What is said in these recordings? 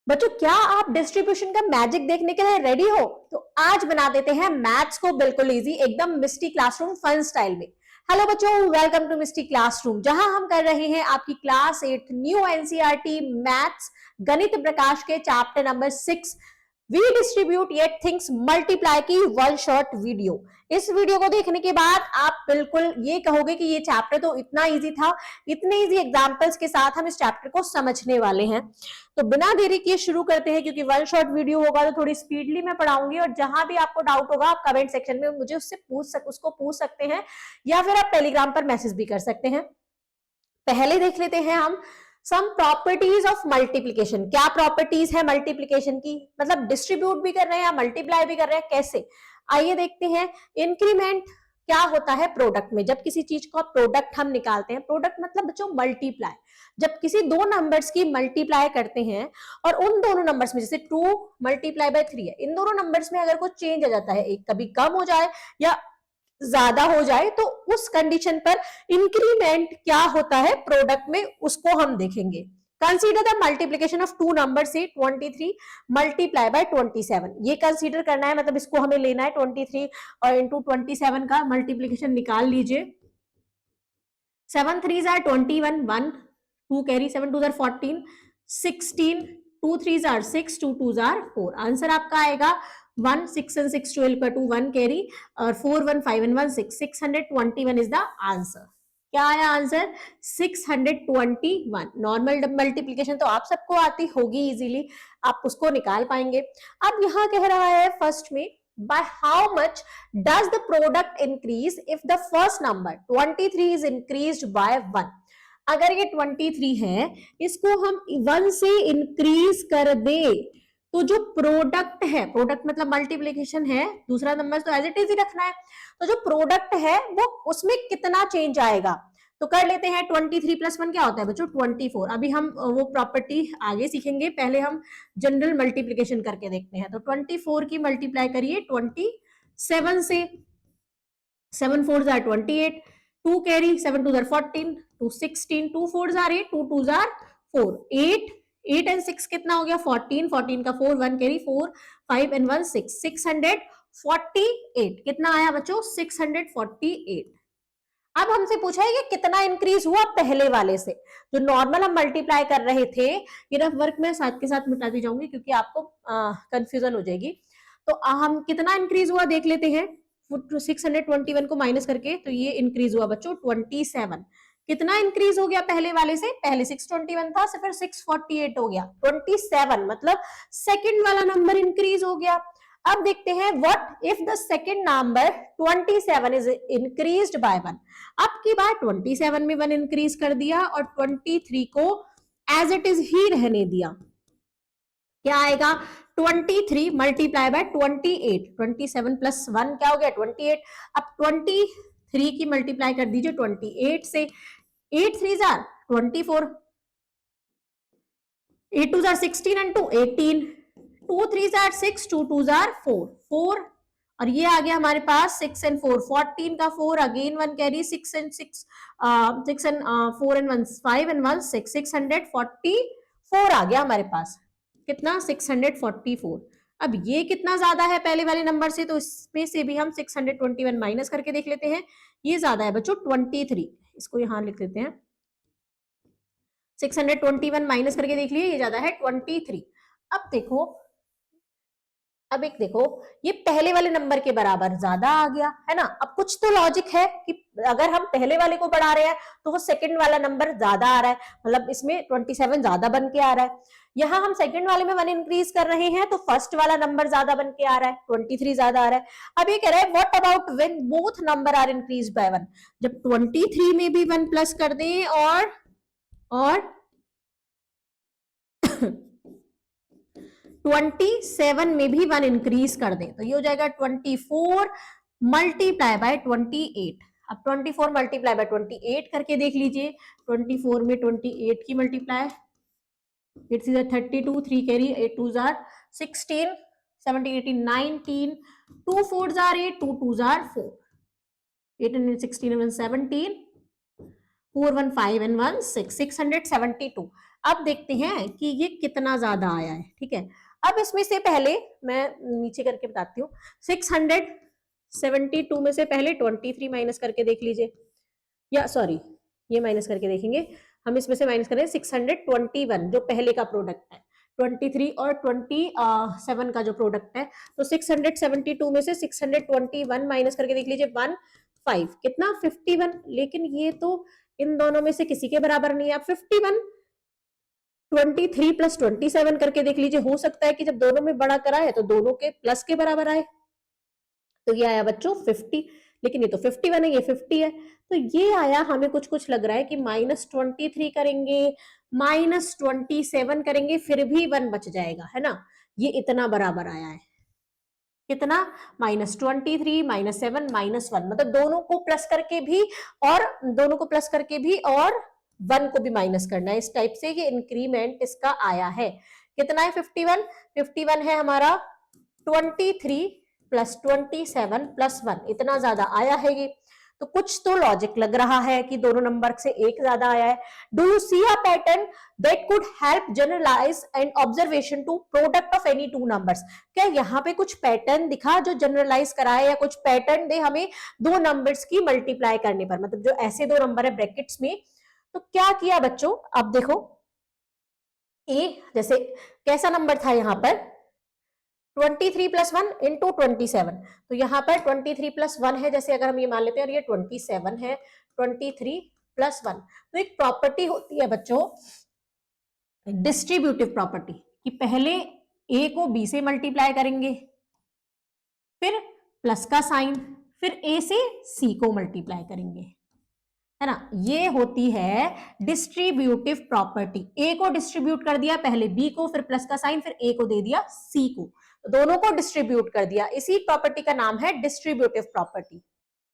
बच्चों, क्या आप डिस्ट्रीब्यूशन का मैजिक देखने के लिए रेडी हो? तो आज बना देते हैं मैथ्स को बिल्कुल इजी, एकदम मिस्टी क्लासरूम फन स्टाइल में। हेलो बच्चों, वेलकम टू मिस्टी क्लासरूम, जहां हम कर रहे हैं आपकी class 8 new NCERT maths Ganita Prakash के chapter number 6 we distribute yet things multiply की वन शॉट वीडियो। इस वीडियो को देखने के बाद आप बिल्कुल ये कहोगे कि ये चैप्टर तो इतना इजी था, इतने इजी एग्जांपल्स के साथ हम इस चैप्टर को समझने वाले हैं। तो बिना देरी किए शुरू करते हैं, क्योंकि वन शॉट वीडियो होगा तो थोड़ी स्पीडली मैं पढ़ाऊंगी, और जहां भी आपको डाउट होगा आप कमेंट सेक्शन में मुझे उसको पूछ सकते हैं, या फिर आप टेलीग्राम पर मैसेज भी कर सकते हैं। पहले देख लेते हैं हम सम प्रॉपर्टीज ऑफ मल्टीप्लीकेशन। क्या प्रॉपर्टीज है मल्टीप्लीकेशन की, मतलब डिस्ट्रीब्यूट भी कर रहे हैं या मल्टीप्लाई भी कर रहे हैं, कैसे, आइए देखते हैं। इंक्रीमेंट क्या होता है प्रोडक्ट में, जब किसी चीज का प्रोडक्ट हम निकालते हैं, प्रोडक्ट मतलब बच्चों मल्टीप्लाई, जब किसी दो नंबर्स की मल्टीप्लाई करते हैं और उन दोनों नंबर्स में, जैसे 2 मल्टीप्लाई बाय 3 है, इन दोनों नंबर्स में अगर कुछ चेंज आ जाता है, एक कभी कम हो जाए या ज्यादा हो जाए, तो उस कंडीशन पर इंक्रीमेंट क्या होता है प्रोडक्ट में, उसको हम देखेंगे। Consider the multiplication of two number से 23 मल्टीप्लाई बाय 27, ये कंसीडर करना है, मतलब इसको हमें लेना है 23 और इंटू 27 का मल्टीप्लीकेशन निकाल लीजिए। 7 3 are 21, 1 2 carry, 7 2 are 14, 16, 2 3 are 6, 2 2 are 4। Answer आपका आएगा 1 6 and 6 12 का 2 1 कैरी और 4 1 5 and 1 6, 621 इज द आंसर। क्या आया आंसर? 621। नॉर्मल मल्टीप्लीकेशन तो आप सबको आती होगी इजीली, आप उसको निकाल पाएंगे। अब यहां कह रहा है फर्स्ट में, by how much does the product increase if the first number 23 is increased by 1। अगर ये 23 है, इसको हम 1 से इंक्रीज कर दे तो जो प्रोडक्ट है, प्रोडक्ट मतलब मल्टीप्लीकेशन है, दूसरा नंबर तो एज इट इज ही रखना है, तो जो प्रोडक्ट है वो उसमें कितना चेंज आएगा। तो कर लेते हैं, 23 प्लस 1 क्या होता है बच्चों? 24। अभी हम वो प्रॉपर्टी आगे सीखेंगे, पहले हम जनरल मल्टीप्लीकेशन करके देखते हैं। तो 24 की मल्टीप्लाई करिए 27 से, 7 4 are 28, 2 carry, 7 2 are 14, 2 16, 2 4 are 8, 2 2 are 4, 8 and 6 कितना हो गया? 14, 14 का 4 1 कैरी, 4 5 and 1 6, 648 कितना आया बच्चों? 648। अब हमसे पूछा है कि कितना इंक्रीज हुआ पहले वाले से, जो नॉर्मल हम मल्टीप्लाई कर रहे थे। ये रफ वर्क में साथ के साथ मिटाती जाऊंगी क्योंकि आपको कंफ्यूजन हो जाएगी। तो हम कितना इंक्रीज हुआ देख लेते हैं। 621 को माइनस करके तो ये इंक्रीज हुआ बच्चों 27। कितना इंक्रीज हो गया पहले वाले से? पहले 621 था, फिर 648 हो गया, 27 मतलब सेकंड वाला नंबर इंक्रीज हो गया। अब देखते हैं what if the second number 27 is increased by 1। अब की बार 27 में 1 इंक्रीज कर दिया और 23 को एज इट इज ही रहने दिया। क्या आएगा? 23 मल्टीप्लाई बाय 28, 27 प्लस 1 क्या हो गया? 28। अब 23 की मल्टीप्लाई कर दीजिए 28 से, 8 3 are 24, 8 2 are 16 and 2 18, 2 3 are 6, 2 2 are 4 4, और ये आ गया हमारे पास 6 and 4, 14 का 4 again 1 carry, 6 and 6 6 and 4 and 1 5 and 1 6, 644 आ गया हमारे पास। कितना? 644। अब ये कितना ज्यादा है पहले वाले नंबर से, तो इसमें से भी हम 621 माइनस करके देख लेते हैं। ये ज्यादा है बच्चों 23, इसको यहां लिख लेते हैं। 621 माइनस करके देख लिए, ये ज्यादा है 23। अब देखो, अब एक देखो, ये पहले वाले नंबर के बराबर ज्यादा आ गया है ना। अब कुछ तो लॉजिक है कि अगर हम पहले वाले को बढ़ा रहे हैं तो वो सेकंड वाला नंबर ज्यादा आ रहा है, मतलब इसमें 27 ज्यादा बन के आ रहा है। यहां हम सेकंड वाले में 1 इंक्रीज कर रहे हैं तो फर्स्ट वाला नंबर ज्यादा बन के आ रहा है, 23 ज्यादा आ रहा है। अब ये कह रहा है what about when both number are increase by 1। जब 23 में भी 1 प्लस कर दें और 27 में भी 1 इंक्रीज कर दें, तो ये हो जाएगा 24 मल्टीप्लाई बाय 28। अब 24 मल्टीप्लाई बाय 28 करके देख लीजिए। 24 में 28 की multiply, 8 3 32, 3 carry, 8 2 16, 17 18 19, 2 4 8, 2 2 4, 8 and 16 and 17, 4 1 5 and 1 6, 672। अब देखते हैं कि ये कितना ज्यादा आया है, ठीक है। अब इसमें से पहले मैं नीचे करके बताती हूँ। 672 में से पहले 23 माइनस करके देख लीजिए, या सॉरी ये माइनस करके देखेंगे हम। इसमें से माइनस करें 621 जो पहले का प्रोडक्ट है, 23 और 27 का जो प्रोडक्ट है। तो 672 में से 621 माइनस करके देख लीजिए, 15 कितना 51। लेकिन ये तो इन दोनों में से किसी के बराबर नहीं है। आप 51 23 प्लस 27 करके देख लीजिए, हो सकता है कि जब दोनों में बड़ा करा है तो दोनों के प्लस के बराबर आए। तो ये आया बच्चों 50, लेकिन ये तो 51 है, ये 50 है। तो ये आया, हमें कुछ कुछ लग रहा है कि -23 करेंगे, -27 करेंगे, फिर भी 1 बच जाएगा, है ना। ये इतना बराबर आया है, कितना -23 -7 -1, मतलब दोनों को प्लस करके भी और दोनों को प्लस करके भी और 1 को भी माइनस करना है। इस टाइप से ये इंक्रीमेंट इसका आया है। कितना है 51, 51 है हमारा 23 प्लस 27 प्लस 1, इतना ज्यादा आया है ये। तो कुछ तो लॉजिक लग रहा है कि दोनों नंबर से एक ज्यादा आया है। Do you see a pattern that could help generalise and observation to product of any two numbers? क्या यहाँ पे कुछ पैटर्न दिखा जो जनरलाइज कराए, या कुछ पैटर्न दे हमें दो नंबर्स की मल्टीप्लाई करने पर, मतलब जो ऐसे दो नंबर है ब्रैकेट्स में। तो क्या किया बच्चों, अब देखो ए जैसे कैसा नंबर था यहाँ पर 23 प्लस 1 इंटू 27, तो यहाँ पर 23 प्लस 1 है, जैसे अगर हम ये मान लेते हैं और ये 27 है, 23 प्लस 1। तो एक प्रॉपर्टी होती है बच्चों डिस्ट्रीब्यूटिव प्रॉपर्टी, कि पहले ए को बी से मल्टीप्लाई करेंगे, फिर प्लस का साइन, फिर ए से सी को मल्टीप्लाई करेंगे, है ना। ये होती है डिस्ट्रीब्यूटिव प्रॉपर्टी। ए को डिस्ट्रीब्यूट कर दिया पहले बी को, फिर प्लस का साइन, फिर ए को दे दिया सी को, तो दोनों को डिस्ट्रीब्यूट कर दिया। इसी प्रॉपर्टी का नाम है डिस्ट्रीब्यूटिव प्रॉपर्टी।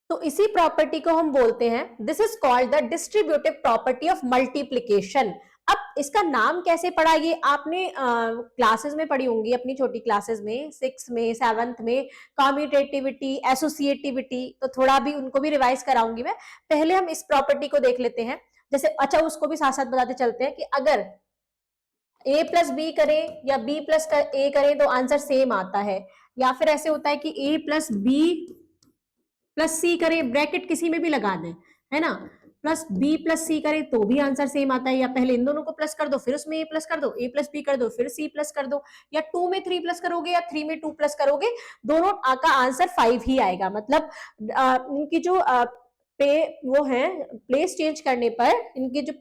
तो इसी प्रॉपर्टी को हम बोलते हैं, this is called the distributive property of multiplication. अब इसका नाम कैसे पड़ा, ये आपने क्लासेस में पढ़ी होंगी, अपनी छोटी क्लासेस में, 6 में 7th में, कॉम्यूटेटिविटी, एसोसिएटिविटी, तो थोड़ा भी उनको भी रिवाइज कराऊंगी मैं। पहले हम इस प्रॉपर्टी को देख लेते हैं। जैसे अच्छा उसको भी साथ साथ बताते चलते हैं कि अगर a प्लस बी करें या b प्लस a करें तो आंसर सेम आता है, या फिर ऐसे होता है कि a प्लस बी प्लस सी करें, ब्रैकेट किसी में भी लगा दें, है ना, प्लस बी प्लस सी करें तो भी आंसर सेम आता है। या पहले इन दोनों को प्लस कर दो, फिर उसमें ए प्लस कर दो, ए प्लस बी कर दो, फिर सी प्लस कर दो, या 2 में 3 प्लस करोगे या 3 में 2 प्लस करोगे, दोनों का आंसर 5 ही आएगा। मतलब इनकी जो पे वो है प्लेस चेंज करने पर, इनके जो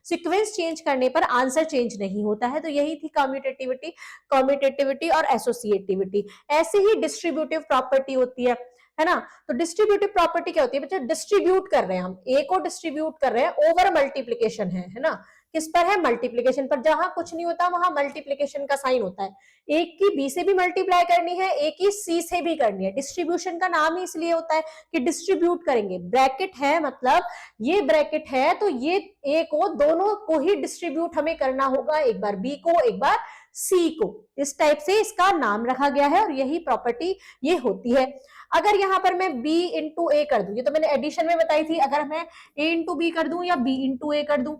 सीक्वेंस चेंज करने पर आंसर चेंज नहीं होता है। तो यही थी कम्यूटेटिविटी और एसोसिएटिविटी। ऐसे ही डिस्ट्रीब्यूटिव प्रॉपर्टी होती है ना। तो डिस्ट्रीब्यूटिव प्रॉपर्टी क्या होती है बच्चे, डिस्ट्रीब्यूट कर रहे हैं हम, ए को डिस्ट्रीब्यूट कर रहे हैं ओवर मल्टीप्लीकेशन है ना। किस पर है, मल्टीप्लीकेशन पर। जहां कुछ नहीं होता वहां मल्टीप्लीकेशन का साइन होता है। एक की बी से भी मल्टीप्लाई करनी है, एक की सी से भी करनी है। डिस्ट्रीब्यूशन का नाम ही इसलिए होता है कि डिस्ट्रीब्यूट करेंगे। ब्रैकेट है मतलब ये ब्रैकेट है तो ये ए को दोनों को ही डिस्ट्रीब्यूट हमें करना होगा, एक बार बी को एक बार सी को। इस टाइप से इसका नाम रखा गया है और यही प्रॉपर्टी ये होती है। अगर यहां पर मैं b इंटू ए कर दूं, ये तो मैंने एडिशन में बताई थी, अगर मैं a इंटू बी कर दूं या b इंटू ए कर दूं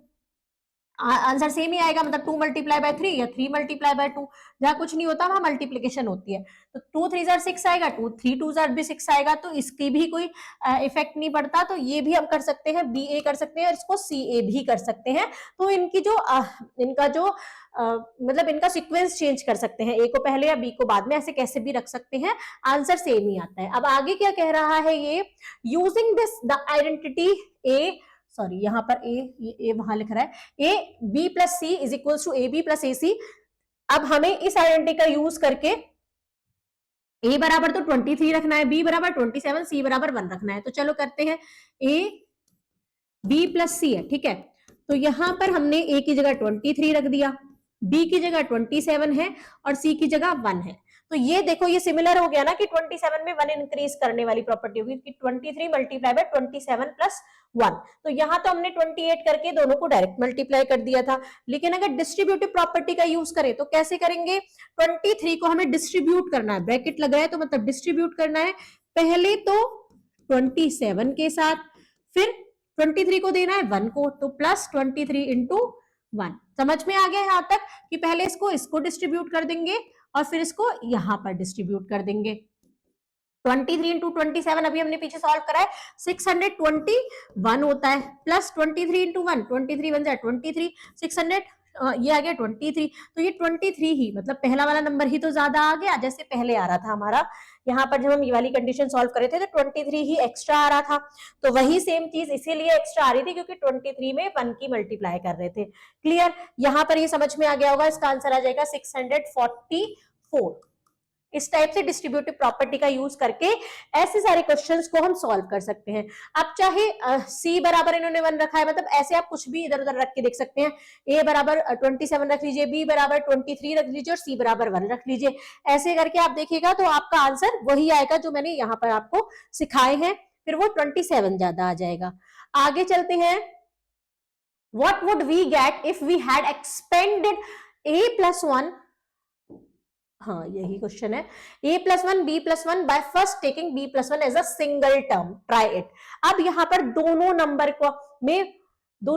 आंसर सेम ही आएगा। मतलब 2 मल्टीप्लाई बाय 3 या 3 मल्टीप्लाई बाय 2, जहां कुछ नहीं होता वहां मल्टीप्लीकेशन होती है। तो 2 3 जार 6 आएगा, 2 3 2 जार भी 6 आएगा, तो इसकी भी कोई इफेक्ट नहीं पड़ता। तो ये भी हम कर सकते हैं, बी ए कर सकते हैं और इसको सी ए भी कर सकते हैं। तो इनकी जो इनका जो मतलब इनका सीक्वेंस चेंज कर सकते हैं, ए को पहले या बी को बाद में, ऐसे कैसे भी रख सकते हैं, आंसर सेम ही आता है। अब आगे क्या कह रहा है ये, using this the identity A, sorry यहाँ पर ए वहां लिख रहा है A B plus C is equal to A B plus A C. अब हमें इस आइडेंटिटी का यूज करके ए बराबर तो 23 रखना है, बी बराबर 27, सी बराबर 1 रखना है। तो चलो करते हैं, ए बी प्लस सी है, ठीक है। तो यहां पर हमने ए की जगह 23 रख दिया, बी की जगह 27 है और सी की जगह 1 है। तो ये देखो ये सिमिलर हो गया ना कि 27 में 1 इंक्रीज करने वाली प्रॉपर्टी होगी कि 23 मल्टीप्लाई बाय 27 प्लस 1। तो यहां तो हमने 28 करके दोनों को डायरेक्ट मल्टीप्लाई कर दिया था। लेकिन अगर डिस्ट्रीब्यूटिव प्रॉपर्टी का यूज करें तो कैसे करेंगे, 23 को हमें डिस्ट्रीब्यूट करना है, ब्रैकेट लग रहा है तो मतलब डिस्ट्रीब्यूट करना है। पहले तो 27 के साथ, फिर 23 को देना है 1 को, तो प्लस 23 इंटू 1। समझ में आ गया यहाँ तक कि पहले इसको डिस्ट्रीब्यूट कर देंगे और फिर इसको यहां पर डिस्ट्रीब्यूट कर देंगे। 23 इंटू 27 अभी हमने पीछे सॉल्व करा है, 621 होता है, प्लस 23 इंटू 1, 23 बन जाए 23, 600 ये आ गया 23। तो ये 23 ही मतलब पहला वाला नंबर ही तो ज्यादा आ गया जैसे पहले आ रहा था हमारा। यहाँ पर जब हम ये वाली कंडीशन सॉल्व करे थे तो 23 ही एक्स्ट्रा आ रहा था, तो वही सेम चीज इसीलिए एक्स्ट्रा आ रही थी क्योंकि 23 में 1 की मल्टीप्लाई कर रहे थे। क्लियर, यहाँ पर ये समझ में आ गया होगा, इसका आंसर आ जाएगा 644। इस टाइप से डिस्ट्रीब्यूटिव प्रॉपर्टी का यूज करके ऐसे सारे क्वेश्चंस को हम सॉल्व कर सकते हैं। अब चाहे सी बराबर इन्होंने 1 रखा है, मतलब ऐसे आप कुछ भी इधर उधर रख के देख सकते हैं। ए बराबर 27 रख लीजिए, बी बराबर 23 रख लीजिए और सी बराबर 1 रख लीजिए। ऐसे करके आप देखिएगा तो आपका आंसर वही आएगा जो मैंने यहाँ पर आपको सिखाए हैं, फिर वो 27 ज्यादा आ जाएगा। आगे चलते हैं। What would we get if we had expanded a plus 1? हाँ यही क्वेश्चन है, a plus 1 b plus 1 by first taking b plus 1 as a single term. Try it. अब यहाँ पर दोनों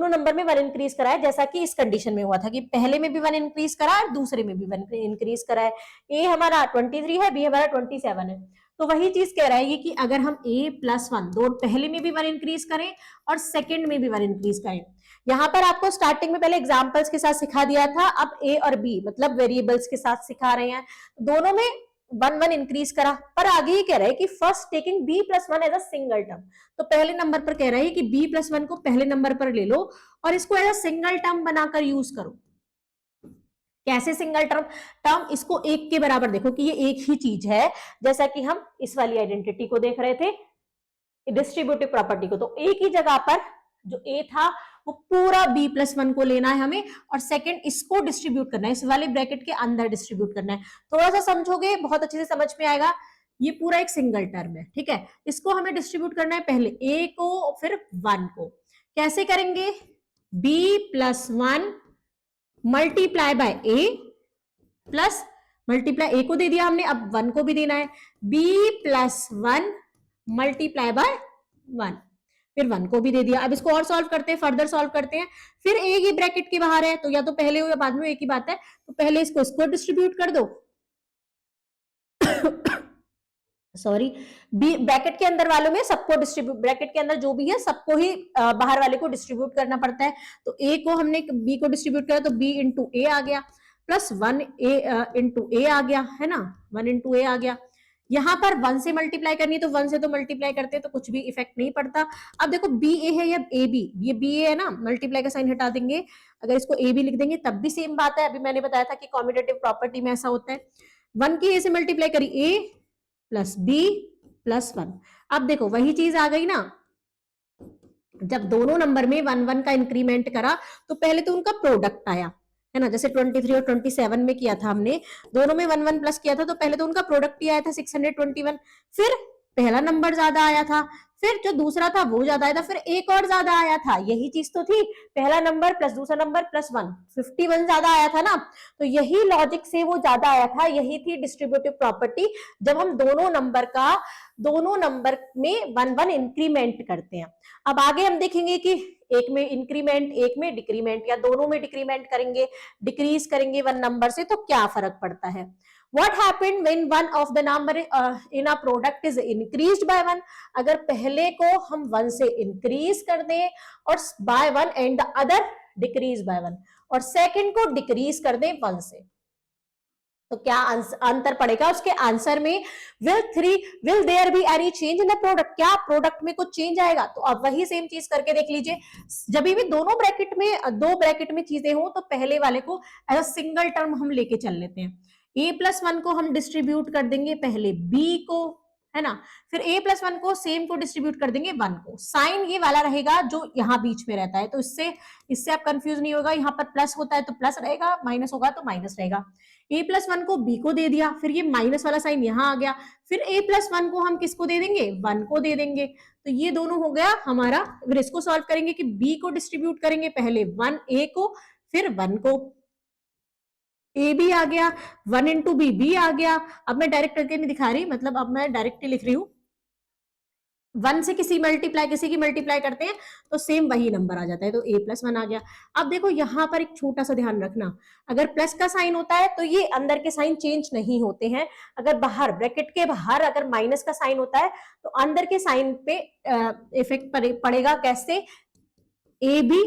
नंबर में 1 इंक्रीज करा है, जैसा कि इस कंडीशन में हुआ था कि पहले में भी 1 इंक्रीज करा है, दूसरे में भी 1 इंक्रीज करा है। a हमारा 23 है, b हमारा 27 है, तो वही चीज कह रहा है कि अगर हम a plus 1 दो पहले में भी 1 इंक्रीज करें और सेकंड में भी 1 इंक्रीज करें। यहाँ पर आपको स्टार्टिंग में पहले एग्जाम्पल्स के साथ सिखा दिया था, अब a और b मतलब वेरिएबल्स के साथ सिखा रहे हैं, दोनों में 1 इंक्रीज करा, पर आगे ही कह रहा है कि first taking b plus 1 as a single term. तो पहले नंबर पर कह रहा है कि b प्लस 1 को पहले नंबर पर ले लो और इसको एज अ सिंगल टर्म बनाकर यूज करो। कैसे सिंगल टर्म? इसको एक के बराबर देखो कि ये एक ही चीज है, जैसा कि हम इस वाली आइडेंटिटी को देख रहे थे, डिस्ट्रीब्यूटिव प्रॉपर्टी को। तो एक ही जगह पर जो a था वो पूरा b प्लस 1 को लेना है हमें और सेकंड इसको डिस्ट्रीब्यूट करना है, इस वाले ब्रैकेट के अंदर डिस्ट्रीब्यूट करना है। थोड़ा सा समझोगे बहुत अच्छे से समझ में आएगा। ये पूरा एक सिंगल टर्म है, ठीक है, इसको हमें डिस्ट्रीब्यूट करना है पहले a को फिर 1 को। कैसे करेंगे? b plus 1 multiply by a plus multiply a को दे दिया हमने, अब 1 को भी देना है, b प्लस 1 मल्टीप्लाई बाय 1, फिर 1 को भी दे दिया। अब इसको और सॉल्व करते हैं, फर्दर सॉल्व करते हैं। फिर a ये ब्रैकेट के बाहर है तो या तो पहले हो या बाद में एक ही बात है, तो पहले इसको डिस्ट्रीब्यूट कर दो सॉरी, बी ब्रैकेट के अंदर वालों में सबको डिस्ट्रीब्यूट, ब्रैकेट के अंदर जो भी है सबको ही बाहर वाले को डिस्ट्रीब्यूट करना पड़ता है। तो a को हमने b को डिस्ट्रीब्यूट करा तो b इंटू ए आ गया, प्लस 1 इंटू ए आ गया, है ना, 1 इंटू ए आ गया। यहाँ पर 1 से मल्टीप्लाई करनी है तो 1 से तो मल्टीप्लाई करते हैं तो कुछ भी इफेक्ट नहीं पड़ता। अब देखो बी ए है या ए बी, ये बी ए है ना, मल्टीप्लाई का साइन हटा देंगे, अगर इसको ए बी लिख देंगे तब भी सेम बात है। अभी मैंने बताया था कि कॉम्यूटेटिव प्रॉपर्टी में ऐसा होता है, 1 की ए से मल्टीप्लाई करी ए प्लस बी प्लस 1। अब देखो वही चीज आ गई ना, जब दोनों नंबर में 1 का इंक्रीमेंट करा तो पहले तो उनका प्रोडक्ट आया, है ना, जैसे 23 और 27 में किया था हमने, दोनों में 1 प्लस किया था तो पहले तो उनका प्रोडक्ट ही आया था 621, फिर पहला नंबर ज्यादा आया था, फिर जो दूसरा था वो ज्यादा आया था, फिर एक और ज्यादा आया था, यही चीज तो थी, पहला नंबर प्लस दूसरा नंबर प्लस 1, 51 ज्यादा आया था ना। तो यही लॉजिक से वो ज्यादा आया था, यही थी डिस्ट्रीब्यूटिव प्रॉपर्टी, जब हम दोनों नंबर में 1 इंक्रीमेंट करते हैं। अब आगे हम देखेंगे कि एक में इंक्रीमेंट एक में डिक्रीमेंट या दोनों में डिक्रीमेंट करेंगे, डिक्रीज करेंगे 1 नंबर से तो क्या फर्क पड़ता है। What happened when one of the number in a product is increased by 1? अगर पहले को हम 1 से इंक्रीज कर दें और by 1 and the other decrease by 1 और सेकंड को डिक्रीज कर दें 1 से, तो क्या अंतर पड़ेगा उसके आंसर में? will there be any change in the product? क्या प्रोडक्ट में कुछ चेंज आएगा? तो अब वही सेम चीज करके देख लीजिए, जब भी दोनों ब्रैकेट में दो ब्रैकेट में चीजें हो तो पहले वाले को एज अ सिंगल टर्म हम लेके चल लेते हैं। a प्लस 1 को हम डिस्ट्रीब्यूट कर देंगे पहले b को, है ना, फिर a प्लस 1 को सेम को डिस्ट्रीब्यूट कर देंगे 1 को। साइन ये वाला रहेगा जो यहाँ बीच में रहता है, तो इससे आप कंफ्यूज नहीं होगा, यहाँ पर प्लस होता है तो प्लस रहेगा, माइनस होगा तो माइनस रहेगा। a प्लस 1 को b को दे दिया, फिर ये माइनस वाला साइन यहाँ आ गया, फिर a प्लस 1 को हम किसको दे देंगे? 1 को दे देंगे। तो ये दोनों हो गया हमारा। फिर इसको सॉल्व करेंगे कि b को डिस्ट्रीब्यूट करेंगे पहले 1 a को, फिर 1 को, ए भी आ गया, 1 इंटू बी आ गया। अब मैं डायरेक्ट करके नहीं दिखा रही, मतलब अब मैं डायरेक्ट लिख रही हूं, 1 से किसी की मल्टीप्लाई करते हैं तो सेम वही नंबर आ जाता है, तो a+1 आ गया। अब देखो यहाँ पर एक छोटा सा ध्यान रखना, अगर प्लस का साइन होता है तो ये अंदर के साइन चेंज नहीं होते हैं। अगर बाहर ब्रैकेट के बाहर अगर माइनस का साइन होता है तो अंदर के साइन पे इफेक्ट पड़ेगा। कैसे? ए बी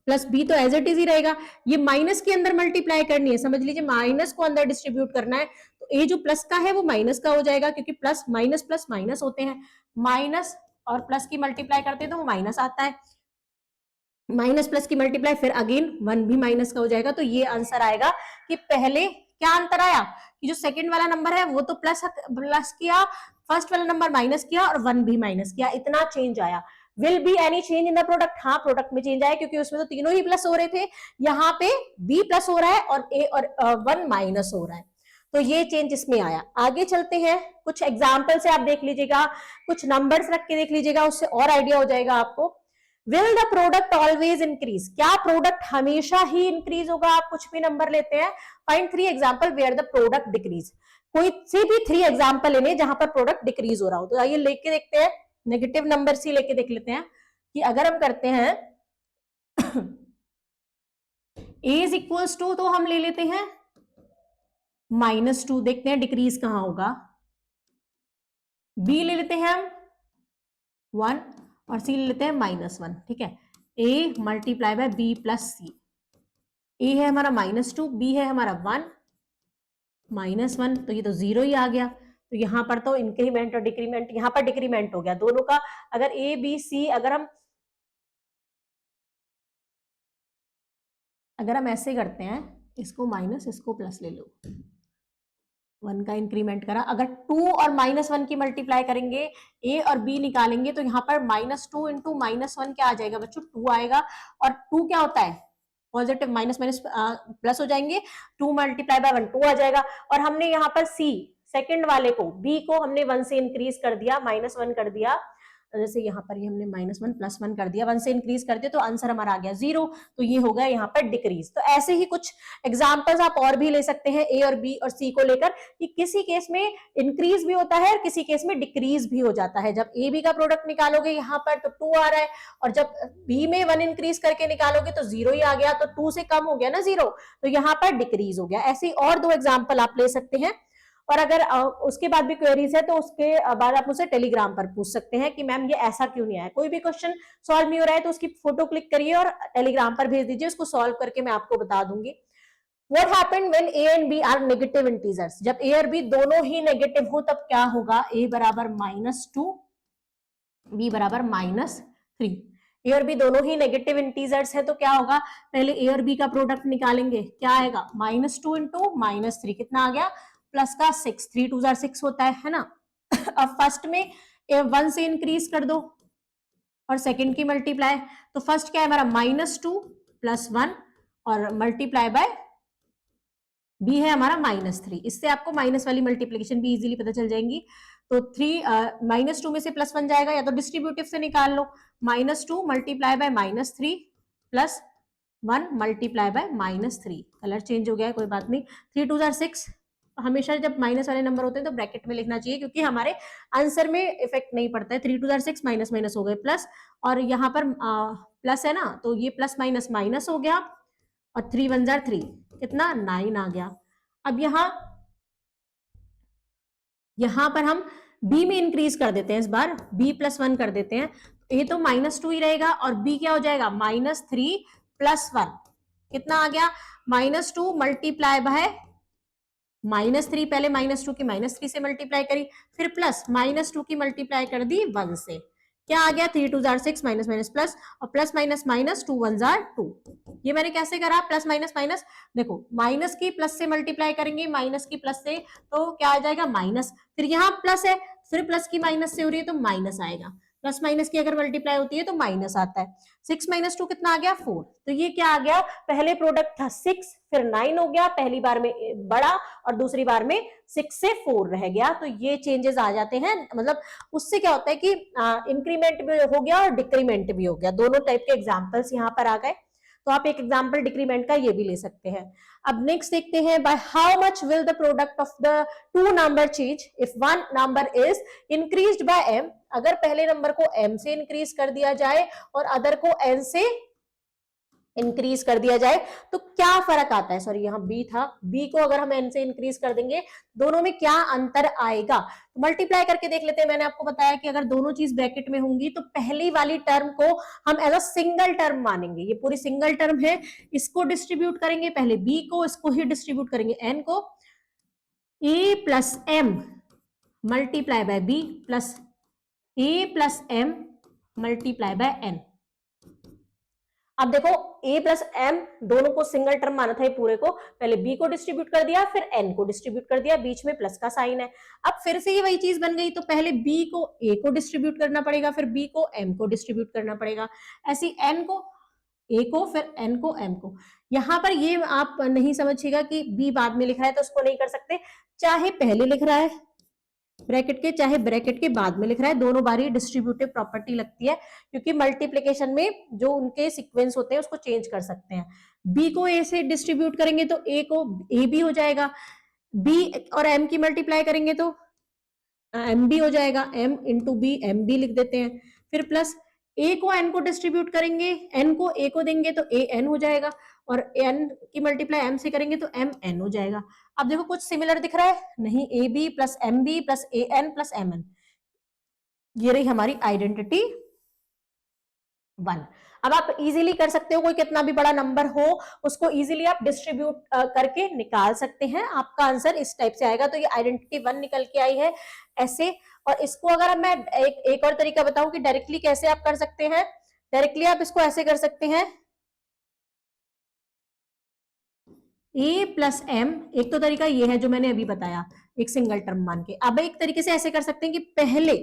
प्लस बी तो एज इट इज ही रहेगा, ये माइनस के अंदर मल्टीप्लाई करनी है, समझ लीजिए माइनस को अंदर डिस्ट्रीब्यूट करना है, तो ए जो प्लस का है वो माइनस का हो जाएगा, क्योंकि प्लस माइनस होते हैं, माइनस और प्लस की मल्टीप्लाई करते हैं तो वो माइनस आता है, माइनस प्लस की मल्टीप्लाई फिर अगेन 1 भी माइनस का हो जाएगा। तो ये आंसर आएगा कि पहले क्या अंतर आया कि जो सेकंड वाला नंबर है वो तो प्लस किया, फर्स्ट वाला नंबर माइनस किया और 1 भी माइनस किया, इतना चेंज आया। Will be any change in the product? हाँ, प्रोडक्ट में चेंज आया, क्योंकि उसमें तो तीनों ही प्लस हो रहे थे, यहाँ पे बी प्लस हो रहा है और ए और 1 माइनस हो रहा है, तो ये चेंज इसमें आया। आगे चलते हैं, कुछ एग्जाम्पल से आप देख लीजिएगा, कुछ नंबर्स रख के देख लीजिएगा, उससे और आइडिया हो जाएगा आपको। Will the product always increase? क्या प्रोडक्ट हमेशा ही इंक्रीज होगा? आप कुछ भी नंबर लेते हैं, find 3 example where the product decrease. कोई से भी 3 एग्जाम्पल लेने जहां पर प्रोडक्ट डिक्रीज हो रहा हो। तो आइए लेके देखते हैं, नेगेटिव नंबर से लेके देख लेते हैं कि अगर हम करते हैं a इज इक्वल्स टू, तो हम ले लेते हैं -2, देखते हैं डिक्रीज कहां होगा। b ले लेते हैं हम 1 और c ले लेते हैं -1, ठीक है। a multiply by b plus c, a है हमारा -2, b है हमारा 1 -1, तो ये तो 0 ही आ गया। तो यहां पर तो इंक्रीमेंट और डिक्रीमेंट, यहां पर डिक्रीमेंट हो गया दोनों का। अगर a b c अगर हम ऐसे करते हैं, इसको माइनस इसको प्लस ले लो, 1 का इंक्रीमेंट करा, अगर 2 और -1 की मल्टीप्लाई करेंगे, a और b निकालेंगे, तो यहाँ पर -2 इंटू -1 क्या आ जाएगा बच्चों? 2 आएगा। और 2 क्या होता है? पॉजिटिव, माइनस माइनस प्लस हो जाएंगे, 2 मल्टीप्लाई बाय 1 2 आ जाएगा। और हमने यहाँ पर c सेकंड वाले को, b को हमने 1 से इंक्रीज कर दिया, -1 कर दिया, जैसे यहाँ पर हमने -1 +1 कर दिया, 1 से इंक्रीज कर दिया, तो आंसर हमारा आ गया 0। तो ये हो गया यहाँ पर डिक्रीज। तो ऐसे ही कुछ एग्जांपल्स आप और भी ले सकते हैं ए और बी और सी को लेकर, कि किसी केस में इंक्रीज भी होता है और किसी केस में डिक्रीज भी हो जाता है। जब ए बी का प्रोडक्ट निकालोगे यहाँ पर तो 2 आ रहा है, और जब बी में 1 इंक्रीज करके निकालोगे तो 0 ही आ गया, तो 2 से कम हो गया ना 0, तो यहाँ पर डिक्रीज हो गया। ऐसे और 2 एग्जाम्पल आप ले सकते हैं। और अगर उसके बाद भी क्वेरीज है तो उसके बाद आप मुझसे टेलीग्राम पर पूछ सकते हैं कि मैम ये ऐसा क्यों नहीं आया। कोई भी क्वेश्चन सॉल्व नहीं हो रहा है तो उसकी फोटो क्लिक करिए और टेलीग्राम पर भेज दीजिए, उसको सॉल्व करके मैं आपको बता दूंगी। What happened when a and b are negative integers? जब a और b दोनों ही नेगेटिव हो तब क्या होगा? a बराबर -2, b बराबर -3। a और b दोनों ही नेगेटिव इंटीजर्स है तो क्या होगा? पहले a और b का प्रोडक्ट निकालेंगे, क्या आएगा? -2 इंटू -3 कितना आ गया? प्लस का 6, 3 2 6 होता है ना। अब फर्स्ट में 1 से इंक्रीज कर दो और सेकंड की मल्टीप्लाई, तो फर्स्ट क्या है हमारा? -2 + 1 और मल्टीप्लाई बाय b है हमारा -3। इससे आपको माइनस वाली मल्टीप्लीकेशन भी इजीली पता चल जाएंगी। तो 2 में से +1 जाएगा, या तो डिस्ट्रीब्यूटिव से निकाल लो, -2 multiply by -3 plus 1 multiply by -3। Colour change हो गया है, कोई बात नहीं। 3 2 6, हमेशा जब माइनस वाले नंबर होते हैं तो ब्रैकेट में लिखना चाहिए, क्योंकि हमारे आंसर में इफेक्ट नहीं पड़ता है। 3 2 6 माइनस माइनस हो गए प्लस, और यहाँ पर प्लस है ना, तो ये प्लस माइनस माइनस हो गया, और 3 1 3 कितना? 9 आ गया। अब यहां पर हम b में इंक्रीज कर देते हैं, इस बार b +1 कर देते हैं, ये तो -2 ही रहेगा, और b क्या हो जाएगा? -3 + 1 कितना आ गया? -2 मल्टीप्लाई बाय -3, पहले -2 की -3 से मल्टीप्लाई करी, फिर प्लस -2 की मल्टीप्लाई कर दी 1 से, क्या आ गया? 3 2 6 माइनस माइनस प्लस, और प्लस माइनस माइनस 2 1 2। ये मैंने कैसे करा? प्लस माइनस माइनस, देखो माइनस की प्लस से मल्टीप्लाई करेंगे, माइनस की प्लस से, तो क्या आ जाएगा? माइनस, फिर यहाँ प्लस है, फिर प्लस की माइनस से हो रही है तो माइनस आएगा, प्लस माइनस की अगर मल्टीप्लाई होती है तो माइनस आता है। 6 - 2 कितना आ गया? 4। तो ये क्या आ गया? पहले प्रोडक्ट था 6, फिर 9 हो गया, पहली बार में बड़ा और दूसरी बार में 6 से 4 रह गया। तो ये चेंजेस आ जाते हैं, मतलब उससे क्या होता है कि इंक्रीमेंट भी हो गया और डिक्रीमेंट भी हो गया, दोनों टाइप के एग्जाम्पल्स यहाँ पर आ गए। तो आप एक एग्जांपल डिक्रीमेंट का ये भी ले सकते हैं। अब नेक्स्ट देखते हैं, by how much will the product of the two number change if one number is increased by m। अगर पहले नंबर को m से इंक्रीज कर दिया जाए और अदर को n से इंक्रीज कर दिया जाए तो क्या फर्क आता है। सॉरी, यहाँ b था, b को अगर हम n से इंक्रीज कर देंगे दोनों में क्या अंतर आएगा। तो मल्टीप्लाई करके देख लेते हैं। मैंने आपको बताया कि अगर दोनों चीज ब्रैकेट में होंगी तो पहली वाली टर्म को हम एज अ सिंगल टर्म मानेंगे। ये पूरी सिंगल टर्म है, इसको डिस्ट्रीब्यूट करेंगे पहले b को, इसको ही डिस्ट्रीब्यूट करेंगे n को। a plus m multiply by b plus a plus m multiply by n। अब देखो a प्लस m दोनों को सिंगल टर्म माना था, ये पूरे को पहले b को डिस्ट्रीब्यूट कर दिया फिर n को डिस्ट्रीब्यूट कर दिया, बीच में प्लस का साइन है। अब फिर से ये वही चीज बन गई, तो पहले b को a को डिस्ट्रीब्यूट करना पड़ेगा, फिर b को m को डिस्ट्रीब्यूट करना पड़ेगा, ऐसी n को a को, फिर n को m को। यहां पर ये आप नहीं समझिएगा कि b बाद में लिख रहा है तो उसको नहीं कर सकते, चाहे पहले लिख रहा है ब्रैकेट के चाहे ब्रैकेट के बाद में लिख रहा है, दोनों बारी डिस्ट्रीब्यूटिव प्रॉपर्टी लगती है, क्योंकि मल्टीप्लिकेशन में जो उनके सीक्वेंस होते हैं उसको चेंज कर सकते हैं। b को a से डिस्ट्रीब्यूट करेंगे तो a को a भी हो जाएगा, b और m की मल्टीप्लाई करेंगे तो m भी हो जाएगा, m इंटू b m भी लिख देते हैं। फिर प्लस a को n को डिस्ट्रीब्यूट करेंगे, n को a को देंगे तो a n हो जाएगा, और n की मल्टीप्लाई m से करेंगे तो m n हो जाएगा। अब देखो कुछ सिमिलर दिख रहा है, नहीं, a B plus m b plus a n plus m n, ये रही हमारी आइडेंटिटी 1। अब आप इजीली कर सकते हो, कोई कितना भी बड़ा नंबर हो उसको इजीली आप डिस्ट्रीब्यूट करके निकाल सकते हैं, आपका आंसर इस टाइप से आएगा। तो ये आइडेंटिटी 1 निकल के आई है ऐसे। और इसको अगर मैं एक और तरीका बताऊं कि डायरेक्टली कैसे आप कर सकते हैं, डायरेक्टली आप इसको ऐसे कर सकते हैं, a प्लस m, एक तो तरीका ये है जो मैंने अभी बताया एक सिंगल टर्म मान के। अब एक तरीके से ऐसे कर सकते हैं कि पहले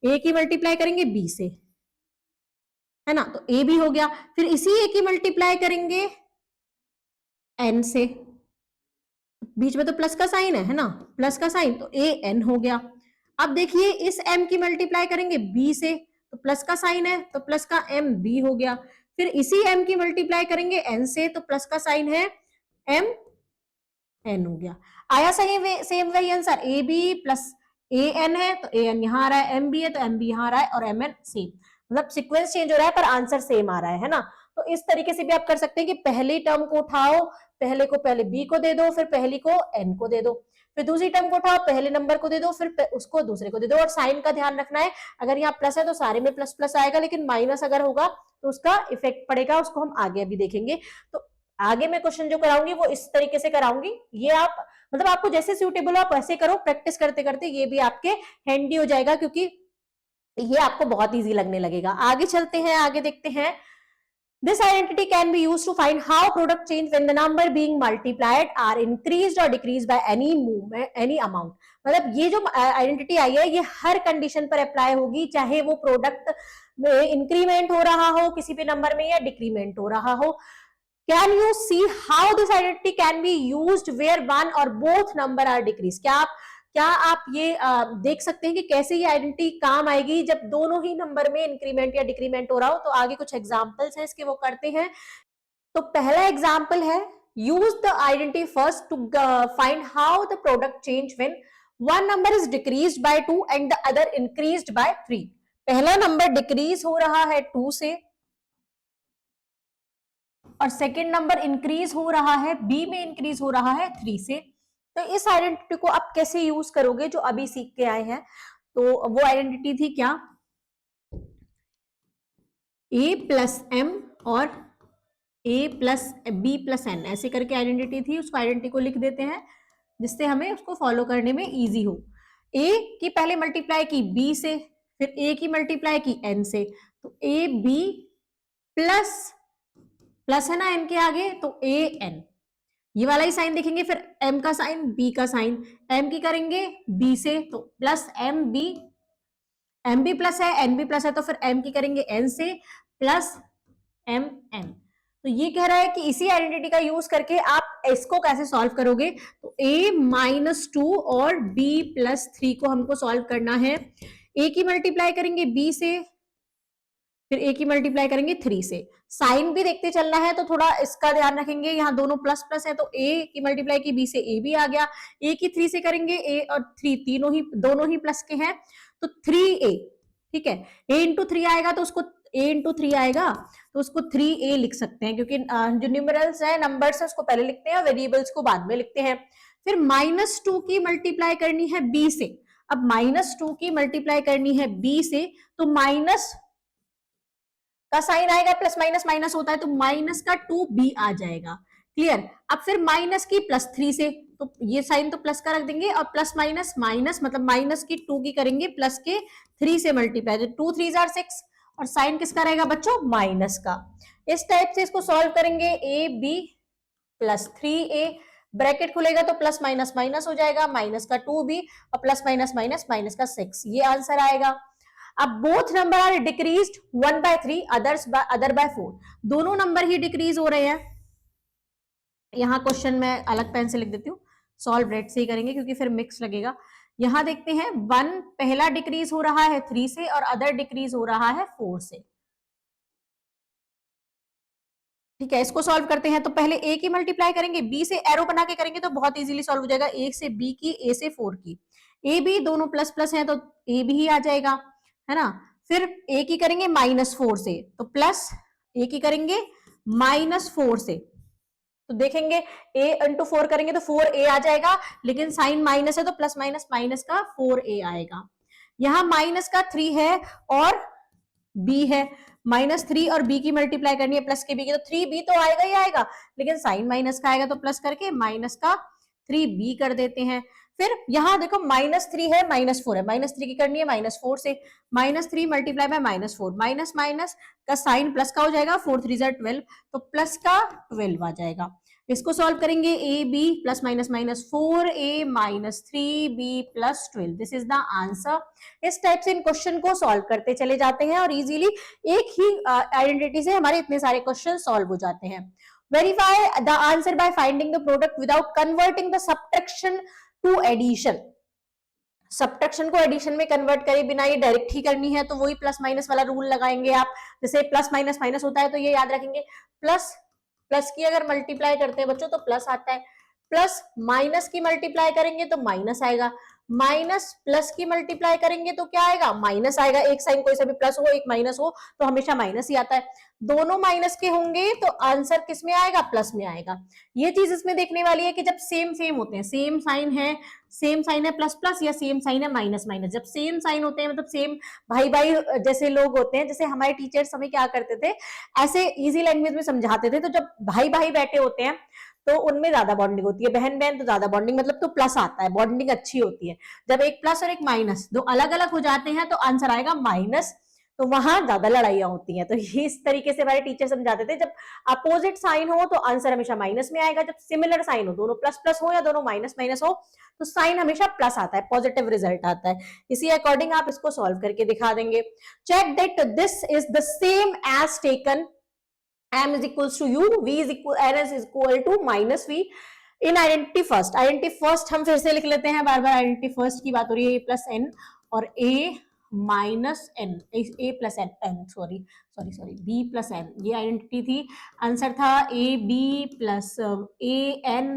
a की मल्टीप्लाई करेंगे b से, है ना, तो a भी हो गया, फिर इसी a की मल्टीप्लाई करेंगे n से, बीच में तो प्लस का साइन है ना, प्लस का साइन, तो a n हो गया। अब देखिए इस m की मल्टीप्लाई करेंगे b से, तो प्लस का साइन है तो प्लस का m b हो गया, फिर इसी m की मल्टीप्लाई करेंगे n से, तो प्लस का साइन है m n हो गया। आया सही सेम वही answer, a B plus a n है तो ए एन यहाँ आ रहा है, एम बी है तो एम बी यहाँ आ रहा है, और एम एन सेम, मतलब सीक्वेंस चेंज हो रहा है पर आंसर सेम आ रहा है ना। तो इस तरीके से भी आप कर सकते हैं कि पहली टर्म को उठाओ, पहले को पहले बी को दे दो, फिर पहली को एन को दे दो, फिर दूसरी टर्म को उठाओ, पहले नंबर को दे दो, फिर उसको दूसरे को दे दो। और साइन का ध्यान रखना है, अगर यहाँ प्लस है तो सारे में प्लस प्लस आएगा, लेकिन माइनस अगर होगा तो उसका इफेक्ट पड़ेगा, उसको हम आगे अभी देखेंगे। तो आगे मैं क्वेश्चन जो कराऊंगी वो इस तरीके से कराऊंगी, ये आप मतलब आपको जैसे सूटेबल हो आप वैसे करो, प्रैक्टिस करते करते ये भी आपके हैंडी हो जाएगा, क्योंकि ये आपको बहुत इजी लगने लगेगा। आगे चलते हैं, आगे देखते हैं। This identity can be used to find how product change when the number being multiplied are increased or decreased by any movement, any amount। मतलब ये जो आइडेंटिटी आई है ये हर कंडीशन पर अप्लाई होगी, चाहे वो प्रोडक्ट में इंक्रीमेंट हो रहा हो किसी भी नंबर में या डिक्रीमेंट हो रहा हो। Can you see how this identity can be used where one or both number are decreased? क्या आप ये देख सकते हैं कि कैसे ये आइडेंटिटी काम आएगी जब दोनों ही नंबर में इंक्रीमेंट या डिक्रीमेंट हो रहा हो। तो आगे कुछ एग्जांपल्स हैं इसके, वो करते हैं। तो पहला एग्जांपल है, use the identity first to find how the product change when one number is decreased by 2 and the other increased by 3। पहला नंबर डिक्रीज हो रहा है 2 से और सेकेंड नंबर इंक्रीज हो रहा है, बी में इंक्रीज हो रहा है 3 से। तो इस आइडेंटिटी को आप कैसे यूज करोगे जो अभी सीख के आए हैं, तो वो आइडेंटिटी थी क्या, a प्लस m और a plus b plus n, ऐसे करके आइडेंटिटी थी। उसको आइडेंटिटी को लिख देते हैं जिससे हमें उसको फॉलो करने में इजी हो। a की पहले मल्टीप्लाई की b से, फिर a की मल्टीप्लाई की n से, तो a b प्लस है ना n के आगे, तो a n, ये वाला ही साइन देखेंगे, फिर m का साइन b का साइन, m की करेंगे b से तो प्लस m b प्लस है, n b प्लस है, तो फिर m की करेंगे n से प्लस m n। तो ये कह रहा है कि इसी आइडेंटिटी का यूज करके आप इसको कैसे सॉल्व करोगे, तो a माइनस 2 और b प्लस 3 को हमको सॉल्व करना है। a की मल्टीप्लाई करेंगे b से, फिर a की मल्टीप्लाई करेंगे 3 से। साइन भी देखते चलना है तो थोड़ा इसका ध्यान रखेंगे, यहाँ दोनों प्लस प्लस है तो a की मल्टीप्लाई की b से a भी आ गया, a की 3 से करेंगे a और 3 दोनों ही प्लस के हैं तो 3a, ठीक है। a इंटू 3 आएगा तो उसको a इंटू 3 आएगा तो उसको 3a लिख सकते हैं, क्योंकि जो न्यूमरल्स है, नंबर्स है, उसको पहले लिखते हैं, वेरिएबल्स को बाद में लिखते हैं। फिर -2 की मल्टीप्लाई करनी है b से। अब -2 की मल्टीप्लाई करनी है b से तो माइनस का साइन आएगा, प्लस माइनस माइनस होता है तो माइनस का 2b आ जाएगा। क्लियर। अब फिर माइनस की +3 से, तो ये साइन तो प्लस का रख देंगे और प्लस माइनस माइनस, मतलब माइनस की 2 की करेंगे प्लस के 3 से मल्टीप्लाई, तो 2 3 आर 6 और साइन किसका रहेगा बच्चों, माइनस का। इस टाइप से इसको सॉल्व करेंगे, a b plus 3a, bracket खुलेगा तो प्लस माइनस माइनस हो जाएगा, माइनस का 2b और प्लस माइनस माइनस माइनस का 6, ये आंसर आएगा। अब both number are decreased 1/3 other by 4, दोनों नंबर ही डिक्रीज हो रहे हैं। यहां क्वेश्चन में अलग पेन से लिख देती हूँ, सॉल्व रेट से ही करेंगे क्योंकि फिर मिक्स लगेगा। यहां देखते हैं 1 पहला डिक्रीज हो रहा है 3 से और अदर डिक्रीज हो रहा है 4 से। ठीक है, इसको सॉल्व करते हैं तो पहले a की मल्टीप्लाई करेंगे, b से एरो बना के करेंगे तो बहुत इजीली सॉल्व हो जाएगा, a से b की, a से 4 की, a b दोनों प्लस प्लस है तो a भी ही आ जाएगा, है ना। फिर a की करेंगे -4 से तो प्लस, a की करेंगे -4 से तो देखेंगे a इंटू 4 करेंगे तो 4a आ जाएगा, लेकिन साइन माइनस है तो प्लस माइनस माइनस का 4a आएगा। यहां माइनस का 3 है और b है, -3 और b की मल्टीप्लाई करनी है प्लस के b की, तो 3b तो आएगा ही आएगा, लेकिन साइन माइनस का आएगा तो प्लस करके माइनस का 3b कर देते हैं। फिर यहां देखो -3 है -4 है, -3 की करनी है -4 से, -3 मल्टीप्लाई बाय -4, माइनस माइनस का साइन प्लस का हो जाएगा, 4 3 12 तो प्लस का 12 आ जाएगा। इसको सॉल्व करेंगे, a B plus minus minus 4a -3b plus 12, this is the answer. इस टाइप से इन क्वेश्चन को सॉल्व करते चले जाते हैं और इजीली एक ही आइडेंटिटी से हमारे इतने सारे क्वेश्चन सॉल्व हो जाते हैं। Verify the answer by finding the product without converting the subtraction to addition. Subtraction को एडिशन में कन्वर्ट करे बिना ये डायरेक्ट ही करनी है तो वही प्लस माइनस वाला रूल लगाएंगे आप, जैसे प्लस माइनस माइनस होता है तो ये याद रखेंगे, प्लस प्लस की अगर मल्टीप्लाई करते हैं बच्चों तो प्लस आता है, प्लस माइनस की मल्टीप्लाई करेंगे तो माइनस आएगा, माइनस प्लस की मल्टीप्लाई करेंगे तो क्या आएगा, माइनस आएगा। एक साइन कोई सा भी प्लस हो एक माइनस हो तो हमेशा माइनस ही आता है, दोनों माइनस के होंगे तो आंसर किस में आएगा, प्लस में आएगा। ये चीज इसमें देखने वाली है कि जब सेम सेम होते हैं, सेम साइन है प्लस प्लस या सेम साइन है माइनस माइनस, जब सेम साइन होते हैं मतलब सेम भाई भाई जैसे लोग होते हैं, जैसे हमारे टीचर्स हमें क्या करते थे, ऐसे इजी लैंग्वेज में समझाते थे, तो जब भाई भाई बैठे होते हैं तो उनमें ज्यादा बॉन्डिंग होती है, बहन बहन तो ज्यादा बॉन्डिंग, मतलब तो प्लस आता है, बॉन्डिंग अच्छी होती है। जब एक प्लस और एक माइनस दो अलग अलग हो जाते हैं तो आंसर आएगा माइनस, तो वहां ज्यादा लड़ाइयां होती हैं। तो ये इस तरीके से हमारे टीचर समझाते थे, जब अपोजिट साइन हो तो आंसर हमेशा माइनस में आएगा, जब सिमिलर साइन हो, दोनों प्लस प्लस हो या दोनों माइनस माइनस हो तो साइन हमेशा प्लस आता है, पॉजिटिव रिजल्ट आता है। इसी अकॉर्डिंग आप इसको सॉल्व करके दिखा देंगे। Check that this is the same as taken m is equals to u, v is equal, n is equal to minus v in identity first। identity first हम फिर से लिख लेते हैं, बार बार identity first की बात हो रही है, a plus n और a minus n, a plus n sorry b plus n, ये आइडेंटिटी थी। आंसर था a b plus a n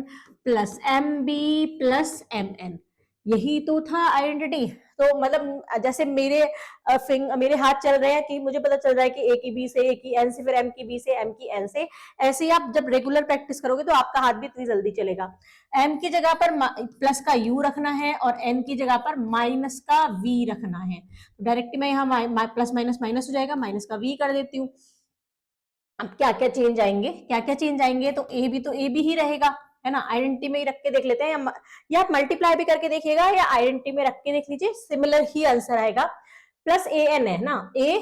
plus m b plus m n, यही तो था आइडेंटिटी। तो मतलब जैसे मेरे हाथ चल रहे हैं कि मुझे पता चल रहा है कि ए की बी से, ए की एन से, फिर एम की बी से, एम की एन से, ऐसे ही आप जब रेगुलर प्रैक्टिस करोगे तो आपका हाथ भी इतनी जल्दी चलेगा। एम की जगह पर प्लस का यू रखना है और एन की जगह पर माइनस का वी रखना है, तो डायरेक्टली मैं यहाँ प्लस माइनस माइनस हो जाएगा, माइनस का वी कर देती हूँ। अब क्या क्या चेंज आएंगे, तो ए भी ही रहेगा, है ना। आइडेंटिटी में ही रख के देख लेते हैं, या आप मल्टीप्लाई भी करके देखिएगा या आइडेंटिटी में रख के देख लीजिए, सिमिलर ही आंसर आएगा। प्लस ए एन है ना, ए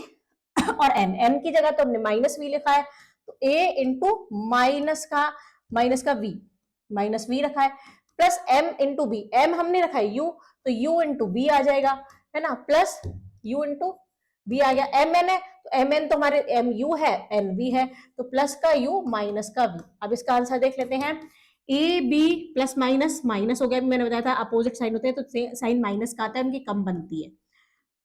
और एन, एन की जगह तो हमने माइनस वी लिखा है, तो ए इंटू माइनस का वी, माइनस वी रखा है, plus m into b, m हमने रखा है यू, तो यू इंटू बी आ जाएगा, है ना, प्लस यू इंटू बी आ गया। एम एन है तो एम एन तो हमारे एम यू है, एन वी है, तो प्लस का यू माइनस का वी। अब इसका आंसर देख लेते हैं, a B plus minus minus हो गया, मैंने बताया था अपोजिट साइन होते हैं तो साइन माइनस का आता है, उनकी कम बनती है,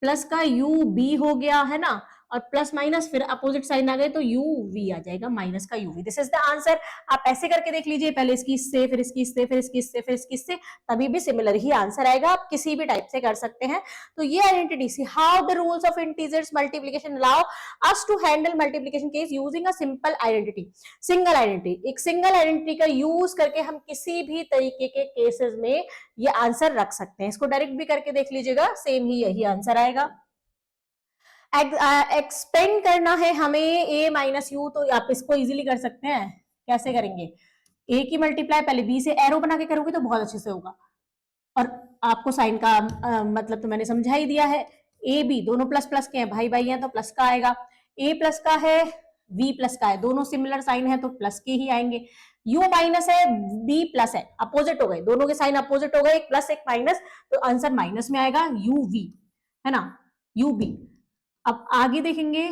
प्लस का यू बी हो गया, है ना, और प्लस माइनस फिर अपोजिट साइन आ गए तो यू वी आ जाएगा, माइनस का u v. This is the answer. आप ऐसे करके देख लीजिए, पहले इसकी इससे, फिर इसकी इससे, फिर इसकी इससे, फिर इसकी इससे, तभी भी सिमिलर ही आंसर आएगा। आप किसी भी टाइप से कर सकते हैं। तो ये identity, see how the rules of integers multiplication allow us to handle multiplication case using a simple identity, single identity. एक सिंगल आइडेंटिटी का यूज करके हम किसी भी तरीके के केसेस में ये आंसर रख सकते हैं। इसको डायरेक्ट भी करके देख लीजिएगा, सेम ही यही आंसर आएगा। एक्सपेंड करना है हमें ए माइनस यू, तो आप इसको इजीली कर सकते हैं। कैसे करेंगे? ए की मल्टीप्लाई पहले बी से एरो बना के करोगे तो बहुत अच्छे से होगा। और आपको साइन का मतलब तो मैंने समझा ही दिया है। ए बी दोनों प्लस प्लस के हैं, भाई भाई हैं, तो प्लस का आएगा। ए प्लस का है, बी प्लस का है, दोनों सिमिलर साइन है तो प्लस के ही आएंगे। यू माइनस है, बी प्लस है, अपोजिट हो गए, दोनों के साइन अपोजिट हो गए, एक प्लस एक माइनस, तो आंसर माइनस में आएगा, यू वी, है ना, यू बी। अब आगे देखेंगे,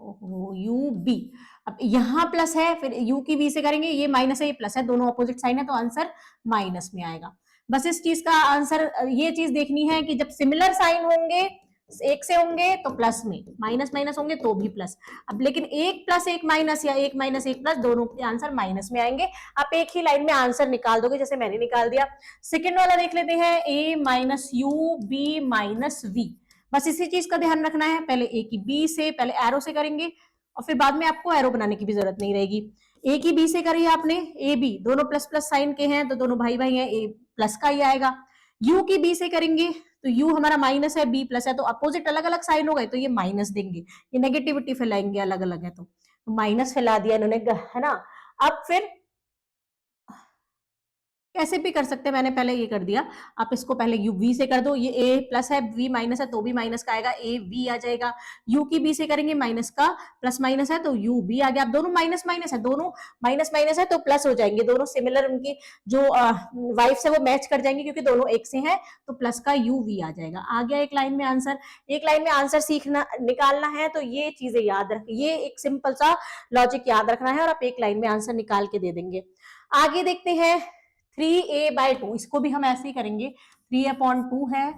ओहो यू बी, अब यहां प्लस है, फिर यू की वी से करेंगे, ये माइनस है ये प्लस है, दोनों अपोजिट साइन है तो आंसर माइनस में आएगा। बस इस चीज का आंसर, ये चीज देखनी है कि जब सिमिलर साइन होंगे, एक से होंगे तो प्लस में, माइनस माइनस होंगे तो भी प्लस। अब लेकिन एक प्लस एक माइनस या एक माइनस एक प्लस, दोनों के आंसर माइनस में आएंगे। आप एक ही लाइन में आंसर निकाल दोगे, जैसे मैंने निकाल दिया। सेकेंड वाला देख लेते हैं, A minus U B minus V. बस इसी चीज का ध्यान रखना है, पहले ए की बी से, पहले एरो से करेंगे और फिर बाद में आपको एरो बनाने की भी जरूरत नहीं रहेगी। ए की बी से करिए आपने, ए बी दोनों प्लस प्लस साइन के हैं तो दोनों भाई भाई हैं, ए प्लस का ही आएगा। यू की बी से करेंगे तो यू हमारा माइनस है, बी प्लस है, तो अपोजिट अलग अलग साइन हो गए तो ये माइनस देंगे, ये नेगेटिविटी फैलाएंगे, अलग अलग है तो माइनस फैला दिया इन्होंने, है ना। अब फिर कैसे भी कर सकते हैं, मैंने पहले ये कर दिया। आप इसको पहले यू वी से कर दो, ये ए प्लस है, वी माइनस है तो भी माइनस का आएगा, ए वी आ जाएगा। यू की बी से करेंगे, माइनस का प्लस माइनस है तो यू बी आ गया। अब दोनों माइनस माइनस है, दोनों माइनस माइनस है तो प्लस हो जाएंगे, दोनों सिमिलर, उनकी जो वाइफ्स है वो मैच कर जाएंगे क्योंकि दोनों एक से हैं, तो प्लस का यू वी आ जाएगा। आ गया एक लाइन में आंसर। एक लाइन में आंसर सीखना, निकालना है तो ये चीजें याद रख, ये एक सिंपल सा लॉजिक याद रखना है और आप एक लाइन में आंसर निकाल के दे देंगे। आगे देखते हैं 3a/2, इसको भी हम ऐसे ही करेंगे। 3/2 है,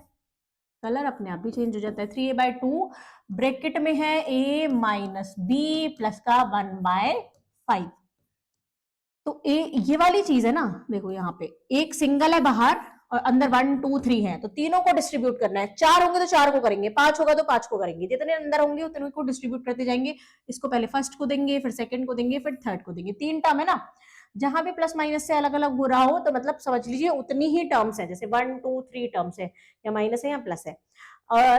कलर अपने आप ही चेंज हो जाता है। 3a/2 ब्रैकेट में है a माइनस बी प्लस का 1/5। तो ए, ये वाली चीज है ना, देखो यहाँ पे एक सिंगल है बाहर और अंदर 1 2 3 है, तो तीनों को डिस्ट्रीब्यूट करना है। 4 होंगे तो 4 को करेंगे, 5 होगा तो 5 को करेंगे, जितने अंदर होंगे उतने को डिस्ट्रीब्यूट करते जाएंगे। इसको पहले फर्स्ट को देंगे, फिर सेकंड को देंगे, फिर थर्ड को देंगे। 3 टर्म है ना, जहां भी प्लस माइनस से अलग अलग हो रहा हो तो मतलब समझ लीजिए उतनी ही टर्म्स है, जैसे 1 2 3 टर्म्स है, या माइनस है या प्लस है,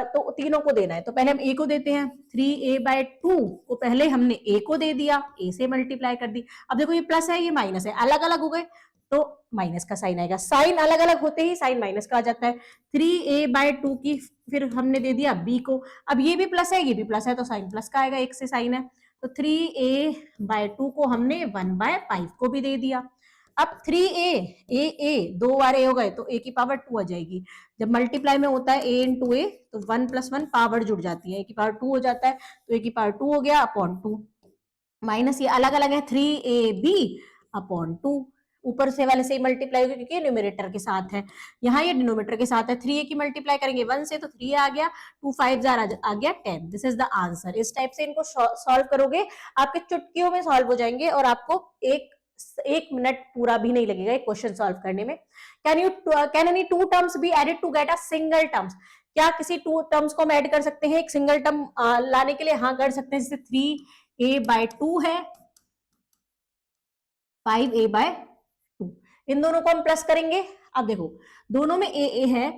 तो तीनों को देना है। तो पहले हम ए को देते हैं, 3a/2 को पहले हमने ए को दे दिया, ए से मल्टीप्लाई कर दी। अब देखो ये प्लस है ये माइनस है, अलग अलग हो गए तो माइनस का साइन आएगा। साइन अलग अलग होते ही साइन माइनस का आ जाता है। 3a/2 की फिर हमने दे दिया बी को, अब ये भी प्लस है ये भी प्लस है तो साइन प्लस का आएगा, एक से साइन है, तो 3a/2 को हमने 1/5 को भी दे दिया। अब 3a, ए दो बार ए हो गए तो a की पावर 2 आ जाएगी। जब मल्टीप्लाई में होता है a इंटू ए तो 1 + 1 पावर जुड़ जाती है, a की पावर 2 हो जाता है, तो a की पावर 2 हो गया अपॉन 2, माइनस ये अलग अलग है 3ab/2, ऊपर से वाले से मल्टीप्लाई होगी क्योंकि न्यूमरेटर के साथ है, यहाँ ये डिनोमिनेटर के साथ है। 3a की मल्टीप्लाई करेंगे 1 से तो 3 आ गया, 2 5 आ गया 10। This is the answer. इस टाइप से इनको सॉल्व करोगे, आपके चुटकियों में सॉल्व हो जाएंगे और आपको एक मिनट पूरा भी नहीं लगेगा एक क्वेश्चन सॉल्व करने में। Can any two terms be added to get a single terms? क्या किसी टू टर्म्स को हम ऐड कर सकते हैं एक सिंगल टर्म लाने के लिए? हाँ कर सकते हैं। जैसे 3a/2 है, 5a/2, इन दोनों को हम प्लस करेंगे। अब देखो दोनों में a है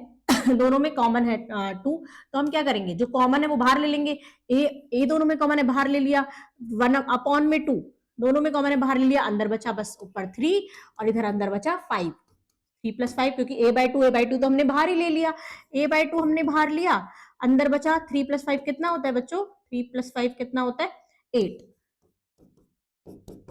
दोनों में कॉमन है 2, तो हम क्या करेंगे, जो कॉमन है वो बाहर ले लेंगे। a दोनों में कॉमन है, बाहर ले लिया, 1/2 दोनों में कॉमन है, बाहर ले लिया, अंदर बचा बस ऊपर 3 और इधर अंदर बचा 5, 3 + 5, क्योंकि a/2 तो हमने बाहर ही ले लिया, a/2 हमने बाहर लिया, अंदर बचा 3 + 5 कितना होता है बच्चों? 3 + 5 कितना होता है? 8।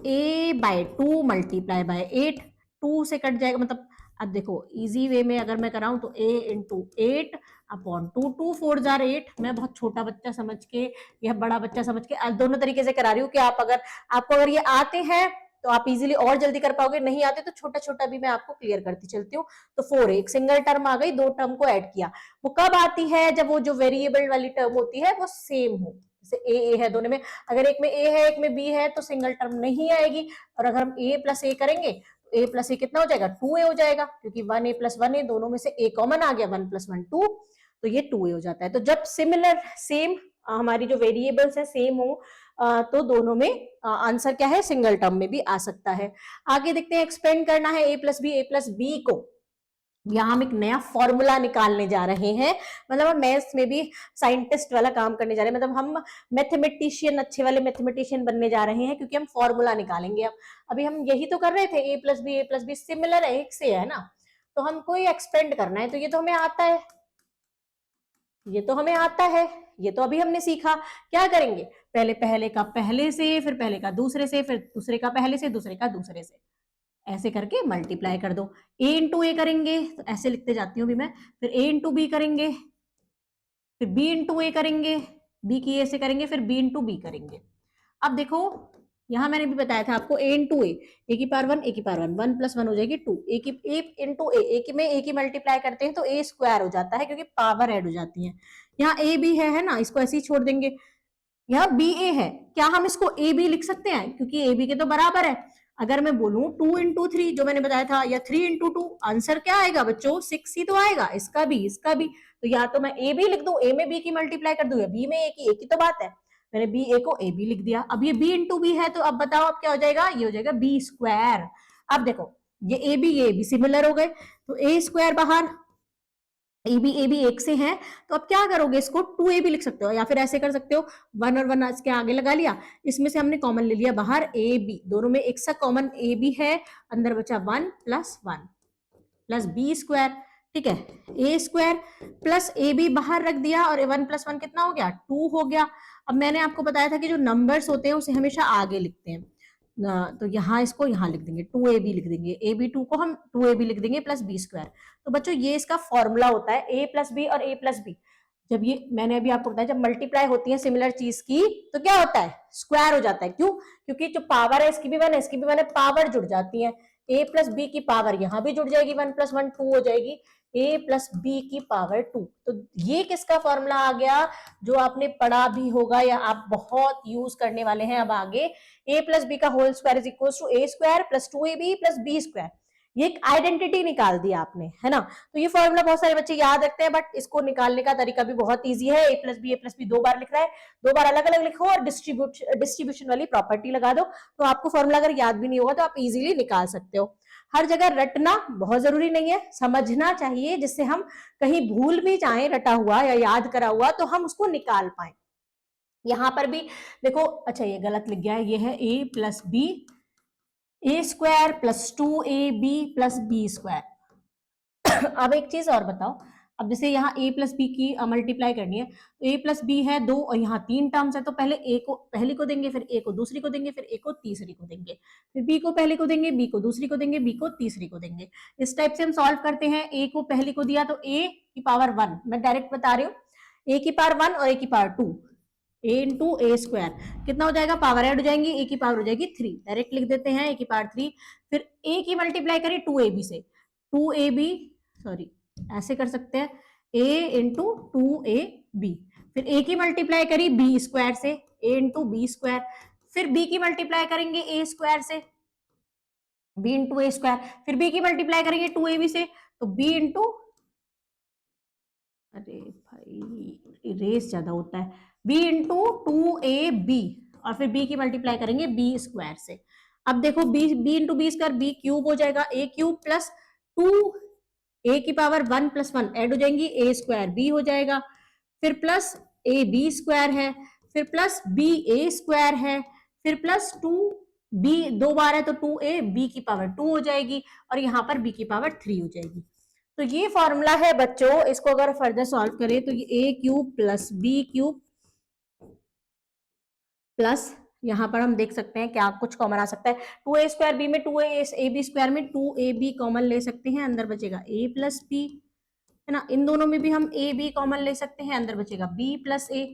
a/2 मल्टीप्लाई बाय 8, 2 से कट जाएगा, मतलब अब देखो इजी वे में अगर मैं कराऊं तो a × 8 अपॉन 2, 2 4 जार 8। मैं बहुत छोटा बच्चा समझ के या बड़ा बच्चा समझ के दोनों तरीके से करा रही हूँ कि आपको अगर ये आते हैं तो आप इजीली और जल्दी कर पाओगे, नहीं आते तो छोटा छोटा भी मैं आपको क्लियर करती चलती हूँ। तो 4 एक सिंगल टर्म आ गई, 2 टर्म को ऐड किया। वो कब आती है? जब वो जो वेरिएबल वाली टर्म होती है वो सेम हो। जैसे ए है दोनों में, अगर एक में ए है एक में बी है तो सिंगल टर्म नहीं आएगी, और अगर हम ए प्लस ए करेंगे तो ए प्लस ए कितना हो जाएगा, 2a हो जाएगा, क्योंकि 1a प्लस 1a दोनों में से ए कॉमन आ गया, 1 प्लस 1 2, तो ये 2a हो जाता है। तो जब सिमिलर सेम हमारी जो वेरिएबल्स है सेम हो तो दोनों में आंसर क्या है, सिंगल टर्म में भी आ सकता है। आगे देखते हैं, एक्सपेंड करना है ए प्लस बी को। यहां हम एक नया फॉर्मूला निकालने जा रहे हैं, मतलब हम मैथ्स में भी साइंटिस्ट वाला काम करने जा रहे हैं, मतलब हम मैथमेटिशियन, अच्छे वाले मैथमेटिशियन बनने जा रहे हैं, क्योंकि हम फॉर्मूला निकालेंगे। अब अभी हम यही तो कर रहे थे, ए प्लस बी सिमिलर है, एक से है ना, तो हमको ये एक्सपेंड करना है, तो ये तो हमें आता है, ये तो हमें आता है, ये तो अभी हमने सीखा। क्या करेंगे, पहले पहले का पहले से, फिर पहले का दूसरे से, फिर दूसरे का पहले से, दूसरे का दूसरे से, ऐसे करके मल्टीप्लाई कर दो। a इंटू ए करेंगे तो ऐसे लिखते जाती हूँ भी मैं, फिर a इंटू बी करेंगे, फिर b इंटू ए करेंगे, b की ए से करेंगे, फिर b इंटू बी करेंगे। अब देखो यहां मैंने भी बताया था आपको, a इंटू ए की पावर 1, ए की पावर 1, 1 प्लस 1 हो जाएगी 2, ए की ए इंटू ए की में ए की मल्टीप्लाई करते हैं तो ए स्क्वायर हो जाता है, क्योंकि पावर ऐड हो जाती है। यहाँ ए बी है ना, इसको ऐसे ही छोड़ देंगे। यहाँ बी ए है, क्या हम इसको ए बी लिख सकते हैं, क्योंकि ए बी के तो बराबर है। अगर मैं बोलूं 2 इंटू 3 जो मैंने बताया था, या 3 इंटू 2, आंसर क्या आएगा बच्चों, 6 ही तो आएगा, इसका भी इसका भी। तो या तो मैं ए बी लिख दूं, ए में बी की मल्टीप्लाई कर दूं, या बी में ए की, एक ही तो बात है, मैंने बी ए को ए बी लिख दिया। अब ये बी इंटू बी है, तो अब बताओ अब क्या हो जाएगा, ये हो जाएगा बी स्क्वायर। अब देखो ये ए बी सिमिलर हो गए, तो ए स्क्वायर बाहर, ए बी एक से है, तो अब क्या करोगे, इसको 2ab लिख सकते हो, या फिर ऐसे कर सकते हो, 1 और 1 इसके आगे लगा लिया, इसमें से हमने कॉमन ले लिया बाहर ए बी, दोनों में एक सा कॉमन ए बी है, अंदर बचा 1 प्लस 1 प्लस बी स्क्वायर, ठीक है, A square plus A B बाहर रख दिया, और 1 प्लस 1 कितना हो गया, 2 हो गया। अब मैंने आपको बताया था कि जो नंबर्स होते हैं उसे हमेशा आगे लिखते हैं, तो यहाँ इसको यहाँ लिख देंगे 2ab लिख देंगे, ए बी 2 को हम 2ab लिख देंगे प्लस बी स्क्वायर। तो बच्चों ये इसका फॉर्मूला होता है, ए प्लस बी और ए प्लस बी, जब ये मैंने अभी आपको बताया, जब मल्टीप्लाई होती है सिमिलर चीज की तो क्या होता है, स्क्वायर हो जाता है। क्यों, क्योंकि जो पावर है इसकी भी 1 है इसकी भी 1 है, पावर जुड़ जाती है, ए प्लस बी की पावर यहाँ भी जुड़ जाएगी, 1 प्लस 1 2 हो जाएगी, ए प्लस बी की पावर 2। तो ये किसका फॉर्मूला आ गया, जो आपने पढ़ा भी होगा या आप बहुत यूज करने वाले हैं अब आगे, ए प्लस बी का whole square is equal to a square plus 2ab plus B square. ये एक आइडेंटिटी निकाल दी आपने, है ना। तो ये फॉर्मूला बहुत सारे बच्चे याद रखते हैं, बट इसको निकालने का तरीका भी बहुत इजी है। ए प्लस बी 2 बार लिख रहा है, 2 बार अलग अलग लिखो और डिस्ट्रीब्यूशन वाली प्रॉपर्टी लगा दो, तो आपको फॉर्मूला अगर याद भी नहीं होगा तो आप इजीली निकाल सकते हो। हर जगह रटना बहुत जरूरी नहीं है, समझना चाहिए, जिससे हम कहीं भूल भी जाए रटा हुआ या याद करा हुआ तो हम उसको निकाल पाए। यहां पर भी देखो, अच्छा ये गलत लिख गया है, ये है A plus B, A square plus 2ab plus B square. अब एक चीज और बताओ, अब जैसे यहाँ a प्लस बी की मल्टीप्लाई करनी है, तो a प्लस बी है 2 और यहाँ 3 टर्म्स है, तो पहले a को पहली को देंगे, फिर a को दूसरी को देंगे, फिर a को तीसरी को देंगे, फिर b को पहली को देंगे, b को दूसरी को देंगे, b को तीसरी को देंगे। इस टाइप से हम सॉल्व करते हैं। a को पहली को दिया तो a की पावर 1, मैं डायरेक्ट बता रही हूँ, a की पावर 1 और a की power 2, a into A square कितना हो जाएगा, पावर ऐड हो जाएंगी, a की पावर हो जाएगी 3, डायरेक्ट लिख देते हैं a की पावर 3। फिर a की मल्टीप्लाई करें 2ab से, 2ab सॉरी ऐसे कर सकते हैं, a इंटू 2ab, फिर a की मल्टीप्लाई करी b स्क्वायर से, a इंटू बी स्क्वायर, फिर b की मल्टीप्लाई करेंगे a स्क्वायर से, b इंटू ए स्क्वायर, फिर b की मल्टीप्लाई करेंगे 2ab से, तो b इंटू, अरे भाई रेस ज्यादा होता है, b इंटू 2ab, और फिर b की मल्टीप्लाई करेंगे b स्क्वायर से। अब देखो b into b square, b cube हो जाएगा, a क्यूब प्लस 2 a की पावर 1 प्लस 1 ऐड हो जाएंगी, a स्क्वायर b हो जाएगा, फिर प्लस a b स्क्वायर है, फिर प्लस b a स्क्वायर है, फिर प्लस 2 b 2 बार है तो 2a b की पावर 2 हो जाएगी, और यहाँ पर b की पावर 3 हो जाएगी। तो ये फॉर्मूला है बच्चों, इसको अगर फर्दर सॉल्व करें तो ये a cube plus b cube plus, यहाँ पर हम देख सकते हैं क्या कुछ कॉमन आ सकता है, 2a स्क्वायर b में 2ab स्क्वायर में 2ab कॉमन ले सकते हैं, अंदर बचेगा a प्लस b, है ना। इन दोनों में भी हम a b कॉमन ले सकते हैं, अंदर बचेगा b प्लस a।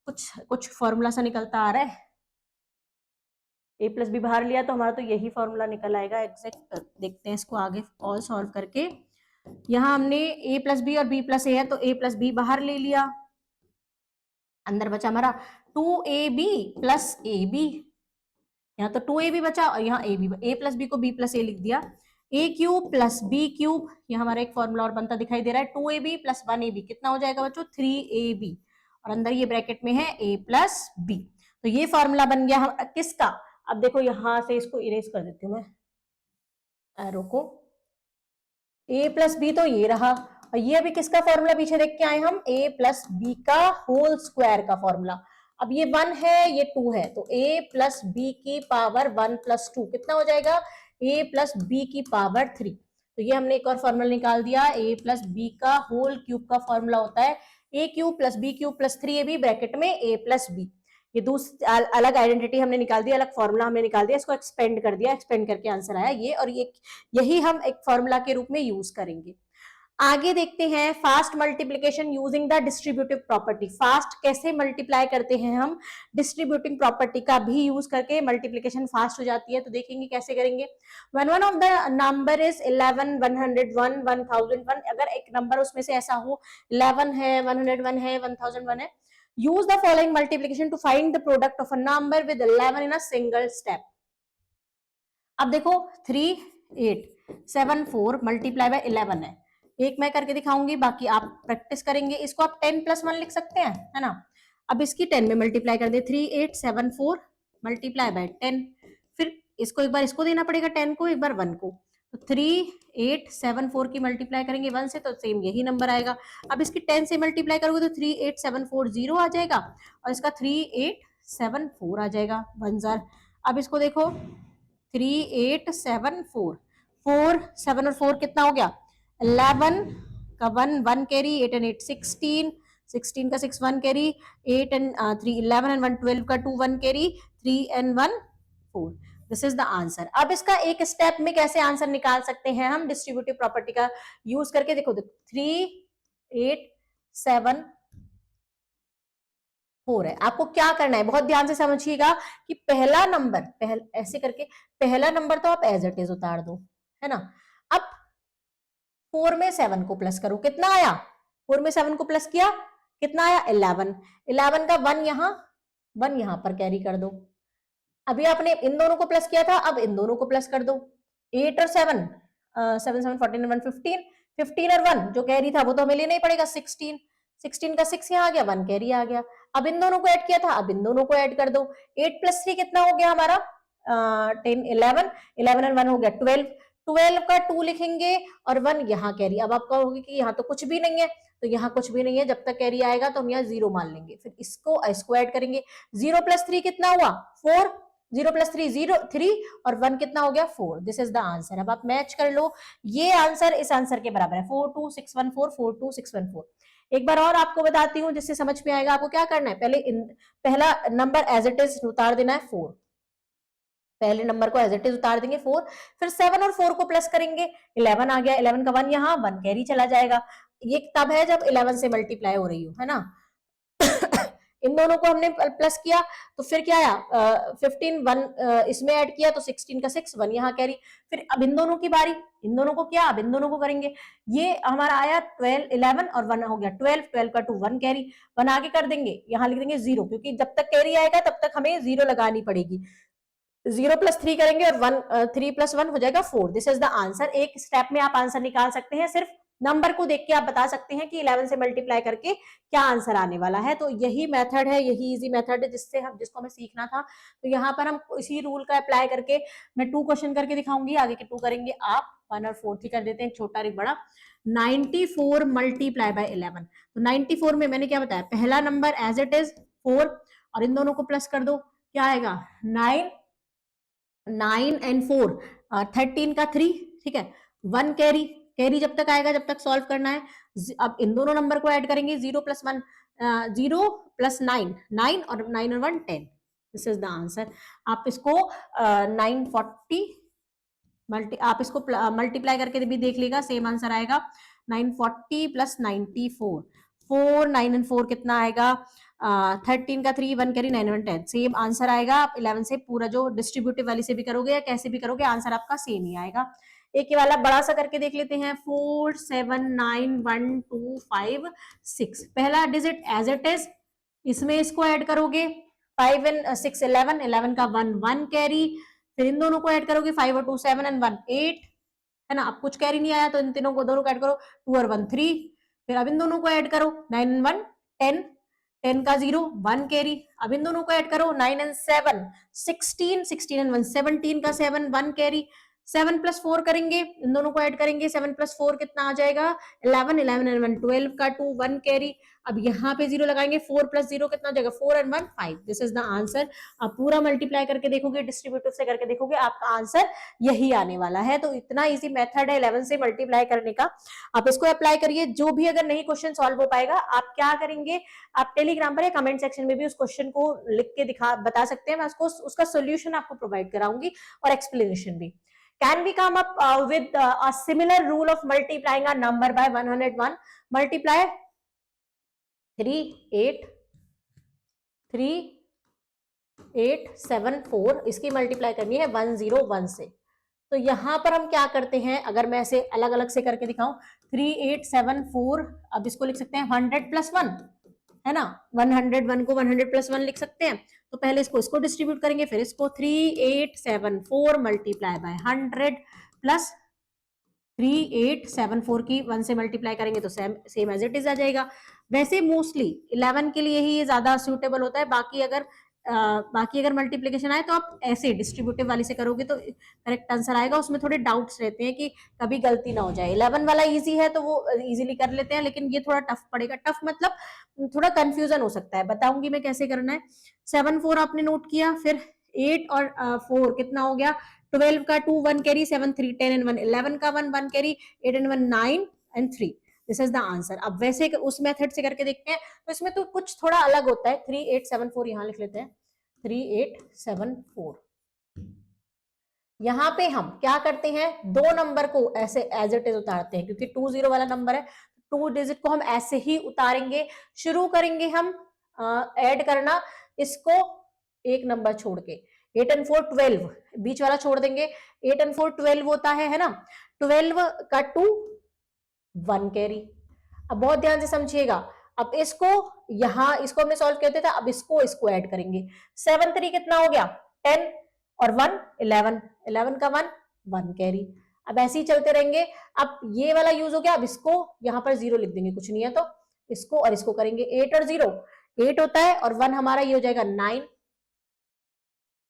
कुछ फॉर्मूला सा निकलता आ रहा है, a प्लस बी बाहर लिया तो हमारा तो यही फॉर्मूला निकल आएगा एग्जैक्ट। देखते हैं इसको आगे और सॉल्व करके। यहाँ हमने a प्लस बी और b प्लस ए है तो a प्लस बी बाहर ले लिया, अंदर बचा हमारा 2ab प्लस ए बी, यहाँ तो 2ab बचा और यहाँ a b, a plus b को बी प्लस ए लिख दिया, a cube plus b cube, ये हमारा एक फॉर्मूला और बनता दिखाई दे रहा है, 2ab प्लस 1ab कितना हो जाएगा बच्चों 3ab, और अंदर ये ब्रैकेट में है a प्लस बी। तो ये फॉर्मूला बन गया किसका, अब देखो यहां से इसको इरेज कर देती हूँ मैं एरो को, a प्लस बी तो ये रहा, और ये अभी किसका फॉर्मूला पीछे देख के आए हम, a प्लस बी का होल स्क्वायर का फॉर्मूला। अब ये 1 है ये 2 है, तो a प्लस बी की पावर 1 प्लस 2 कितना हो जाएगा a प्लस बी की पावर 3। तो ये हमने एक और फॉर्मूला निकाल दिया, a प्लस बी का होल क्यूब का फॉर्मूला होता है a cube plus b cube plus 3ab bracket में a प्लस बी। ये दूसरी अलग आइडेंटिटी हमने निकाल दिया, अलग फॉर्मूला हमने निकाल दिया, इसको एक्सपेंड कर दिया, एक्सपेंड करके आंसर आया ये, और ये यही हम एक फॉर्मूला के रूप में यूज करेंगे। आगे देखते हैं fast multiplication using the distributive property. Fast कैसे मल्टीप्लाई करते हैं हम, डिस्ट्रीब्यूटिंग प्रॉपर्टी का भी यूज करके मल्टीप्लिकेशन फास्ट हो जाती है। तो देखेंगे कैसे करेंगे। When one of the number is 11, 101, 1001, अगर एक नंबर उसमें से ऐसा हो 11 है, 101 है, 1001 है, use the following multiplication to find the product of a number with 11 in a single step। अब देखो 3874 मल्टीप्लाई बाय 11 है, एक मैं करके दिखाऊंगी, बाकी आप प्रैक्टिस करेंगे। इसको आप 10 प्लस 1 लिख सकते हैं, है ना। अब इसकी 10 में मल्टीप्लाई कर दे, 3874 मल्टीप्लाई बाय 10, फिर इसको एक बार इसको देना पड़ेगा 10 को, एक बार 1 को, तो 3874 की मल्टीप्लाई करेंगे 1 से तो सेम यही नंबर आएगा। अब इसकी 10 से मल्टीप्लाई करोगे तो 38740 0 आ जाएगा, और इसका 3874 आ जाएगा 1000। अब इसको देखो 3874, 4 7 और 4 कितना हो गया 11 का 1 कैरी, 8 and 8 16, 16 का 6 1 कैरी, 8 and 3 11 and 1 12 का 2 1 carry, 3 and 1 4। This is the answer. अब इसका एक स्टेप में कैसे आंसर निकाल सकते हैं हम डिस्ट्रीब्यूटिव प्रॉपर्टी का यूज करके, देखो 3874 है। आपको क्या करना है, बहुत ध्यान से समझिएगा कि पहला नंबर ऐसे करके पहला नंबर तो आप एज इट इज उतार दो, है ना। अब 4 में 7 को प्लस करो, कितना आया, 4 में 7 को प्लस किया कितना आया 11, 11 का 1 यहां पर कैरी कर दो। अभी आपने इन दोनों को प्लस किया था, अब इन दोनों को प्लस कर दो, 8 और 7 7 7 14 1 15, 15 और 1 जो कैरी था वो तो हमें लेना ही पड़ेगा, 16, 16 का 6 यहाँ आ गया, 1 कैरी आ गया। अब इन दोनों को ऐड किया था, अब इन दोनों को ऐड कर दो, 8 प्लस 3 कितना हो गया हमारा 10 11, 11 और 1 हो गया 12, 12 का 2 लिखेंगे और 1 यहाँ कैरी। अब आप कहोगे कि यहाँ तो कुछ भी नहीं है, तो यहाँ कुछ भी नहीं है, जब तक कैरी आएगा तो हम यहाँ 0 मान लेंगे, फिर इसको ऐड करेंगे। 0 प्लस 3 कितना हुआ 4, 0 प्लस 3 0 3 और 1 कितना हो गया 4। This is the answer. अब आप मैच कर लो, ये आंसर इस आंसर के बराबर है 42614, 42614। एक बार और आपको बताती हूँ जिससे समझ में आएगा। आपको क्या करना है, पहला नंबर एज इट इज उतार देना है 4, पहले नंबर को एज इट इज उतार देंगे 4, फिर 7 और 4 को प्लस करेंगे, 11 आ गया, 11 का 1 यहाँ 1 कैरी चला जाएगा। ये तब है जब 11 से मल्टीप्लाई हो रही हो, है ना। इन दोनों को हमने प्लस किया तो फिर क्या आया 15 1 इसमें ऐड किया तो 16 का 6 1 यहाँ कैरी। फिर अब इन दोनों की बारी, इन दोनों को क्या, अब इन दोनों को करेंगे। ये हमारा आया 12 11 और 1 हो गया 12, 12 का 2 1 कैरी, 1 आगे कर देंगे, यहाँ लिख देंगे 0, क्योंकि जब तक कैरी आएगा तब तक हमें 0 लगानी पड़ेगी। 0 प्लस 3 करेंगे और 1 3 प्लस 1 हो जाएगा 4। This is the answer. एक स्टेप में आप आंसर निकाल सकते हैं, सिर्फ नंबर को देख के आप बता सकते हैं कि 11 से मल्टीप्लाई करके क्या आंसर आने वाला है। तो यही मेथड है, यही इजी मेथड है जिसको हमें सीखना था। तो यहाँ पर हम इसी रूल का अप्लाई करके मैं 2 क्वेश्चन करके दिखाऊंगी, आगे के 2 करेंगे आप, 1 और 4 ही कर देते हैं, छोटा और बड़ा। 94 मल्टीप्लाई बाय 11, तो 94 में मैंने क्या बताया, पहला नंबर एज इट इज 4 और इन दोनों को प्लस कर दो, क्या आएगा 9 and 4 13 का 3, ठीक है, 1 कैरी, कैरी जब तक आएगा जब तक सॉल्व करना है। अब इन दोनों नंबर को ऐड करेंगे, 0 प्लस 1 0 प्लस 9 9 और 9 और 1 10। This is the answer. आप इसको 940 आप इसको मल्टीप्लाई करके भी देख लेगा, सेम आंसर आएगा 940 प्लस 94, 4 9 and 4 कितना आएगा 13 का 3 1 कैरी 9 1 10, सेम आंसर आएगा। आप 11 से पूरा जो डिस्ट्रीब्यूटिव वाली से भी करोगे या कैसे भी करोगे आंसर आपका सेम ही आएगा। एक ही वाला बड़ा सा करके देख लेते हैं, 4 7 9 1 2 5 6, पहला डिजिट एज इट इज इसमें इसको ऐड करोगे 5 एंड 6 11, 11 का 1 1 कैरी, फिर इन दोनों को ऐड करोगे 5 और 2 7 एंड 1 8, है ना। अब कुछ कैरी नहीं आया तो इन तीनों को दोनों को ऐड करो 2 और 1 3, फिर अब इन दोनों को ऐड करो 9 एंड 1 10, 10 का 0 1 कैरी, अब इन दोनों को ऐड करो 9 एंड 7 16, 16 एंड 1 17 का 7 1 कैरी, 7 प्लस 4 करेंगे, इन दोनों को ऐड करेंगे 7 प्लस 4 कितना आ जाएगा 11, 11 एंड 1 12 का 2 1 कैरी, अब यहाँ पे 0 लगाएंगे 4 प्लस 0 कितना हो जाएगा 4 and 1 5, this is the answer. आप पूरा मल्टीप्लाई करके देखोगे, डिस्ट्रीब्यूटिव से करके देखोगे, आपका आंसर यही आने वाला है। तो इतना इजी मेथड है 11 से मल्टीप्लाई करने का, आप इसको अप्लाई करिए। जो भी अगर नहीं क्वेश्चन सॉल्व हो पाएगा, आप क्या करेंगे, आप टेलीग्राम पर या कमेंट सेक्शन में भी उस क्वेश्चन को लिख के दिखा बता सकते हैं, मैं उसका सोल्यूशन आपको प्रोवाइड कराऊंगी और एक्सप्लेनेशन भी। Can we come up with a similar rule of multiplying a number by 101? Multiply 3 8 3 8 7 4, इसकी मल्टीप्लाई करनी है 101 से। तो यहां पर हम क्या करते हैं, अगर मैं ऐसे अलग अलग से करके दिखाऊं 3 8 7 4, अब इसको लिख सकते हैं 100 प्लस 1, है ना। 101 को 100 प्लस 1 लिख सकते हैं। तो पहले इसको डिस्ट्रीब्यूट करेंगे, फिर इसको 3 8 7 4 मल्टीप्लाई बाय 100 प्लस 3 8 7 4 की 1 से मल्टीप्लाई करेंगे तो सेम एज इट इज आ जाएगा। वैसे मोस्टली 11 के लिए ही ये ज्यादा सूटेबल होता है, बाकी अगर मल्टीप्लीकेशन आए तो आप ऐसे डिस्ट्रीब्यूटिव वाली से करोगे तो करेक्ट आंसर आएगा। उसमें थोड़े डाउट्स रहते हैं कि कभी गलती ना हो जाए। 11 वाला इजी है तो वो इजीली कर लेते हैं, लेकिन ये थोड़ा टफ पड़ेगा। टफ मतलब थोड़ा कंफ्यूजन हो सकता है, बताऊंगी मैं कैसे करना है। 7 4 आपने नोट किया, फिर 8 और 4 कितना हो गया 12 का 2 1 कैरी, 7 3 10 एंड 1 11 का 1 1 carry, 8 and 1 9 and 3, this is the answer. अब वैसे उस मेथड से करके देखते हैं, तो इसमें तो कुछ थोड़ा अलग होता है। 3 8 7 4 यहां लिख लेते हैं, 3 8 7 4। यहां पे हम क्या करते हैं, दो नंबर को ऐसे एज इट इज उतारते हैं, क्योंकि 20 वाला नंबर है, 2 डिजिट को हम ऐसे ही उतारेंगे। शुरू करेंगे हम ऐड करना इसको एक नंबर छोड़ के, 8 एंड 4 12, बीच वाला छोड़ देंगे। 8 एंड 4 12 होता है ना। 12 का 2 1 कैरी। अब बहुत ध्यान से समझिएगा, अब इसको यहां इसको हमने सॉल्व करते था, अब इसको ऐड करेंगे। 7 3 कितना हो गया 10 और 1 11, 11 का 1 1 कैरी। अब ऐसे ही चलते रहेंगे। अब ये वाला यूज हो गया, अब इसको यहां पर 0 लिख देंगे, कुछ नहीं है तो इसको और इसको करेंगे। 8 और 0 8 होता है, और 1 हमारा ये हो जाएगा 9।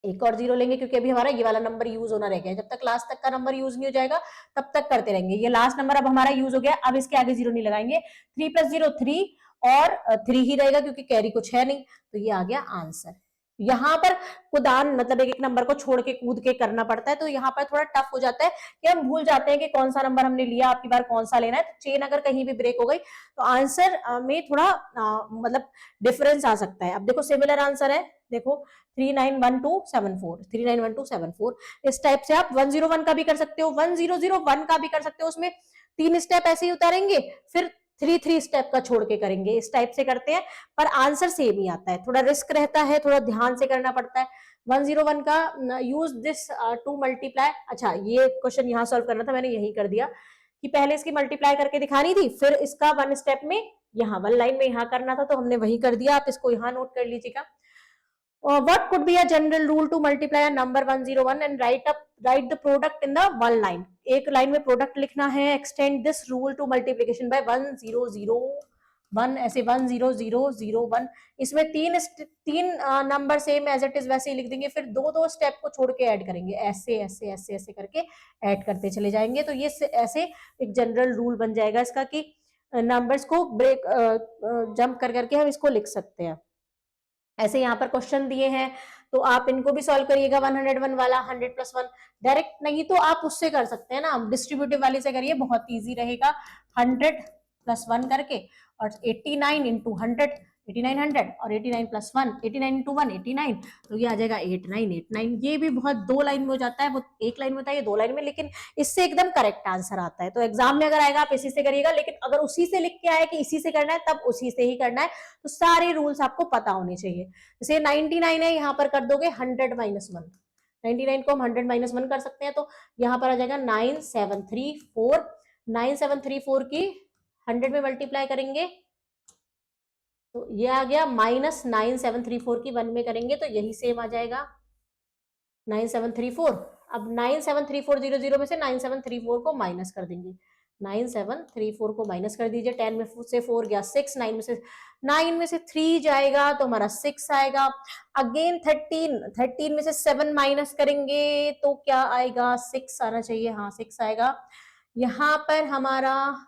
एक और 0 लेंगे, क्योंकि अभी हमारा ये वाला नंबर यूज होना रह गया। जब तक लास्ट तक का नंबर यूज नहीं हो जाएगा तब तक करते रहेंगे। ये लास्ट नंबर अब हमारा यूज हो गया, अब इसके आगे 0 नहीं लगाएंगे। 3 प्लस 0 3, और 3 ही रहेगा क्योंकि कैरी कुछ है नहीं, तो ये आ गया आंसर। यहाँ पर कुदान मतलब एक एक नंबर को छोड़ के कूद के करना पड़ता है, तो यहाँ पर थोड़ा टफ हो जाता है कि हम भूल जाते हैं कि कौन सा नंबर हमने लिया, आपकी बार कौन सा लेना है। तो चेन अगर कहीं भी ब्रेक हो गई तो आंसर में थोड़ा मतलब डिफरेंस आ सकता है। अब देखो सिमिलर आंसर है, देखो 391274, 391274। इस टाइप से आप 101 का भी कर सकते हो, 1001 का भी कर सकते हो। उसमें 3 स्टेप ऐसे ही उतारेंगे, फिर 3 स्टेप का छोड़ के करेंगे, इस टाइप से करते हैं, पर आंसर सेम ही आता है। थोड़ा रिस्क रहता है, थोड़ा ध्यान से करना पड़ता है। 101 का यूज दिस टू मल्टीप्लाई। अच्छा, ये क्वेश्चन यहाँ सॉल्व करना था, मैंने यही कर दिया कि पहले इसकी मल्टीप्लाई करके दिखानी थी, फिर इसका 1 स्टेप में यहाँ 1 लाइन में यहाँ करना था, तो हमने वही कर दिया। आप इसको यहाँ नोट कर लीजिएगा। What could be a general rule to multiply a number 101 and write the product in the one line? एक लाइन में प्रोडक्ट लिखना है। Extend this rule to multiplication by 1001, ऐसे 10001। इसमें तीन number same as it is वैसे ही लिख देंगे, फिर दो स्टेप को छोड़ के ऐड करेंगे, ऐसे ऐसे ऐसे ऐसे करके ऐड करते चले जाएंगे। तो ये ऐसे एक जनरल रूल बन जाएगा इसका कि नंबर्स को ब्रेक जंप कर करके हम इसको लिख सकते हैं। ऐसे यहाँ पर क्वेश्चन दिए हैं, तो आप इनको भी सॉल्व करिएगा। 101 वाला 100 प्लस 1 डायरेक्ट नहीं तो आप उससे कर सकते हैं ना, डिस्ट्रीब्यूटिव वाले से करिए, बहुत इजी रहेगा। 100 प्लस 1 करके, और 89 इंटू 100 8900, और 89 प्लस 1 89 इंटू 1 89, तो ये आ जाएगा 8989। ये भी बहुत दो लाइन में हो जाता है, वो एक लाइन में होता है, ये दो लाइन में, लेकिन इससे एकदम करेक्ट आंसर आता है। तो एग्जाम में अगर आएगा आप इसी से करिएगा, लेकिन अगर उसी से लिख के आए कि इसी से करना है तब उसी से ही करना है। तो सारे रूल्स आपको पता होने चाहिए। जैसे 99 है, यहाँ पर कर दोगे 100 माइनस 1, 99 को हम 100 माइनस 1 कर सकते हैं, तो यहाँ पर आ जाएगा 9734। 9734 की 100 में मल्टीप्लाई करेंगे तो ये आ गया -9734 की 1 में करेंगे तो यही सेम आ जाएगा 9734। अब 973400 में से 9734 को माइनस कर देंगे, 9734 को माइनस कर दीजिए, 10 में से 4 गया 6, 9 में से 3 जाएगा तो हमारा 6 आएगा। अगेन 13 में से 7 माइनस करेंगे तो क्या आएगा, 6 आना चाहिए, हाँ 6 आएगा। यहाँ पर हमारा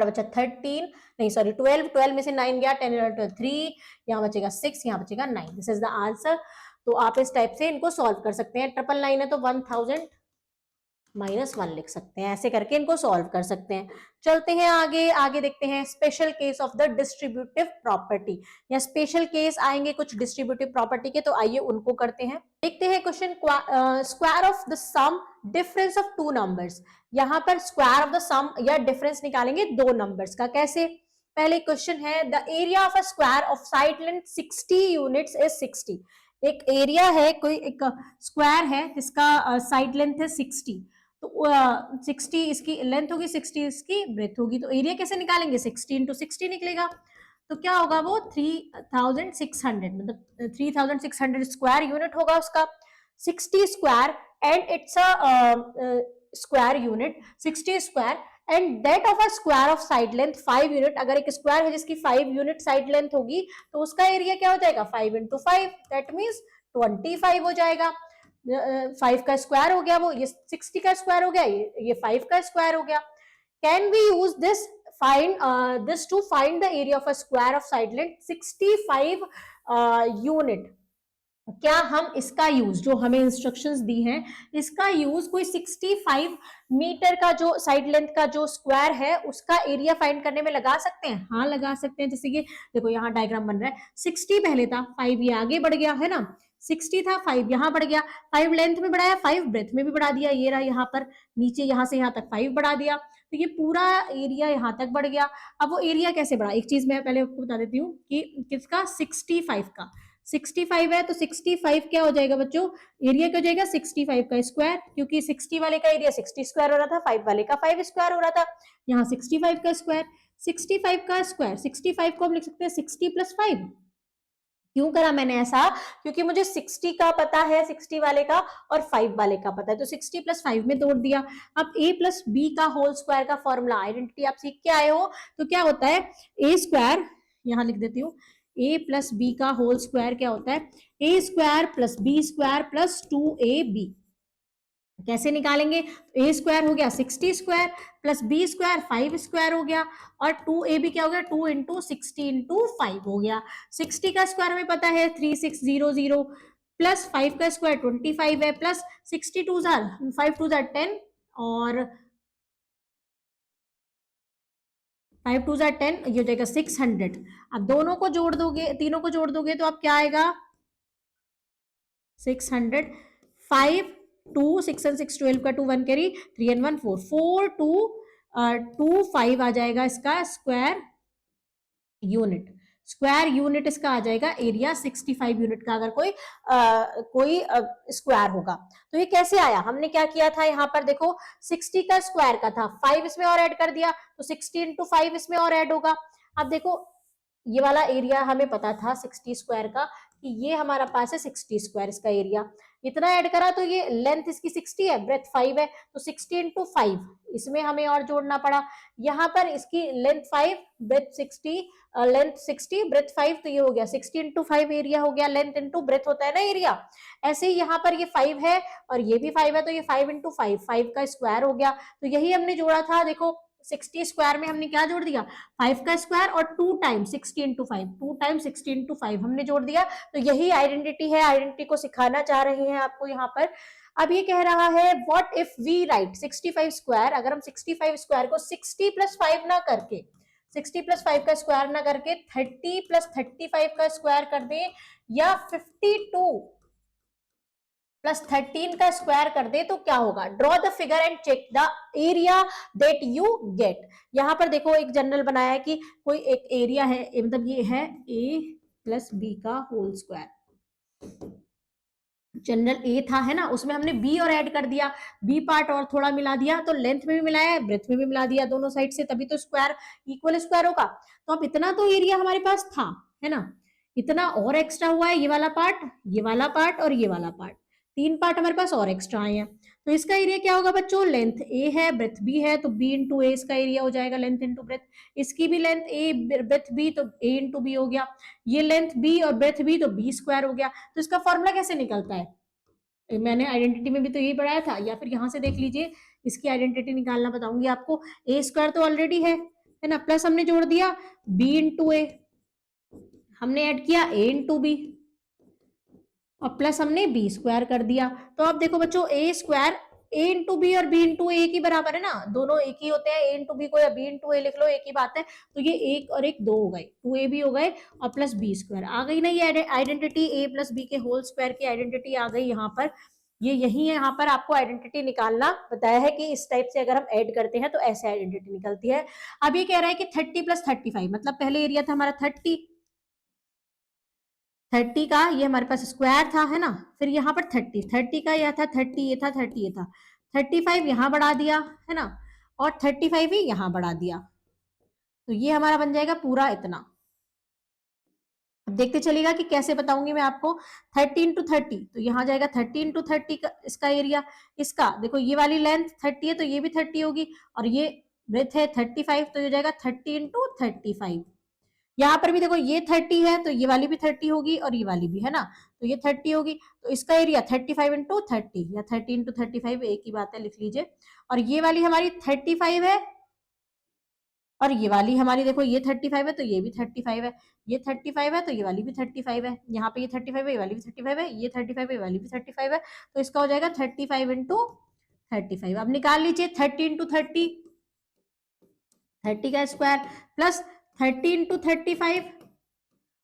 बचा 13, नहीं सॉरी 12 में से 9 गया, 10 11 12 3, यहाँ बचेगा 6, यहाँ बचेगा 9। This is the answer. तो आप इस टाइप से इनको सॉल्व कर सकते हैं। 999 है तो 1000 -1 लिख सकते हैं, ऐसे करके इनको सॉल्व कर सकते हैं। चलते हैं आगे, आगे देखते हैं special case of the distributive property, या स्पेशल केस आएंगे कुछ डिस्ट्रीब्यूटिव प्रॉपर्टी के, तो आइए उनको करते हैं। देखते हैं question, square of the sum difference of two numbers. यहाँ पर स्क्वायर ऑफ द सम या डिफरेंस निकालेंगे दो नंबर्स का। कैसे, पहले क्वेश्चन है the area of a square of side length 60 units is 60। एक एरिया है, कोई एक स्क्वायर है जिसका साइड लेंथ है 60, तो 60 इसकी लेंथ होगी, 60 इसकी ब्रेथ होगी, तो एरिया कैसे निकालेंगे, 60 इंटू 60 निकलेगा। तो क्या होगा वो 3600, मतलब 3600 स्क्वायर यूनिट होगा उसका, 60 square and it's a square unit 60 square and that of a square of side length 5 unit. अगर एक स्क्वायर है जिसकी 5 यूनिट साइड लेंथ होगी तो उसका एरिया क्या हो जाएगा, 5 इंटू 5, दैट मीन्स 25 हो जाएगा। 5 का स्क्वायर हो गया वो, ये 60 का स्क्वायर हो गया, ये 5 का स्क्वायर हो गया। Can we use this this to find the area of a square of side length 65 unit. क्या हम इसका यूज, जो हमें इंस्ट्रक्शंस दी हैं, इसका यूज कोई 65 मीटर का जो साइड लेंथ का जो स्क्वायर है उसका एरिया फाइंड करने में लगा सकते हैं? हाँ लगा सकते हैं। जैसे कि देखो यहाँ डायग्राम बन रहा है, 60 पहले था, 5 ये आगे बढ़ गया है ना, 60 था, 5 यहाँ बढ़ गया, 5 लेंथ में बढ़ाया, 5 ब्रेथ में भी बढ़ा दिया, ये रहा यहाँ पर नीचे, यहाँ से यहाँ तक 5 बढ़ा दिया, तो ये पूरा एरिया यहाँ तक बढ़ गया। अब वो एरिया कैसे बढ़ा, एक चीज मैं पहले आपको बता देती हूँ कि किसका, 65 का, 65 है तो 65 क्या हो जाएगा बच्चों, एरिया क्या हो जाएगा 65 का स्क्वायर, क्योंकि 60 वाले का एरिया 60 स्क्वायर हो रहा था, 5 वाले का 5 स्क्वायर हो रहा था, यहाँ 65 का स्क्वायर, 65 का स्क्वायर, 65 को हम लिख सकते हैं 60 प्लस 5। क्यों करा मैंने ऐसा, क्योंकि मुझे 60 का पता है, 60 वाले का और 5 वाले का पता है, तो 60 प्लस 5 में तोड़ दिया। अब a प्लस बी का होल स्क्वायर का फॉर्मूला आइडेंटिटी आप सीख के आए हो, तो क्या होता है ए स्क्वायर, यहां लिख देती हूँ, a प्लस बी का होल स्क्वायर क्या होता है, A square plus B square plus 2ab। कैसे निकालेंगे, ए स्क्वायर हो गया 60 square plus B square 5 square हो गया, और 2ab क्या हो गया, 2 इंटू 60 इंटू 5 हो गया। 60 का स्क्वायर हमें पता है 3600 प्लस 5 का स्क्वायर 25 है, प्लस 62 जार 5 टू जार 10 और 5 टू जार 10, ये हो जाएगा 600। अब दोनों को जोड़ दोगे, तीनों को जोड़ दोगे तो अब क्या आएगा 600, 5 2 6 एंड 6 12 का 2 1 कैरी, 3 एंड 1 4 4 2 2 5 आ जाएगा इसका स्क्वायर यूनिट। स्क्वायर यूनिट इसका आ जाएगा एरिया 65 यूनिट का, अगर कोई स्क्वायर होगा। तो ये कैसे आया, हमने क्या किया था, यहाँ पर देखो 60 का स्क्वायर का था, 5 इसमें और ऐड कर दिया तो 60 इंटू 5 इसमें और ऐड होगा। अब देखो ये वाला एरिया हमें पता था 60 स्क्वायर का, कि ये हमारा पास है 60 स्क्वायर इसका एरिया, इतना ऐड करा तो ये लेंथ इसकी 60 है, ब्रेथ 5 है, तो 60 इंटू 5 इसमें हमें और जोड़ना पड़ा। यहाँ पर इसकी लेंथ 5, ब्रेथ 60, लेंथ 60 ब्रेथ 5, तो ये हो गया 60 इंटू 5 एरिया हो गया, लेंथ इंटू ब्रेथ होता है ना एरिया। ऐसे ही यहाँ पर ये 5 है और ये भी 5 है, तो ये 5 इंटू 5 5 का स्क्वायर हो गया। तो यही हमने जोड़ा था, देखो 60 स्क्वायर में हमने क्या जोड़ दिया, 5 का स्क्वायर और 2 टाइम्स 60 इंटू 5, 2 टाइम्स 60 इंटू 5 हमने जोड़ दिया। तो यही आइडेंटिटी है, आइडेंटिटी को सिखाना चाह रहे हैं आपको यहाँ पर। अब ये कह रहा है what if we write 65 square, अगर हम 65 स्क्वायर को 60 प्लस 5 ना करके, 60 प्लस 5 का स्क्वायर ना करके 30 प्लस 35 का स्क्वायर कर दें, या 52 प्लस 13 का स्क्वायर कर दे, तो क्या होगा, draw the figure and check the area that you get. यहां पर देखो एक जनरल बनाया है कि कोई एक एरिया है, मतलब ये है a प्लस बी का होल स्क्वायर, जनरल ए था, है ना, उसमें हमने बी और ऐड कर दिया, बी पार्ट और थोड़ा मिला दिया, तो लेंथ में भी मिलाया, ब्रेथ में भी मिला दिया दोनों साइड से, तभी तो स्क्वायर इक्वल स्क्वायर होगा। तो अब इतना तो एरिया हमारे पास था, है ना, इतना और एक्स्ट्रा हुआ है, ये वाला पार्ट, ये वाला पार्ट और ये वाला पार्ट, तीन पार्ट हमारे पास और एक्स्ट्रा आए हैं। तो इसका एरिया क्या होगा बच्चों, लेंथ ए है, ब्रेथ बी है, तो बी इंटू ए इसका एरिया हो जाएगा, लेंथ इंटू ब्रेथ। इसकी भी लेंथ ए, ब्रेथ बी, तो ए इंटू बी हो गया, ये लेंथ बी और ब्रेथ बी, तो बी स्क्वायर हो गया। तो इसका फॉर्मूला कैसे निकलता है, मैंने आइडेंटिटी में भी तो यही पढ़ाया था, या फिर यहां से देख लीजिए, इसकी आइडेंटिटी निकालना बताऊंगी आपको। ए स्क्वायर तो ऑलरेडी है ना, प्लस हमने जोड़ दिया बी इंटू ए, हमने ऐड किया ए इंटू बी, और प्लस हमने बी स्क्वायर कर दिया। तो अब देखो बच्चों, ए स्क्वायर ए इंटू बी और बी इंटू ए की बराबर है ना, दोनों एक ही होते हैं, ए इंटू बी को या बी इंटू ए लिख लो, एक ही बात है। तो ये एक और एक दो हो गए, टू ए बी हो गए, और प्लस बी स्क्वायर आ गई ना, ये आइडेंटिटी ए प्लस बी के होल स्क्वायर की आइडेंटिटी आ गई यहाँ पर। ये यही है, यहाँ पर आपको आइडेंटिटी निकालना बताया है कि इस टाइप से अगर हम ऐड करते हैं तो ऐसे आइडेंटिटी निकलती है। अब ये कह रहा है कि 30 प्लस 35, मतलब पहले एरिया था हमारा 30 का, ये हमारे पास स्क्वायर था, है ना, फिर यहाँ पर 30 का यह था 30, ये था 30, ये था 35, यहाँ बढ़ा दिया, है ना, और 35 ही यहाँ बढ़ा दिया, तो ये हमारा बन जाएगा पूरा इतना। अब देखते चलिएगा कि कैसे बताऊंगी मैं आपको। 30 इंटू 30, तो यहाँ जाएगा 30 इंटू 30 का इसका एरिया। इसका देखो, ये वाली लेंथ 30 है, तो ये भी 30 होगी, और ये ब्रेथ है 35, तो ये जाएगा 30 इंटू 35। यहाँ पर भी देखो, ये 30 है, तो ये वाली भी 30 होगी, और ये वाली भी, है ना, तो ये 30 होगी, तो इसका एरिया 35 इंटू 30, या 30 इंटू 35 एक ही बात है, लिख लीजिए। और ये वाली हमारी 35 है, और ये वाली हमारी देखो, ये 35 है, तो ये भी 35 है, ये 35 है, तो ये वाली भी 35 है, यहाँ पे ये 35 है, ये वाली भी 35 है, ये 35 है, ये वाली भी 35 है, तो इसका हो जाएगा 35 इंटू 35। अब निकाल लीजिए 30 इंटू 30, 30 का स्क्वायर, प्लस 30 इंटू 35,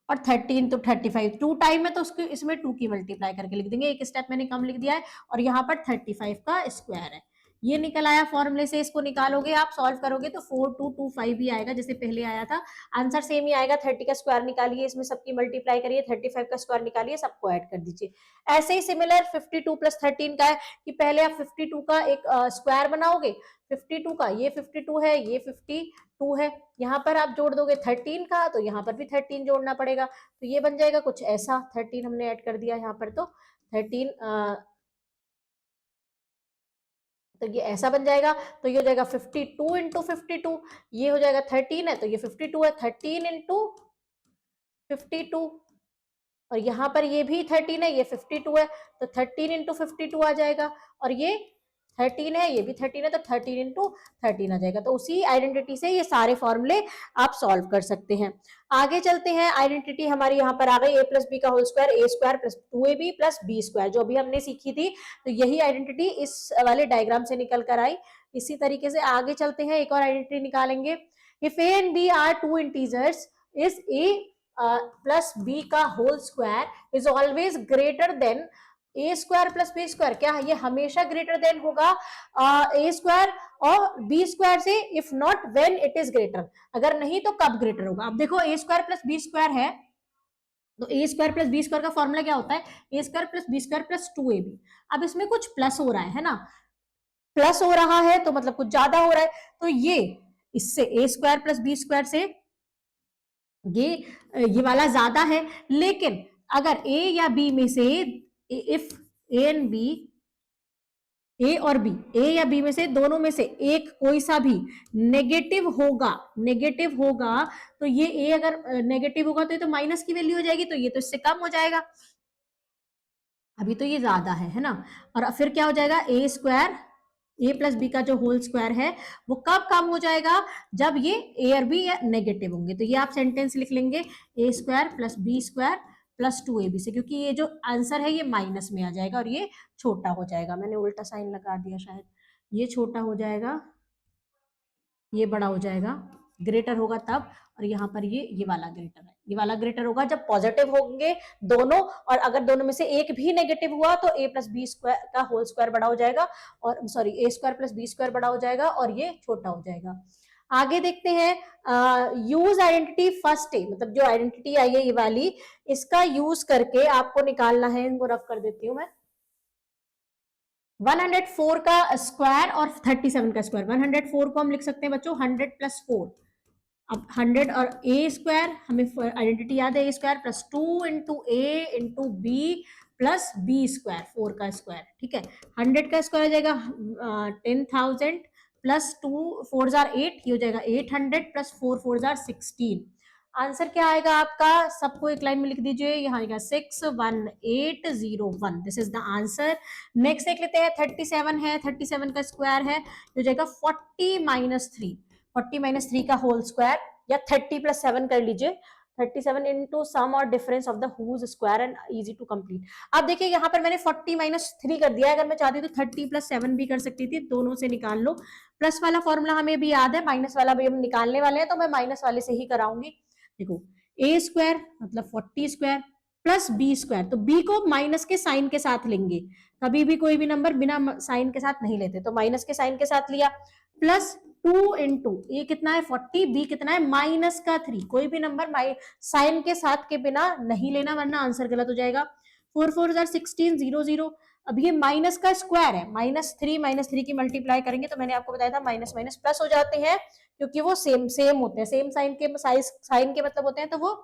और 30 इंटू 35 टू टाइम है, तो उसको इसमें 2 की मल्टीप्लाई करके लिख देंगे, एक स्टेप मैंने कम लिख दिया है, और यहाँ पर 35 का स्क्वायर है। ये निकल आया फॉर्मूले से, इसको निकालोगे आप, सॉल्व करोगे तो 4225 ही आएगा, जैसे पहले आया था, आंसर सेम ही आएगा। 30 का स्क्वायर निकालिए, इसमें सबकी मल्टीप्लाई करिए, 35 का स्क्वायर निकालिए, सबको ऐड कर दीजिए। ऐसे ही सिमिलर 52 प्लस 13 का है, कि पहले आप 52 का एक स्क्वायर बनाओगे, 52 का, ये 52 है, ये 52 है, यहाँ पर आप जोड़ दोगे 13 का, तो यहाँ पर भी 13 जोड़ना पड़ेगा, तो ये बन जाएगा कुछ ऐसा। 13 हमने ऐड कर दिया यहाँ पर, तो 13, तो ये ऐसा बन जाएगा, तो ये हो जाएगा 52 इंटू 52, ये हो जाएगा 13 है, तो ये 52 है, 13 इंटू 52, और यहाँ पर ये भी 13 है, ये 52 है, तो 13 इंटू 52 आ जाएगा, और ये 13 है, ये भी 13 है, तो 13 इंटू 13 आ जाएगा। तो उसी आइडेंटिटी से ये सारे फॉर्मूले आप सॉल्व कर सकते हैं। आगे चलते हैं, आइडेंटिटी हमारी यहाँ पर आ गई, ए प्लस बी का whole square, A square plus 2ab plus B square, जो अभी हमने सीखी थी, तो यही आइडेंटिटी इस वाले डायग्राम से निकल कर आई। इसी तरीके से आगे चलते हैं, एक और आइडेंटिटी निकालेंगे। If A and B are two integers, is A plus B का whole square is always greater than A square plus B square, क्या ये हमेशा ग्रेटर देन होगा ए स्क्वायर और बी स्क्वायर से? If not when it is greater, अगर नहीं तो कब ग्रेटर होगा? अब देखो, A square plus B square है, तो A square plus B square का फॉर्मूला क्या होता है? A square plus B square plus 2ab। अब इसमें कुछ प्लस हो रहा है ना, प्लस हो रहा है तो मतलब कुछ ज्यादा हो रहा है, तो ये इससे ए स्क्वायर प्लस बी स्क्वायर से ये वाला ज्यादा है। लेकिन अगर ए या बी में से, इफ ए एंड बी, ए और बी, ए या बी में से दोनों में से एक कोई सा भी नेगेटिव होगा, नेगेटिव होगा, तो ये ए अगर नेगेटिव होगा तो ये तो माइनस की वैल्यू हो जाएगी, तो ये तो इससे कम हो जाएगा। अभी तो ये ज्यादा है ना, और फिर क्या हो जाएगा? A square, A plus B का जो होल स्क्वायर है वो कब कम हो जाएगा? जब ये ए और बी नेगेटिव होंगे। तो ये आप सेंटेंस लिख लेंगे, A square plus B square plus 2ab से, क्योंकि ये जो आंसर है ये माइनस में आ जाएगा और ये छोटा हो जाएगा। मैंने उल्टा साइन लगा दिया शायद, ये छोटा हो जाएगा, ये बड़ा हो जाएगा, ग्रेटर होगा तब, और यहाँ पर ये वाला ग्रेटर है, ये वाला ग्रेटर होगा जब पॉजिटिव होंगे दोनों, और अगर दोनों में से एक भी नेगेटिव हुआ तो ए प्लस बी स्क्वायर का होल स्क्वायर बड़ा हो जाएगा, और सॉरी ए स्क्वायर प्लस बी स्क्वायर बड़ा हो जाएगा और ये छोटा हो जाएगा। आगे देखते हैं यूज आइडेंटिटी फर्स्ट ए, मतलब जो आइडेंटिटी आई है ये वाली, इसका यूज करके आपको निकालना है। इनको रफ कर देती हूं मैं। 104 का स्क्वायर और 37 का स्क्वायर। 104 को हम लिख सकते हैं बच्चों 100 प्लस 4। अब 100 और ए स्क्वायर, हमें आइडेंटिटी याद है, A square plus 2 into A into B plus B square, 4 का स्क्वायर। ठीक है, 100 का स्क्वायर हो जाएगा 10,000 प्लस 2 4 जार 8, ये हो जाएगा 800 प्लस 4 4 जार 16। आंसर क्या आएगा आपका, सबको एक लाइन में लिख दीजिए, यहाँ आएगा 61801। This is the answer. Next देख लेते हैं, 37 है, 37 का स्क्वायर है, हो जाएगा 40 माइनस 3, 40 माइनस 3 का होल स्क्वायर, या 30 प्लस 7 कर लीजिए। 37 इंटू सम और difference of the whose square and easy to complete. अब देखिए यहाँ पर मैंने 40 माइनस 3 कर दिया है, अगर मैं चाहती तो 30 प्लस 7 भी कर सकती थी, दोनों से निकाल लो। प्लस वाला फॉर्मूला हमें भी याद है, माइनस वाला भी हम निकालने वाले हैं, तो मैं माइनस वाले से ही कराऊंगी। देखो ए स्क्वायर मतलब 40 स्क्वायर प्लस बी स्क्वायर, तो बी को माइनस के साइन के साथ लेंगे, कभी भी कोई भी नंबर बिना साइन के साथ नहीं लेते, तो माइनस के साइन के साथ लिया, प्लस 2 इंटू ए कितना है 40, बी कितना है माइनस का 3, कोई भी नंबर साइन के साथ के बिना नहीं लेना वरना आंसर गलत हो जाएगा। 4 4 16 0 0। अब ये माइनस का स्क्वायर है, माइनस थ्री की मल्टीप्लाई करेंगे तो मैंने आपको बताया था माइनस माइनस प्लस हो जाते हैं, क्योंकि वो सेम सेम होते हैं, सेम साइन के मतलब होते हैं, तो वो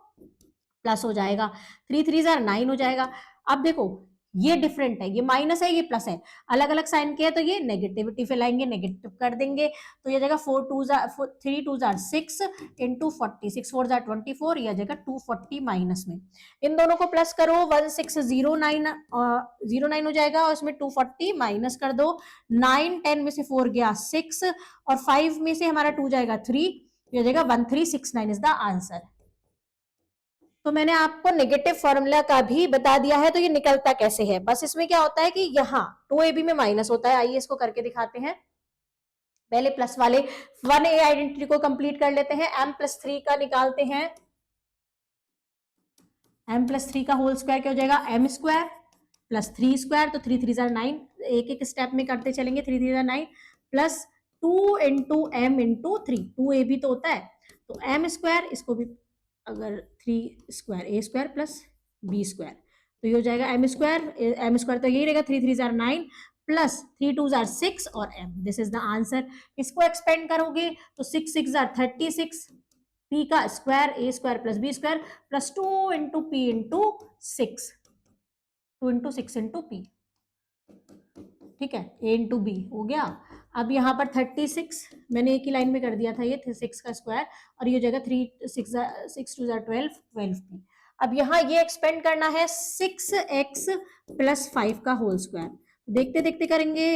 प्लस हो जाएगा। 3 3 जार 9 हो जाएगा। अब देखो ये डिफरेंट है, ये माइनस है ये प्लस है, अलग अलग साइन के है तो ये नेगेटिविटी फैलाएंगे, नेगेटिव कर देंगे, तो ये जाएगा 4 2 जार 3 2 जार 6 इंटू 40, 6 4 जार 24, ये जाएगा 240 माइनस में। इन दोनों को प्लस करो 1609 हो जाएगा, और इसमें 240 माइनस कर दो, 9 10 में से 4 गया 6 और 5 में से हमारा 2 जाएगा 3, ये जाएगा 1369 इज द आंसर। तो मैंने आपको नेगेटिव फॉर्मूला का भी बता दिया है, तो ये निकलता कैसे है, बस इसमें क्या होता है कि यहाँ 2ab में माइनस होता है। आइए इसको करके दिखाते हैं। पहले प्लस वाले 1a आइडेंटिटी को कंप्लीट कर लेते हैं। m प्लस 3 का निकालते हैं, m प्लस 3 का होल स्क्वायर क्या हो जाएगा, m स्क्वायर प्लस 3 स्क्वायर, तो 3 3 जार 9, एक एक स्टेप में करते चलेंगे, 3 3 जार 9 plus 2 into m into 3, 2ab तो होता है, तो m स्क्वायर, इसको भी अगर 3 square A square plus B square, तो ये हो जाएगा एम स्क्वायर तो यही रहेगा 3 3 जार 9 प्लस 3 2 जार 6 और m, this is the answer. इसको एक्सपेंड करोगे तो 6 6 जार 36, p का square A square plus B square plus 2 into P into 6, 2 into 6 into P, ठीक है, a इंटू बी हो गया। अब यहाँ पर 36 मैंने एक ही लाइन में कर दिया था, ये 6 का स्क्वायर, और ये जगह 3 6 2 12 12p। अब यहाँ ये एक्सपेंड करना है 6x प्लस 5 का होल स्क्वायर, देखते देखते करेंगे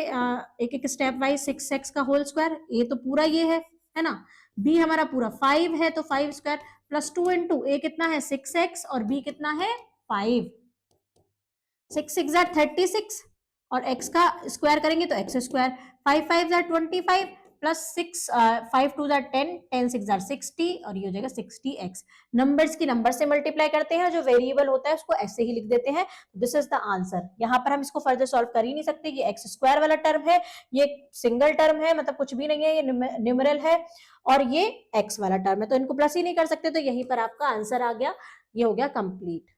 एक एक स्टेप वाइज। 6x का होल स्क्वायर, ए तो पूरा ये है ना, b हमारा पूरा 5 है, तो 5 स्क्वायर प्लस 2 इंटू ए कितना है 6x और b कितना है 5, 6 6 जार 36 और x का स्क्वायर करेंगे तो x square, 5 5 jar 25 plus 6 5 2 jar 10, 10 6 jar 60 और ये हो जाएगा 60x। नंबर्स की नंबर से मल्टीप्लाई करते हैं, जो वेरिएबल होता है उसको ऐसे ही लिख देते हैं, दिस इज द आंसर। यहाँ पर हम इसको फर्दर सॉल्व कर ही नहीं सकते, ये एक्स स्क्वायर वाला टर्म है, ये सिंगल टर्म है, मतलब कुछ भी नहीं है, ये न्यूमरल है, और ये x वाला टर्म है, तो इनको प्लस ही नहीं कर सकते, तो यहीं पर आपका आंसर आ गया, ये हो गया कंप्लीट।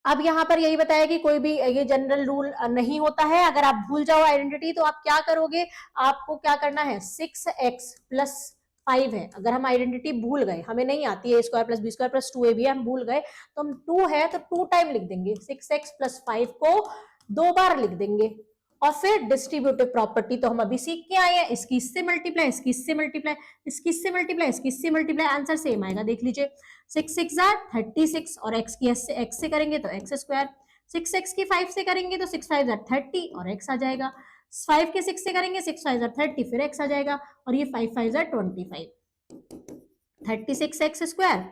अब यहाँ पर यही बताया कि कोई भी ये जनरल रूल नहीं होता है, अगर आप भूल जाओ आइडेंटिटी तो आप क्या करोगे, आपको क्या करना है 6x प्लस 5 है, अगर हम आइडेंटिटी भूल गए, हमें नहीं आती है square plus B square plus 2ab हम भूल गए, तो हम 2 है तो 2 टाइम लिख देंगे, 6x प्लस 5 को 2 बार लिख देंगे, और फिर डिस्ट्रीब्यूटिव प्रॉपर्टी तो हम अभी सीख के आए हैं, इसकी इससे मल्टीप्लाई, इसकी इससे मल्टीप्लाई, इसकी इससे मल्टीप्लाई, इसकी इससे मल्टीप्लाई, आंसर सेम आएगा, देख लीजिए 6 6 जार 36 और x की x से करेंगे तो x स्क्वायर, 6x की 5 से करेंगे तो 6 5 जार 30 और x आ जाएगा, 5 के 6 से करेंगे 6 5 जार 30 फिर x आ जाएगा, और ये 5 5 jar 25, 36x square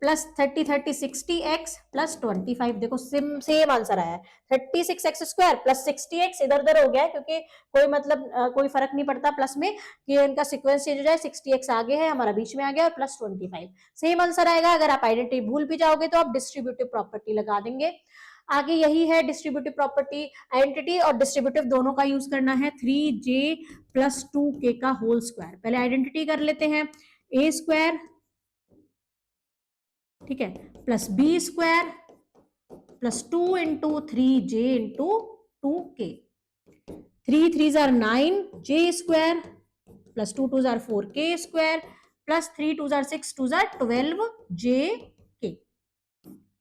plus 30 30 60x plus 25, देखो सेम आंसर आया है, 36x स्क्वायर प्लस 60x, इधर उधर हो गया है क्योंकि कोई मतलब कोई फर्क नहीं पड़ता प्लस में, कि इनका सीक्वेंस चेंज हो जाए, 60x आगे है हमारा बीच में आ गया, और प्लस 25 सेम आंसर आएगा। अगर आप आइडेंटिटी भूल भी जाओगे तो आप डिस्ट्रीब्यूटिव प्रॉपर्टी लगा देंगे। आगे यही है डिस्ट्रीब्यूटिव प्रॉपर्टी, आइडेंटिटी और डिस्ट्रीब्यूटिव दोनों का यूज करना है। 3j प्लस 2k का होल स्क्वायर, पहले आइडेंटिटी कर लेते हैं, a स्क्वायर, ठीक है, plus b square plus 2 into 3j into 2k, 3 3 जार 9 j square plus 2 2 jar 4k square plus 3 2 jar 6 2 jar 12 jk।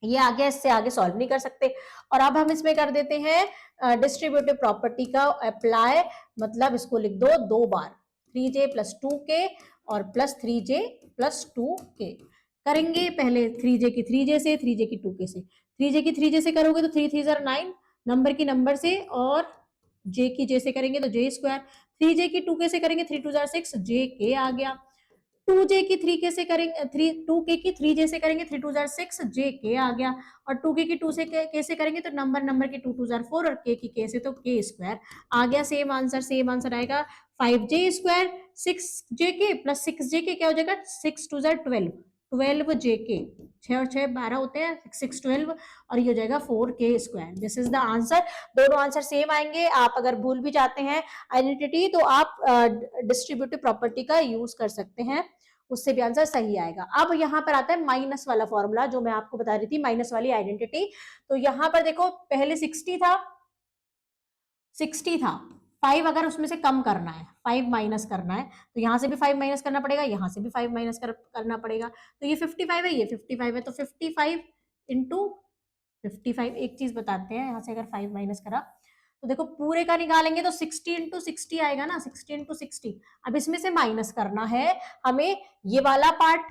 ये आगे, इससे आगे सॉल्व नहीं कर सकते। और अब हम इसमें कर देते हैं डिस्ट्रीब्यूटिव प्रॉपर्टी का अप्लाई, मतलब इसको लिख दो 2 बार, 3j प्लस 2k और प्लस 3j प्लस 2k। करेंगे पहले 3j की 3j से, 3j की 2k से। 3j की 3j से करोगे तो 3 3 जार 9 नंबर की नंबर से, और j की j से करेंगे तो j स्क्वायर, 3j की 2k से करेंगे 3 2 जार 6 jk आ गया। 2j की 3k से करेंगे 2k की 3j से करेंगे 3 2 जार 6 jk आ गया, और 2k की 2 से k से करेंगे तो नंबर की 2 2 जार 4 और k की k से तो k स्क्वायर आ गया। सेम आंसर आएगा 5j square 6jk plus 6jk क्या हो जाएगा 6 2 जार 12jk, 6 और 6 12 होते हैं, 6 12 और ये हो जाएगा 4k square. This is the answer. दोनों आंसर सेम आएंगे। आप अगर भूल भी जाते हैं आइडेंटिटी तो आप डिस्ट्रीब्यूटिव प्रॉपर्टी का यूज कर सकते हैं, उससे भी आंसर सही आएगा। अब यहाँ पर आता है माइनस वाला फॉर्मूला जो मैं आपको बता रही थी, माइनस वाली आइडेंटिटी। तो यहाँ पर देखो पहले 60 था, 5 अगर उसमें से कम करना है, 5 माइनस करना है, तो यहां से भी 5 माइनस करना पड़ेगा, यहां से भी 5 माइनस करना पड़ेगा। तो ये 55 है, ये 55 है, तो 55 इंटू 55, एक चीज बताते हैं, यहां से अगर 5 माइनस करा तो देखो पूरे का निकालेंगे तो 60 इंटू 60 आएगा ना, 60 इंटू 60। अब इसमें से माइनस करना है हमें ये वाला पार्ट,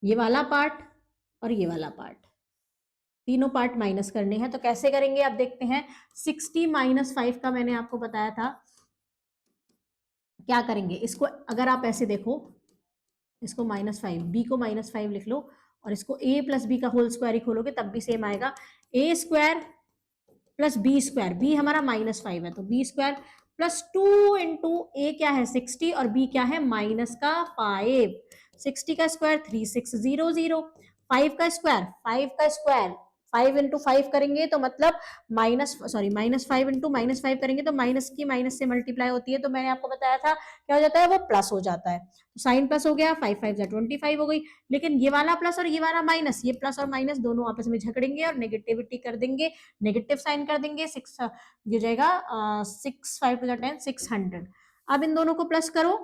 ये वाला पार्ट और ये वाला पार्ट, तीनों पार्ट माइनस करने हैं। तो कैसे करेंगे अब देखते हैं। 60 माइनस 5 का मैंने आपको बताया था, क्या करेंगे इसको, अगर आप ऐसे देखो, इसको -5, बी को -5 लिख लो, और इसको a प्लस बी का होल स्क्वायर ही खोलोगे तब भी सेम आएगा। a square plus B square, b हमारा -5 है तो b square plus 2 into a क्या है 60 और बी क्या है माइनस का 5। 60 का स्क्वायर 3600, 5 का स्क्वायर 5 इंटू 5 करेंगे तो मतलब -5 इंटू -5 करेंगे तो माइनस की माइनस से मल्टीप्लाई होती है, तो मैंने आपको बताया था क्या हो जाता है, वो प्लस हो जाता है। तो साइन प्लस हो गया, 5 5 25 हो गई। लेकिन ये वाला प्लस और ये वाला माइनस, ये प्लस और माइनस दोनों आपस में झगड़ेंगे और नेगेटिविटी कर देंगे, नेगेटिव साइन कर देंगे। 6 ये जाएगा 6 5 टू 10 600। अब इन दोनों को प्लस करो,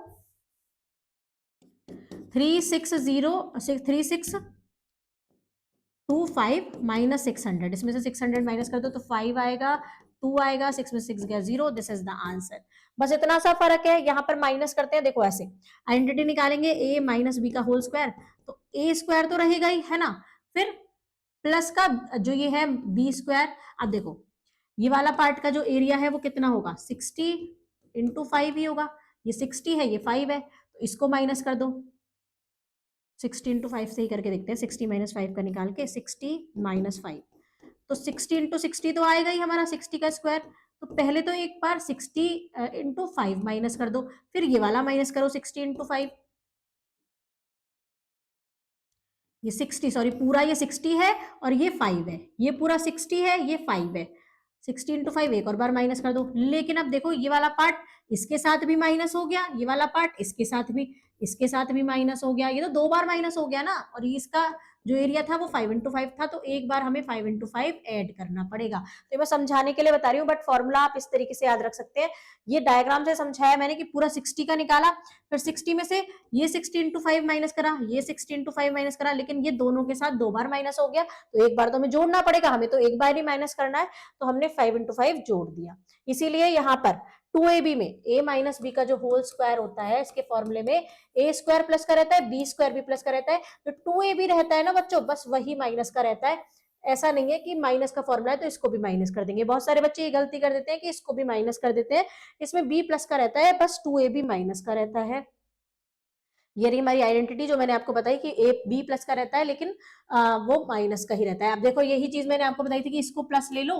3625 माइनस 600, इसमें से 600 माइनस कर दो तो 5 आएगा, 2 आएगा, 6 में 6 गया 0। This is the answer. बस इतना सा फर्क है। यहाँ पर माइनस करते हैं, देखो ऐसे आइडेंटिटी निकालेंगे a माइनस बी का होल स्क्वायर, तो a स्क्वायर तो रहेगा ही है ना, फिर प्लस का जो ये है बी स्क्वायर। अब देखो ये वाला पार्ट का जो एरिया है वो कितना होगा, 60 इंटू 5 ही होगा, ये 60 है, ये 5 है, तो इसको माइनस कर दो, 60 इंटू 5 से ही करके देखते हैं, 60 माइनस 5 का निकाल के, 60 माइनस 5, तो 60 इंटू 60 तो आएगा ही हमारा 60 का स्क्वायर। तो पहले तो एक बार 60 इंटू 5 माइनस कर दो, फिर ये वाला माइनस करो 60 इंटू 5, ये 60 सॉरी पूरा ये 60 है और ये 5 है, ये पूरा 60 है, ये 5 है, 60 इंटू 5 एक और बार माइनस कर दो। लेकिन अब देखो ये वाला पार्ट इसके साथ भी माइनस हो गया, ये वाला पार्ट इसके साथ भी माइनस हो गया, ये तो 2 बार माइनस हो गया ना। और इसका जो एरिया था वो 5 इंटू 5 था, तो एक बार हमें 5 इंटू 5 ऐड करना पड़ेगा। तो मैं समझाने के लिए बता रही हूँ, बट फॉर्मूला आप इस तरीके से याद रख सकते हैं। ये डायग्राम से समझाया मैंने कि पूरा 60 का निकाला, फिर 60 में से ये 60 इंटू 5 माइनस करा, ये 60 इंटू 5 माइनस करा, लेकिन ये दोनों के साथ 2 बार माइनस हो गया, तो एक बार तो हमें जोड़ना पड़ेगा, हमें तो एक बार ही माइनस करना है, तो हमने 5 इंटू 5 जोड़ दिया। इसीलिए यहाँ पर 2ab में a माइनस बी का जो होल स्क्वायर होता है, इसके फॉर्मूले में a स्क्वायर प्लस का रहता है, b स्क्वायर भी प्लस का रहता है, जो 2ab रहता है ना बच्चों, बस वही माइनस का रहता है। ऐसा नहीं है कि माइनस का फॉर्मूला है तो इसको भी माइनस कर देंगे। बहुत सारे बच्चे ये गलती कर देते हैं कि इसको भी माइनस कर देते हैं, इसमें b प्लस का रहता है, बस 2ab माइनस का रहता है। ये रही हमारी आइडेंटिटी जो मैंने आपको बताई कि ए बी प्लस का रहता है, लेकिन वो माइनस का ही रहता है। अब देखो यही चीज मैंने आपको बताई थी कि इसको प्लस ले लो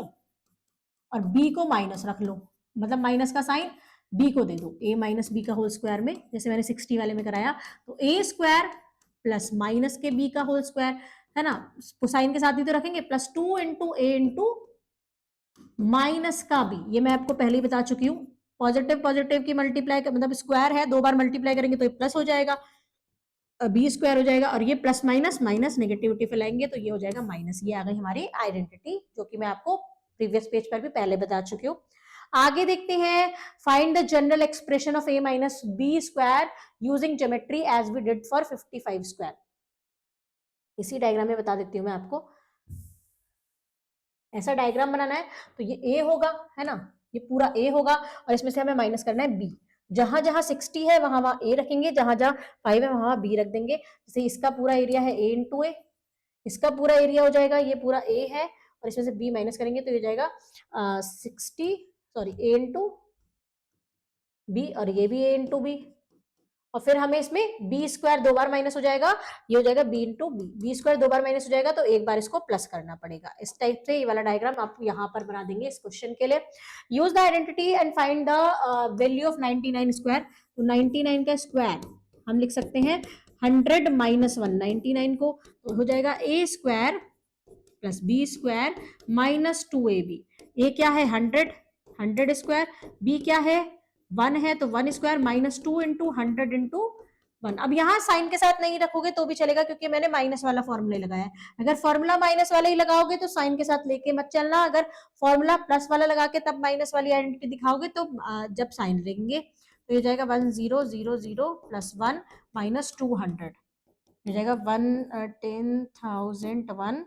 और बी को माइनस रख लो, मतलब माइनस का साइन बी को दे दो, ए माइनस बी का होल स्क्वायर में, जैसे मैंने 60 वाले में कराया, तो ए स्क्वायर प्लस माइनस के बी का होल स्क्वायर, है ना, साइन के साथ ही तो रखेंगे, +2 इंटू ए इंटू माइनस का बी, ये मैं आपको पहले ही बता चुकी हूँ। पॉजिटिव पॉजिटिव की मल्टीप्लाई मतलब स्क्वायर है, 2 बार मल्टीप्लाई करेंगे तो ये प्लस हो जाएगा, बी स्क्वायर हो जाएगा, और ये प्लस माइनस माइनस नेगेटिविटी फैलाएंगे तो ये हो जाएगा माइनस। ये आ गई हमारी आइडेंटिटी, जो कि मैं आपको प्रीवियस पेज पर भी पहले बता चुकी हूँ। आगे देखते हैं, find the general expression of a minus b square using geometry as we did for 55 square. इसी डायग्राम में बता देती हूँ मैं आपको, ऐसा डायग्राम बनाना है तो ये a होगा, है ना, ये पूरा a होगा, और इसमें से हमें माइनस करना है b। जहां जहां 60 है वहां वहां a रखेंगे, जहां जहां 5 है वहां b रख देंगे। जैसे इसका पूरा एरिया है a इंटू ए, इसका पूरा एरिया हो जाएगा, ये पूरा a है, और इसमें से b माइनस करेंगे तो ये जाएगा 60, सॉरी a इंटू बी, और ये भी a इंटू बी, और फिर हमें इसमें बी स्क्वायर 2 बार माइनस हो जाएगा, ये हो जाएगा b into b, b square 2 बार माइनस हो जाएगा तो एक बार इसको प्लस करना पड़ेगा। इस टाइप से ये वाला डायग्राम आप यहाँ पर बना देंगे इस क्वेश्चन के लिए। Use the identity and find the value of 99 square. तो 99 का स्क्वायर हम लिख सकते हैं 100 माइनस 1, 99 को, तो हो जाएगा A square plus B square minus 2ab। A क्या है 100, 100 स्क्वायर, बी क्या है 1 है तो 1 स्क्वायर माइनस 2 इंटू 100 इंटू 1। अब यहाँ साइन के साथ नहीं रखोगे तो भी चलेगा, क्योंकि मैंने माइनस वाला फॉर्मूला लगाया है। अगर फॉर्मूला माइनस वाला ही लगाओगे तो साइन के साथ लेके मत चलना, अगर फॉर्मूला प्लस वाला लगा के तब माइनस वाली आइडेंटिटी दिखाओगे तो जब साइन लेंगे तो ये जाएगा 1000 प्लस 1 माइनस 200, ये जाएगा 10,001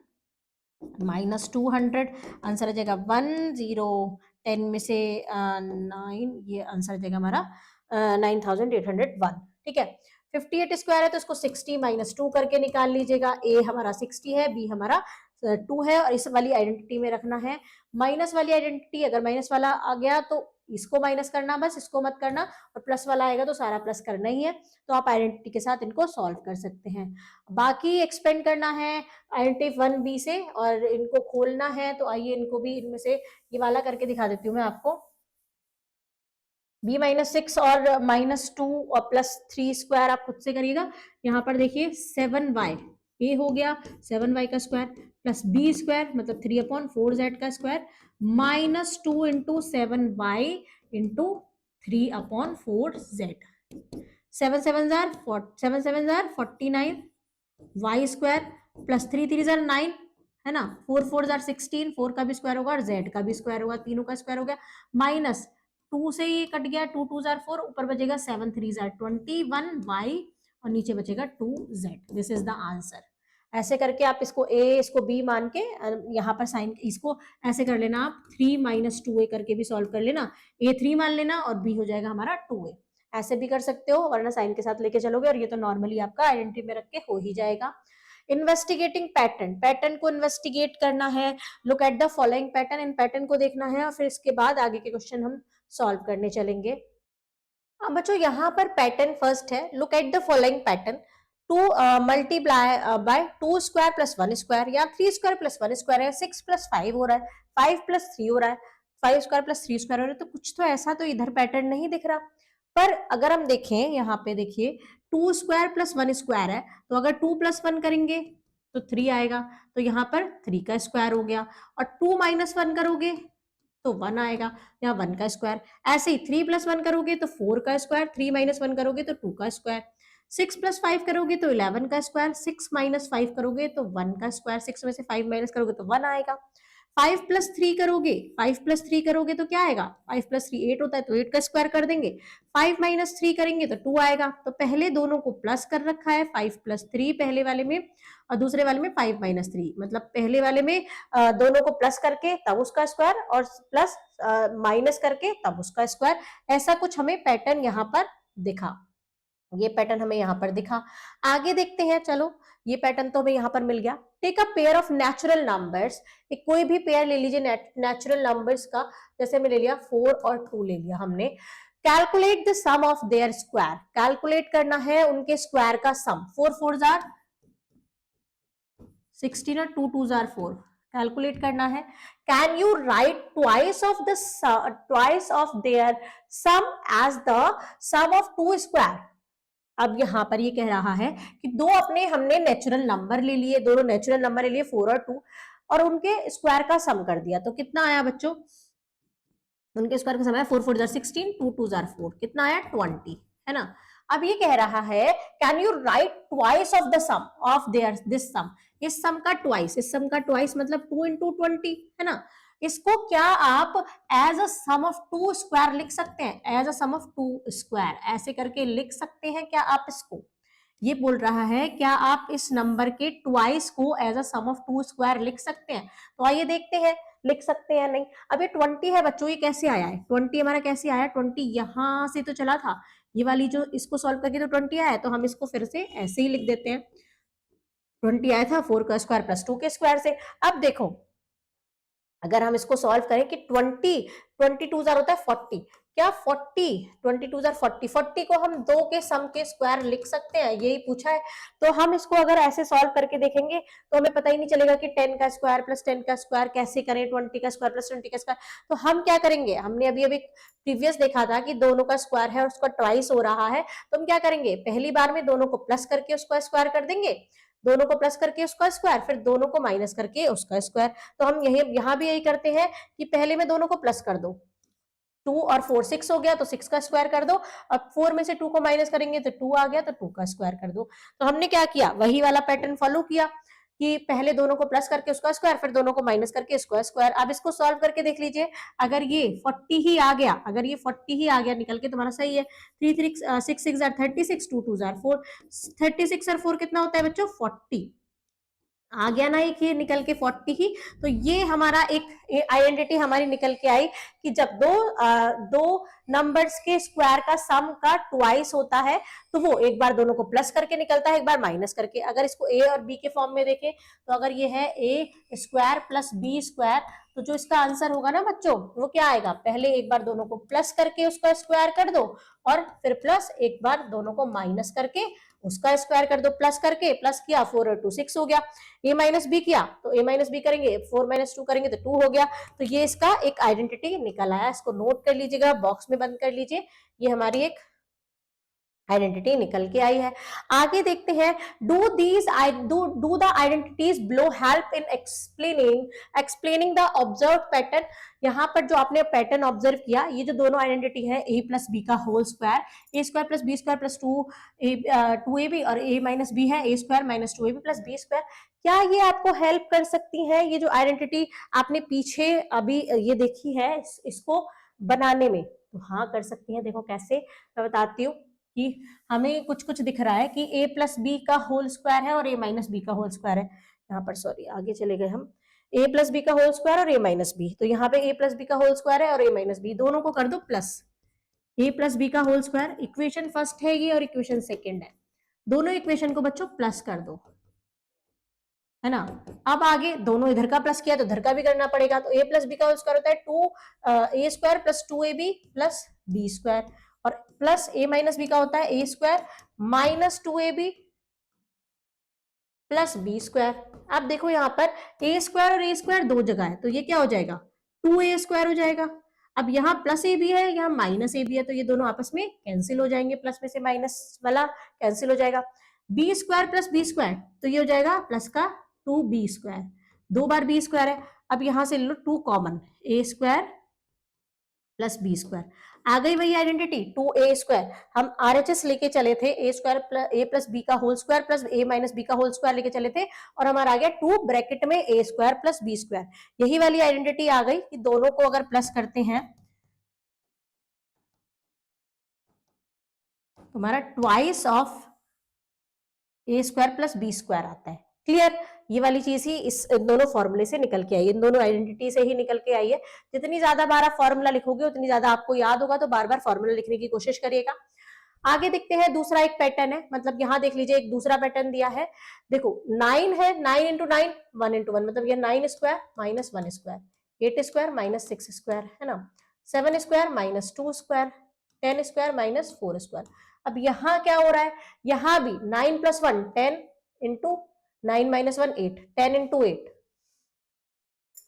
माइनस 200, आंसर आ जाएगा 1010 में से 9, ये आंसर आ जाएगा हमारा 9801। ठीक है, 58 स्क्वायर है तो इसको 60 माइनस 2 करके निकाल लीजिएगा। ए हमारा 60 है, बी हमारा 2 है, और इस वाली आइडेंटिटी में रखना है माइनस वाली आइडेंटिटी। अगर माइनस वाला आ गया तो इसको माइनस करना, बस इसको मत करना, और प्लस वाला आएगा तो सारा प्लस करना ही है। तो आप आइडेंटिटी के साथ इनको सॉल्व कर सकते हैं। बाकी एक्सपेंड करना है आइडेंटिटी 1b से, और इनको खोलना है, तो आइए इनको भी इनमें से ये वाला करके दिखा देती हूँ मैं आपको। b माइनस 6 और माइनस 2 और प्लस 3 स्क्वायर आप खुद से करिएगा। यहाँ पर देखिए 7y, a हो गया 7y का स्क्वायर प्लस b स्क्वायर मतलब 3/4z का square minus 2 into 7y into 3/4z। 7 7 jar 49 y square plus 3 3 जार 9, है ना, 4 4 जार 16, 4 का भी स्क्वायर होगा और z का भी स्क्वायर होगा, तीनों का स्क्वायर हो गया, माइनस 2 से ये कट गया, 2 2 जार 4, ऊपर बचेगा 7 3 जार 21 y, और नीचे बचेगा 2z। This is the answer. ऐसे करके आप इसको a इसको b मान के यहाँ पर साइन, इसको ऐसे कर लेना आप 3 माइनस 2a करके भी सॉल्व कर लेना, a 3 मान लेना और b हो जाएगा हमारा 2a। ऐसे भी कर सकते हो, वरना साइन के साथ लेके चलोगे और ये तो नॉर्मली आपका आइडेंटिटी में रख के हो ही जाएगा। इन्वेस्टिगेटिंग पैटर्न, पैटर्न को इन्वेस्टिगेट करना है। Look at the following pattern, in pattern को देखना है, और फिर इसके बाद आगे के क्वेश्चन हम सॉल्व करने चलेंगे। अब बच्चों यहाँ पर पैटर्न फर्स्ट है, look at the following pattern. 2 multiply by 2 square plus 1 square, या 3 स्क्वायर प्लस 1 स्क्वायर है, 6 प्लस 5 हो रहा है, 5 प्लस 3 हो रहा है, 5 स्क्वायर प्लस 3 स्क्वायर हो रहा है, तो कुछ तो ऐसा तो इधर पैटर्न नहीं दिख रहा। पर अगर हम देखें यहाँ पे देखिए 2 स्क्वायर प्लस 1 स्क्वायर है, तो अगर 2 प्लस 1 करेंगे तो 3 आएगा, तो यहाँ पर 3 का स्क्वायर हो गया, और 2 माइनस 1 करोगे तो 1 आएगा, यहाँ 1 का स्क्वायर। ऐसे ही 3 प्लस 1 करोगे तो 4 का स्क्वायर, 3 माइनस 1 करोगे तो 2 का स्क्वायर, 6 प्लस 5 करोगे तो 11 का स्क्वायर, 6 माइनस 5 करोगे तो 1 का स्क्वायर, 6 में से 5 माइनस करोगे तो 1 आएगा। 5 प्लस 3 करोगे, 5 प्लस 3 करोगे तो क्या आएगा, 5 प्लस 3 8 होता है तो 8 का स्क्वायर कर देंगे, 5 माइनस 3 करेंगे तो 2 आएगा। तो पहले दोनों को प्लस कर रखा है, 5 प्लस 3 पहले वाले में, और दूसरे वाले में 5 माइनस 3, मतलब पहले वाले में दोनों को प्लस करके तब उसका स्क्वायर, और प्लस माइनस करके तब उसका स्क्वायर। ऐसा कुछ हमें पैटर्न यहाँ पर दिखा, ये पैटर्न हमें यहाँ पर दिखा। आगे देखते हैं, चलो ये पैटर्न तो हमें यहाँ पर मिल गया। Take a pair of natural numbers, एक कोई भी पेयर ले लीजिए नेचुरल नंबर्स का, जैसे हमें ले लिया 4 और 2 ले लिया हमने। Calculate the sum of their square, calculate करना है उनके स्क्वायर का सम। 4 4 जार 16 और 2 2 जार 4, कैलकुलेट करना है। Can you write twice of their sum as the sum of 2 square, अब यहाँ पर ये कह रहा है कि दो अपने हमने नेचुरल नंबर ले लिए, दोनों नेचुरल नंबर ले लिए 4 और 2, और उनके स्क्वायर का सम कर दिया। तो कितना आया बच्चों? उनके स्क्वायर का सम आया 4 4 जार 16, 2 2 जार 4, कितना आया 20, है ना। अब ये कह रहा है can you write twice of the sum of their this sum, इस सम का ट्वाइस, इस सम का ट्वाइस मतलब 2 इंटू 20, है ना। इसको क्या आप as a sum of two square लिख सकते हैं? As a sum of two square ऐसे करके लिख सकते हैं क्या आप इसको? ये बोल रहा है क्या आप इस नंबर के ट्वाइस को as a sum of two square लिख सकते हैं? तो आइए देखते हैं लिख सकते हैं नहीं। अब ये 20 है बच्चों, ये कैसे आया है? 20 हमारा कैसे आया? 20 यहां से तो चला था, ये वाली जो इसको सॉल्व करके तो 20 आया है, तो हम इसको फिर से ऐसे ही लिख देते हैं। 20 आया था 4 का स्क्वायर प्लस 2 के स्क्वायर से। अब देखो अगर हम इसको सॉल्व करें कि 22 जार होता है 40, क्या 40 22 जार 40 को हम दो के सम के स्क्वायर लिख सकते हैं? यही पूछा है। तो हम इसको अगर ऐसे सॉल्व करके देखेंगे तो हमें पता ही नहीं चलेगा कि 10 का स्क्वायर प्लस 10 का स्क्वायर कैसे करें, 20 का स्क्वायर प्लस 20 का स्क्वायर। तो हम क्या करेंगे, हमने अभी अभी प्रीवियस देखा था कि दोनों का स्क्वायर है और उसका ट्वाइस हो रहा है, तो हम क्या करेंगे, पहली बार में दोनों को प्लस करके उसका स्क्वायर कर देंगे, दोनों को प्लस करके उसका स्क्वायर, फिर दोनों को माइनस करके उसका स्क्वायर। तो हम यहां भी यही करते हैं कि पहले में दोनों को प्लस कर दो, 2 और 4 6 हो गया तो 6 का स्क्वायर कर दो, अब 4 में से 2 को माइनस करेंगे तो 2 आ गया तो 2 का स्क्वायर कर दो। तो हमने क्या किया, वही वाला पैटर्न फॉलो किया कि पहले दोनों को प्लस करके उसका स्क्वायर, फिर दोनों को माइनस करके इसका स्क्वायर। अब इसको सॉल्व करके देख लीजिए, अगर ये 40 ही आ गया, अगर ये 40 ही आ गया निकल के तुम्हारा सही है। 3 3 6 6 जार 36, 2 2 जार 4, 36 और 4 कितना होता है बच्चों 40, आ गया ना एक ये निकल के 40 ही। तो ये हमारा एक आइडेंटिटी हमारी निकल के आई कि जब दो नंबर्स के स्क्वायर का सम का ट्वाइस होता है तो वो एक बार दोनों को प्लस करके निकलता है, एक बार माइनस करके। अगर इसको ए और बी के फॉर्म में देखें तो अगर ये है A square plus B square, तो जो इसका आंसर होगा ना बच्चों वो क्या आएगा, पहले एक बार दोनों को प्लस करके उसका स्क्वायर कर दो और फिर प्लस एक बार दोनों को माइनस करके उसका स्क्वायर कर दो, प्लस करके प्लस किया 4 और 2 6 हो गया। ए माइनस बी किया तो ए माइनस बी करेंगे, 4 माइनस 2 करेंगे तो 2 हो गया। तो ये इसका एक आइडेंटिटी निकल आया, इसको नोट कर लीजिएगा, बॉक्स में बंद कर लीजिए, ये हमारी एक आइडेंटिटी निकल के आई है। आगे देखते हैं, do the identities below help in explaining the observe pattern. यहाँ पर जो आपने पैटर्न ऑब्जर्व किया, ये जो दोनों आइडेंटिटी है ए प्लस बी का whole square, A square plus B square plus 2ab और ए माइनस बी है A square minus 2ab plus B square, क्या ये आपको हेल्प कर सकती है? ये जो आइडेंटिटी आपने पीछे अभी ये देखी है इसको बनाने में, तो हाँ कर सकती है। देखो कैसे, मैं बताती हूँ कि हमें कुछ कुछ दिख रहा है कि a प्लस बी का होल स्क्वायर है और a माइनस बी का होल स्क्वायर है। यहाँ पर सॉरी आगे चले गए हम, a प्लस बी का होल स्क्वायर और a माइनस बी, तो यहाँ पे a प्लस बी का होल स्क्वायर है और a माइनस बी, दोनों को कर दो प्लस। a प्लस बी का होल स्क्वायर इक्वेशन फर्स्ट है ये और इक्वेशन सेकेंड है, दोनों इक्वेशन को बच्चों प्लस कर दो, है ना। अब आगे दोनों इधर का प्लस किया तो इधर का भी करना पड़ेगा, तो a प्लस बी का होल स्क्वायर होता है 2 a square plus 2ab plus B square, और प्लस a माइनस बी का होता है a square minus 2ab plus B square. अब देखो यहाँ पर a स्क्वायर और a स्क्वायर दो जगह है, तो ये क्या हो जाएगा 2a स्क्वायर हो जाएगा। अब यहाँ प्लस ए बी है, यहाँ माइनस ए बी है, तो ये दोनों आपस में कैंसिल हो जाएंगे, प्लस में से माइनस वाला कैंसिल हो जाएगा। B square plus B square, तो ये हो जाएगा प्लस का 2b स्क्वायर, दो बार बी स्क्वायर है, अब यहां से लो 2 कॉमन, ए स्क्वायर प्लस बी स्क्वायर, आ गई वही आइडेंटिटी 2a स्क्वायर। हम आरएचएस लेके चले थे ए स्क्वायर ए प्लस बी का होल स्क्वायर प्लस ए माइनस बी का होल स्क्वायर लेके चले थे, और हमारा आ गया 2 ब्रैकेट में ए स्क्वायर प्लस बी स्क्वायर। यही वाली आइडेंटिटी आ गई कि दोनों को अगर प्लस करते हैं तो हमारा twice of a square plus B square आता है। क्लियर, ये वाली चीज ही इस दोनों फॉर्मूले से निकल के आई है, इन दोनों आइडेंटिटी से ही निकल के आई है। जितनी ज्यादा बार आप फॉर्मूला लिखोगे उतनी ज्यादा आपको याद होगा, तो बार बार फॉर्मूला लिखने की कोशिश करिएगा। आगे देखते हैं, दूसरा एक पैटर्न है, मतलब यहाँ देख लीजिए एक दूसरा पैटर्न दिया है। देखो 9 है, 9 इंटू 9 1 इंटू 1, मतलब ये 9 square minus 1 square, 8 square minus 6 square, है ना, 7 square minus 2 square, 10 square minus 4 square. अब यहाँ क्या हो रहा है, यहाँ भी 9 प्लस 1 10 इंटू 9 माइनस 1 8, 10 इंटू 8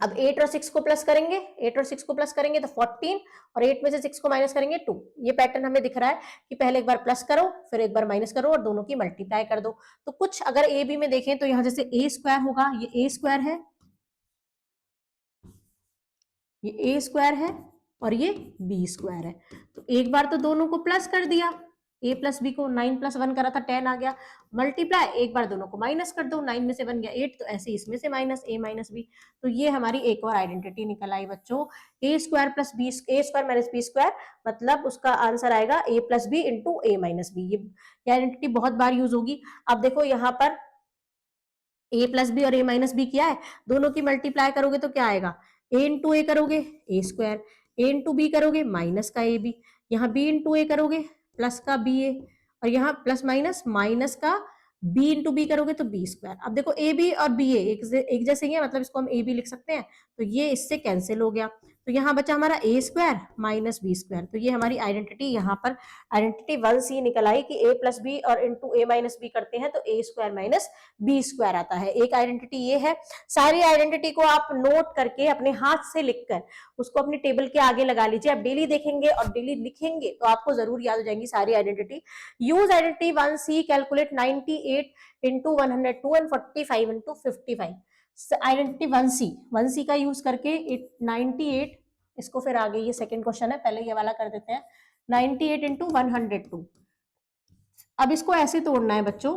अब 8 और 6 को प्लस करेंगे, 8 और 6 को प्लस करेंगे तो 14, और 8 में से 6 को माइनस करेंगे 2। ये पैटर्न हमें दिख रहा है कि पहले एक बार प्लस करो, फिर एक बार माइनस करो और दोनों की मल्टीप्लाई कर दो। तो कुछ अगर ए बी में देखें तो यहाँ जैसे ए स्क्वायर होगा, ये ए स्क्वायर है, ये ए स्क्वायर है और ये बी स्क्वायर है। तो एक बार तो दोनों को प्लस कर दिया, ए प्लस बी को 9 प्लस 1 करा था 10 आ गया, मल्टीप्लाई एक बार दोनों को माइनस कर दो, 9 में से बन गया 8, तो ऐसे इसमें से माइनस ए माइनस बी। तो ये हमारी एक और आइडेंटिटी निकल आई बच्चों, ए square plus B, A square minus b square, मतलब उसका आंसर आएगा ए प्लस बी इंटू ए माइनस बी। ये आइडेंटिटी बहुत बार यूज होगी। अब देखो यहाँ पर ए प्लस बी और ए माइनस बी किया है, दोनों की मल्टीप्लाई करोगे तो क्या आएगा, ए इंटू ए करोगे ए स्क्वायर, ए इंटू बी करोगे माइनस का ए बी, यहाँ बी इंटू ए करोगे प्लस का बी ए, और यहाँ प्लस माइनस माइनस का बी इंटू बी करोगे तो बी स्क्वायर। अब देखो ए बी और बी ए एक जैसे ही है, मतलब इसको हम ए बी लिख सकते हैं, तो ये इससे कैंसिल हो गया, तो यहाँ बचा हमारा ए स्क्वायर माइनस बी स्क्वायर। तो ये हमारी आइडेंटिटी यहाँ पर आइडेंटिटी 1C निकल आई कि ए प्लस बी और इंटू ए माइनस बी करते हैं तो A square minus b square आता है। एक आइडेंटिटी ये है। सारी आइडेंटिटी को आप नोट करके अपने हाथ से लिखकर उसको अपनी टेबल के आगे लगा लीजिए। आप डेली देखेंगे और डेली लिखेंगे तो आपको जरूर याद हो जाएंगी सारी identity. Use identity 1C, calculate 98 into 102 and 45 into 55। Identity 1C का यूज करके 98, इसको फिर आगे ये सेकंड क्वेश्चन है, पहले ये वाला कर देते हैं, 98 इंटू 102। अब इसको ऐसे तोड़ना है बच्चों,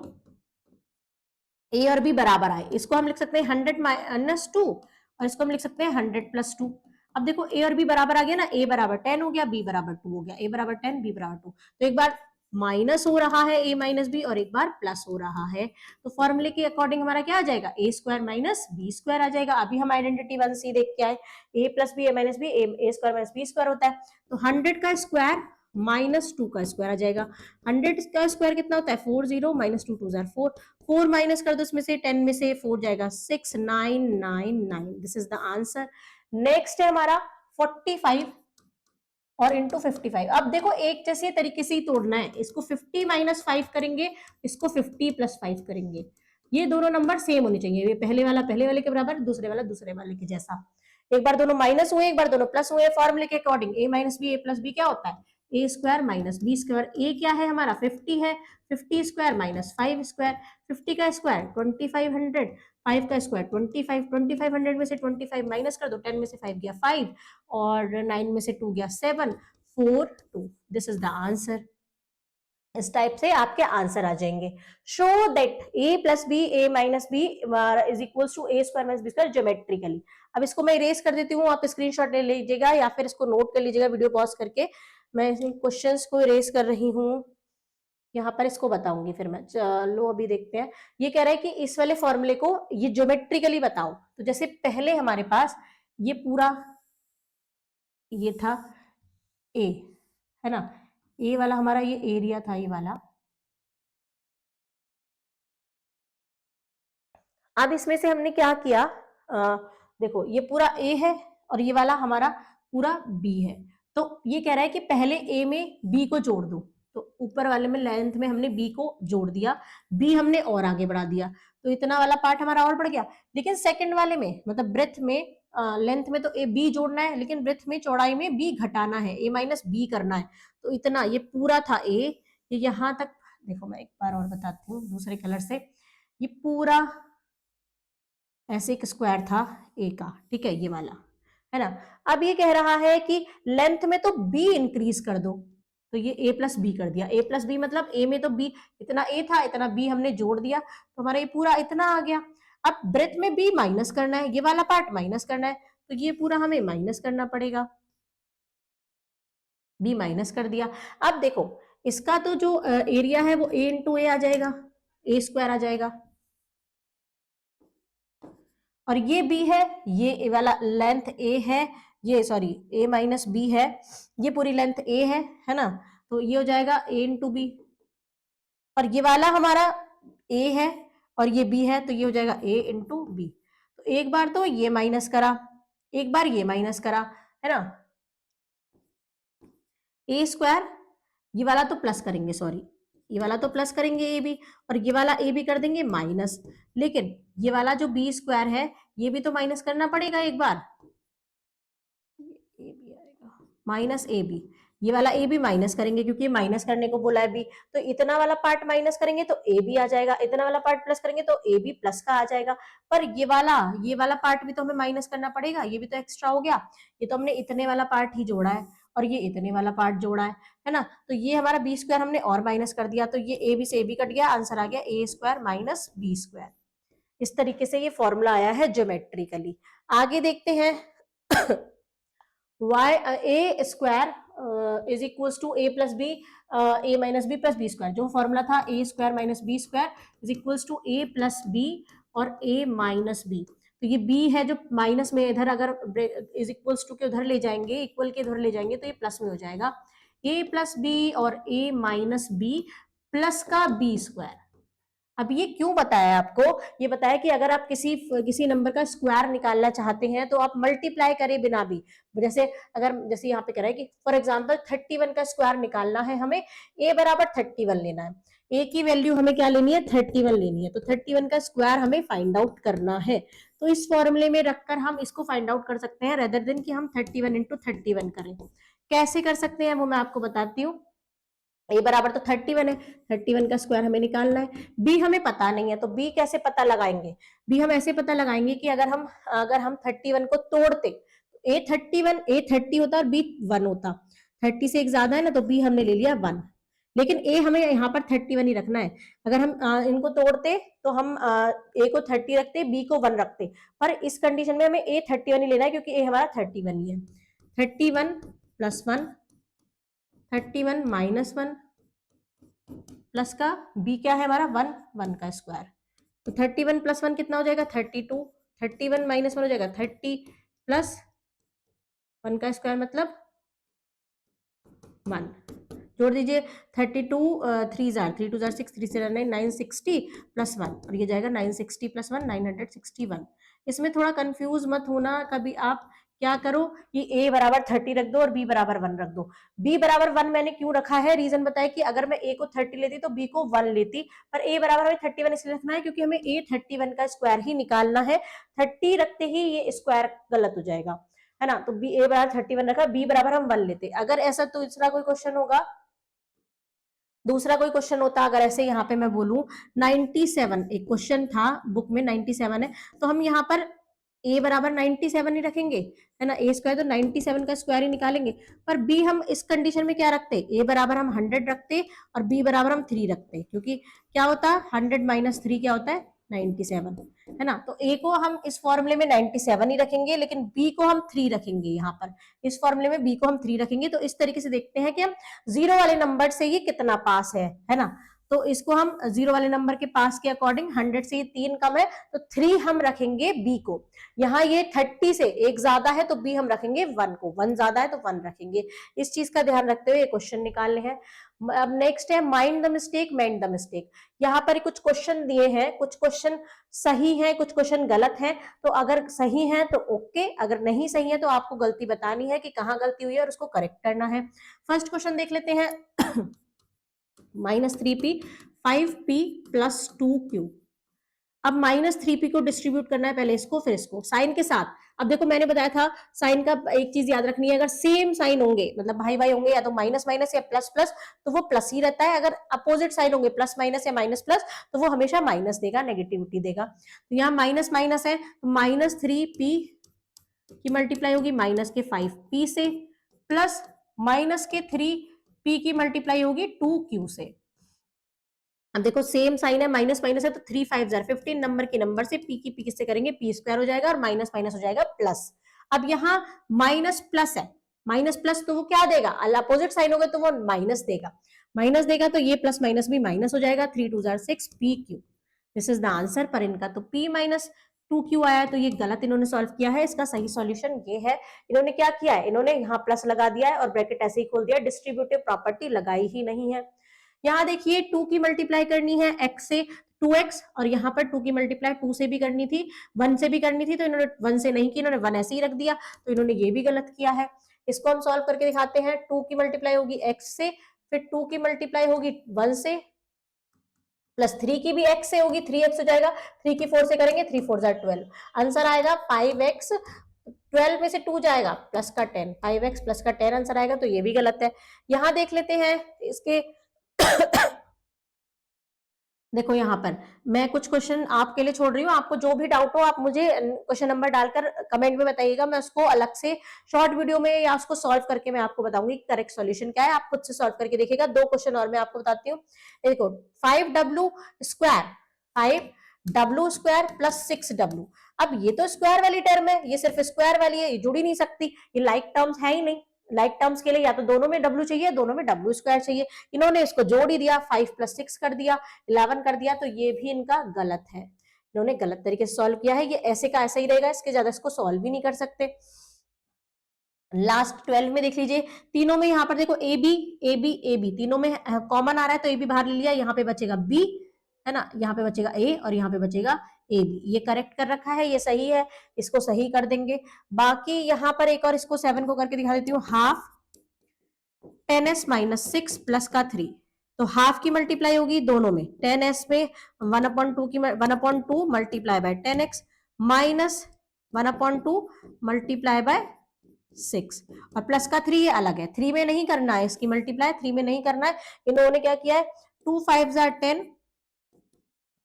ए और बी बराबर आए, इसको हम लिख सकते हैं 100 माइनस 2 और इसको हम लिख सकते हैं 100 प्लस 2। अब देखो ए और बी बराबर आ गया ना, ए बराबर 10 हो गया, बी बराबर 2 हो गया, ए बराबर 10 बी बराबर 2। तो एक बार माइनस हो रहा है ए माइनस बी और एक बार प्लस हो रहा है, तो फॉर्मूले के अकॉर्डिंग हमारा क्या आ जाएगा, A square minus b square आ जाएगा। अभी हम आइडेंटिटी 1C देख के आए, ए plus B a minus B, A square minus b square होता है, तो 100 का स्क्वायर माइनस 2 का स्क्वायर आ जाएगा। 100 का स्क्वायर कितना होता है, 40 माइनस 2 2 4, 4 माइनस कर दो इसमें से, 10 में से 4 जाएगा 6999। This is the answer. Next है हमारा 45 और इंटू 55। अब देखो एक जैसे तरीके से ही तोड़ना है, इसको 50 माइनस 5 करेंगे, इसको 50 प्लस 5 करेंगे, ये दोनों नंबर सेम होने चाहिए, ये पहले वाला पहले वाले के बराबर, दूसरे वाला दूसरे वाले के जैसा। एक बार दोनों माइनस हुए, एक बार दोनों प्लस हुए, फॉर्मूले के according A minus B a plus B क्या होता है, A square minus b square. ए क्या है हमारा 50 है, 50 स्क्वायर माइनस 5 स्क्वायर, 50 का स्क्वायर 2500, 5 का स्क्वायर 25, 2500 में से 25 माइनस कर दो, 10 में से 5 गया 5 और 9 में से 2 गया 7, 4 2। This is the answer. इस टाइप से आपके आंसर आ जाएंगे। Show that a plus B a minus b is equals to a square minus b square geometrically. अब इसको मैं इरेज कर देती हूँ, आप स्क्रीनशॉट ले लीजिएगा या फिर इसको नोट कर लीजिएगा वीडियो पॉज करके। मैं क्वेश्चंस को इरेज कर रही हूँ, यहाँ पर इसको बताऊंगी फिर मैं। चलो अभी देखते हैं। ये कह रहा है कि इस वाले फॉर्मूले को ये ज्योमेट्रिकली बताओ। तो जैसे पहले हमारे पास ये पूरा ये था ए, है ना, ए वाला हमारा ये एरिया था, ये वाला। अब इसमें से हमने क्या किया, देखो ये पूरा ए है और ये वाला हमारा पूरा बी है। तो ये कह रहा है कि पहले ए में बी को जोड़ दो, तो ऊपर वाले में लेंथ में हमने बी को जोड़ दिया, बी हमने और आगे बढ़ा दिया, तो इतना वाला पार्ट हमारा और बढ़ गया। लेकिन सेकंड वाले में मतलब ब्रेथ में, लेंथ में तो ए बी जोड़ना है, लेकिन ब्रेथ में चौड़ाई में बी घटाना है, ए माइनस बी करना है। तो इतना ये पूरा था ए, ये यहां तक। देखो मैं एक बार और बताती हूँ दूसरे कलर से। ये पूरा ऐसे एक स्क्वायर था ए का, ठीक है, ये वाला, है ना। अब ये कह रहा है कि लेंथ में तो बी इंक्रीज कर दो, तो ये ए प्लस बी कर दिया। ए प्लस बी मतलब ए में तो बी, इतना ए था इतना बी हमने जोड़ दिया, तो हमारा ये पूरा इतना आ गया। अब ब्रेथ में बी माइनस करना है, ये वाला पार्ट माइनस करना है, तो ये पूरा हमें माइनस करना पड़ेगा। बी माइनस कर दिया। अब देखो इसका तो जो एरिया है वो ए इंटू ए आ जाएगा, ए स्क्वायर आ जाएगा, और ये बी है, ये वाला लेंथ ए है, ये सॉरी ए माइनस बी है, ये पूरी लेंथ ए है ना, तो ये हो जाएगा ए इंटू बी। और ये वाला हमारा ए है और ये बी है, तो ये हो जाएगा ए इंटू बी। तो एक बार तो ये माइनस करा, एक बार ये माइनस करा, है ना। ए स्क्वायर, ये वाला तो प्लस करेंगे, सॉरी ये वाला तो प्लस करेंगे ए बी, और ये वाला ए बी कर देंगे माइनस। लेकिन ये वाला जो बी स्क्वायर है ये भी तो माइनस करना पड़ेगा एक बार, ए बी आएगा माइनस ए बी, ये वाला ए भी माइनस करेंगे क्योंकि माइनस करने को बोला है बी, तो इतना वाला पार्ट माइनस करेंगे तो ए बी आ जाएगा, इतना वाला पार्ट प्लस करेंगे तो ए बी प्लस का आ जाएगा। पर ये वाला पार्ट भी तो हमें माइनस करना पड़ेगा, ये भी तो एक्स्ट्रा हो गया, ये तो हमने इतने वाला पार्ट ही जोड़ा है और ये इतने वाला पार्ट जोड़ा है ना, तो ये हमारा बी स्क्वायर हमने और माइनस कर दिया, तो ये ए बी से ए बी कट गया, आंसर आ गया ए स्क्वायर माइनस बी स्क्वायर। इस तरीके से ये फॉर्मूला आया है ज्योमेट्रिकली। आगे देखते हैं y a square is equals to a plus b a minus b plus B square, जो फॉर्मूला था a square minus b square is equals to a plus b और a माइनस बी, तो ये b है जो minus में इधर अगर इज इक्वल्स टू के उधर ले जाएंगे, इक्वल के उधर ले जाएंगे तो ये प्लस में हो जाएगा, a प्लस बी और a माइनस बी प्लस का बी स्क्वायर। अब ये क्यों बताया आपको, ये बताया कि अगर आप किसी नंबर का स्क्वायर निकालना चाहते हैं तो आप मल्टीप्लाई करें बिना भी, जैसे यहाँ पे कह रहा है कि फॉर एग्जांपल 31 का स्क्वायर निकालना है हमें, a बराबर 31 लेना है, a की वैल्यू हमें क्या लेनी है 31 लेनी है, तो 31 का स्क्वायर हमें फाइंड आउट करना है, तो इस फॉर्मूले में रखकर हम इसको फाइंड आउट कर सकते हैं रेदर देन कि हम 31 इंटू 31 करें। कैसे कर सकते हैं वो मैं आपको बताती हूँ। ए बराबर तो 31 है, 31 का स्क्वायर हमें निकालना है, बी हमें पता नहीं है, तो बी कैसे पता लगाएंगे, बी हम ऐसे पता लगाएंगे कि अगर हम 31 को तोड़ते, ए 30 होता और बी 1 होता, 30 से एक ज्यादा है ना, तो बी हमने ले लिया 1, लेकिन ए हमें यहाँ पर 31 ही रखना है। अगर हम इनको तोड़ते तो हम ए को 30 रखते, बी को 1 रखते, पर इस कंडीशन में हमें ए 31 ही लेना है क्योंकि ए हमारा 31 ही है। 31 प्लस 1, 31 माइनस 1 प्लस का बी क्या है हमारा 1, 1 का स्क्वायर, तो 31 प्लस 1 कितना हो जाएगा 32, 31 माइनस 1 हो जाएगा 30 प्लस 1 का स्क्वायर मतलब 1, जोड़ दीजिए 32 3 जार 3 2 जार 6 3 से 9 960 प्लस 1, और ये जाएगा 960 प्लस 1 961। इसमें थोड़ा कंफ्यूज मत होना, कभी आप क्या करो कि a बराबर 30 रख दो और b बराबर 1 रख दो। b बराबर 1 मैंने क्यों रखा है, रीजन बताया कि अगर मैं a को 30 लेती तो b को 1 लेती, पर a बराबर हमें 31 इसलिए रखना है क्योंकि हमें a 31 का स्क्वायर ही निकालना है, 30 रखते ही ये स्क्वायर गलत हो जाएगा, है ना, तो b a बराबर 31 रखा, b बराबर हम 1 लेते। अगर ऐसा तो दूसरा कोई क्वेश्चन होता, अगर ऐसे यहाँ पे मैं बोलूं 97, एक क्वेश्चन था बुक में 97 है, तो हम यहाँ पर a बराबर 97 ही रखेंगे, है ना, a स्क्वायर तो 97 का स्क्वायर ही निकालेंगे, पर b हम इस कंडीशन में क्या रखते, a बराबर हम 100 रखते और b बराबर हम 3 रखते, क्योंकि क्या होता है 100 माइनस 3 क्या होता है 97, है ना, तो a को हम इस फॉर्मूले में 97 ही रखेंगे, लेकिन b को हम 3 रखेंगे, यहाँ पर इस फॉर्मूले में b को हम 3 रखेंगे, तो इस तरीके से देखते हैं कि हम जीरो वाले नंबर से ये कितना पास है ना, तो इसको हम जीरो वाले नंबर के पास के अकॉर्डिंग 100 से 3 कम है तो 3 हम रखेंगे b को, यहाँ ये 30 से एक ज्यादा है तो b हम रखेंगे 1 को, 1 ज्यादा है तो 1 रखेंगे, इस चीज का ध्यान रखते हुए ये क्वेश्चन निकालने हैं। अब नेक्स्ट है mind the mistake meant the mistake, यहाँ पर कुछ क्वेश्चन दिए हैं, कुछ क्वेश्चन सही है कुछ क्वेश्चन गलत है, तो अगर सही है तो ओके, अगर नहीं सही है तो आपको गलती बतानी है कि कहाँ गलती हुई है और उसको करेक्ट करना है। फर्स्ट क्वेश्चन देख लेते हैं -3p 5p प्लस 2q, अब -3p को डिस्ट्रीब्यूट करना है, पहले इसको फिर इसको साइन के साथ। अब देखो मैंने बताया था साइन का एक चीज याद रखनी है, अगर सेम साइन होंगे मतलब भाई भाई होंगे या तो माइनस माइनस या प्लस प्लस तो वो प्लस ही रहता है, अगर अपोजिट साइन होंगे प्लस माइनस या माइनस प्लस तो वो हमेशा माइनस देगा, नेगेटिविटी देगा। तो यहाँ माइनस माइनस है तो -3p की मल्टीप्लाई होगी माइनस के 5p से, प्लस माइनस के 3p की मल्टीप्लाई होगी 2q से। अब देखो सेम साइन है, माइनस माइनस है तो 3 5 15 नंबर के नंबर से p की p किससे करेंगे p स्क्वायर हो जाएगा और माइनस माइनस हो जाएगा प्लस। अब यहाँ माइनस प्लस है, माइनस प्लस तो वो क्या देगा, अपोजिट साइन होगा तो वो माइनस देगा तो ये प्लस माइनस भी माइनस हो जाएगा, 3 2 6 p Q, this is the answer पर इनका तो p माइनस 2q आया, तो ये गलत इन्होंने सॉल्व किया है, इसका सही सॉल्यूशन ये है। इन्होंने क्या किया है, इन्होंने यहाँ प्लस लगा दिया है और ब्रैकेट ऐसे ही खोल दिया, डिस्ट्रीब्यूटिव प्रॉपर्टी लगाई ही नहीं है। यहाँ देखिए 2 की मल्टीप्लाई करनी है x से 2x, और यहाँ पर 2 की मल्टीप्लाई 2 से भी करनी थी 1 से भी करनी थी, तो इन्होंने 1 से नहीं की, इन्होंने 1 ऐसे ही रख दिया, तो इन्होंने ये भी गलत किया है। इसको हम सॉल्व करके दिखाते हैं, 2 की मल्टीप्लाई होगी x से, फिर 2 की मल्टीप्लाई होगी 1 से, +3 की भी x से होगी, 3x हो जाएगा, 3 की 4 से करेंगे, 3 4 जा 12, आंसर आएगा 5x, 12 में से 2 जाएगा प्लस का 10, 5x प्लस का 10 आंसर आएगा, तो ये भी गलत है। यहां देख लेते हैं इसके देखो यहाँ पर मैं कुछ क्वेश्चन आपके लिए छोड़ रही हूँ, आपको जो भी डाउट हो आप मुझे क्वेश्चन नंबर डालकर कमेंट में बताइएगा, मैं उसको अलग से शॉर्ट वीडियो में या उसको सॉल्व करके मैं आपको बताऊंगी करेक्ट सॉल्यूशन क्या है, आप खुद से सॉल्व करके देखिएगा। 2 क्वेश्चन और मैं आपको बताती हूँ। देखो 5w square, 5w square plus 6w, अब ये तो स्क्वायर वाली टर्म है, ये सिर्फ स्क्वायर वाली है, ये जुड़ ही नहीं सकती, ये लाइक टर्म्स है ही नहीं। लाइक टर्म्स के लिए या तो दोनों में w चाहिए, दोनों में w स्क्वायर चाहिए, इन्होंने इसको जोड़ ही दिया, 5 + 6 कर दिया, 11 कर दिया, तो ये भी इनका गलत है, इन्होंने गलत तरीके से सॉल्व किया है, ये ऐसे का ऐसा ही रहेगा, इसके ज्यादा इसको सॉल्व भी नहीं कर सकते। लास्ट 12 में देख लीजिए, तीनों में यहाँ पर देखो a b a b a b, तीनों में कॉमन आ रहा है तो ए बी बाहर ले लिया, यहाँ पे बचेगा बी, है ना, यहाँ पे बचेगा ए और यहाँ पे बचेगा ए बी, ये करेक्ट कर रखा है, ये सही है, इसको सही कर देंगे। बाकी यहाँ पर एक और इसको 7 को करके दिखा देती हूँ, हाफ 10s - 6 प्लस का 3, तो हाफ की मल्टीप्लाई होगी दोनों में, 10s में 1/2 की 1/2 multiply by 10x minus 1/2 multiply by 6, और प्लस का 3 ये अलग है, 3 में नहीं करना है इसकी मल्टीप्लाई, 3 में नहीं करना है, इन्होंने क्या किया है 2 5 जार 10,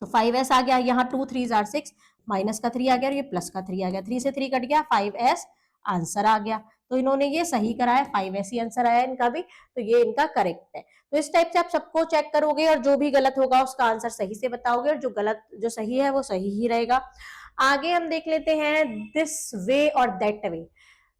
तो 5s आ गया, यहाँ 2 3 जार 6, माइनस का 3 आ गया और ये प्लस का 3 आ गया, 3 से 3 कट गया, 5s आंसर आ गया, तो इन्होंने ये सही करा है, 5s ही आंसर आया इनका भी, तो ये इनका करेक्ट है। तो इस टाइप से आप सबको चेक करोगे और जो भी गलत होगा उसका आंसर सही से बताओगे, और जो गलत जो सही है वो सही ही रहेगा। आगे हम देख लेते हैं दिस वे और that way,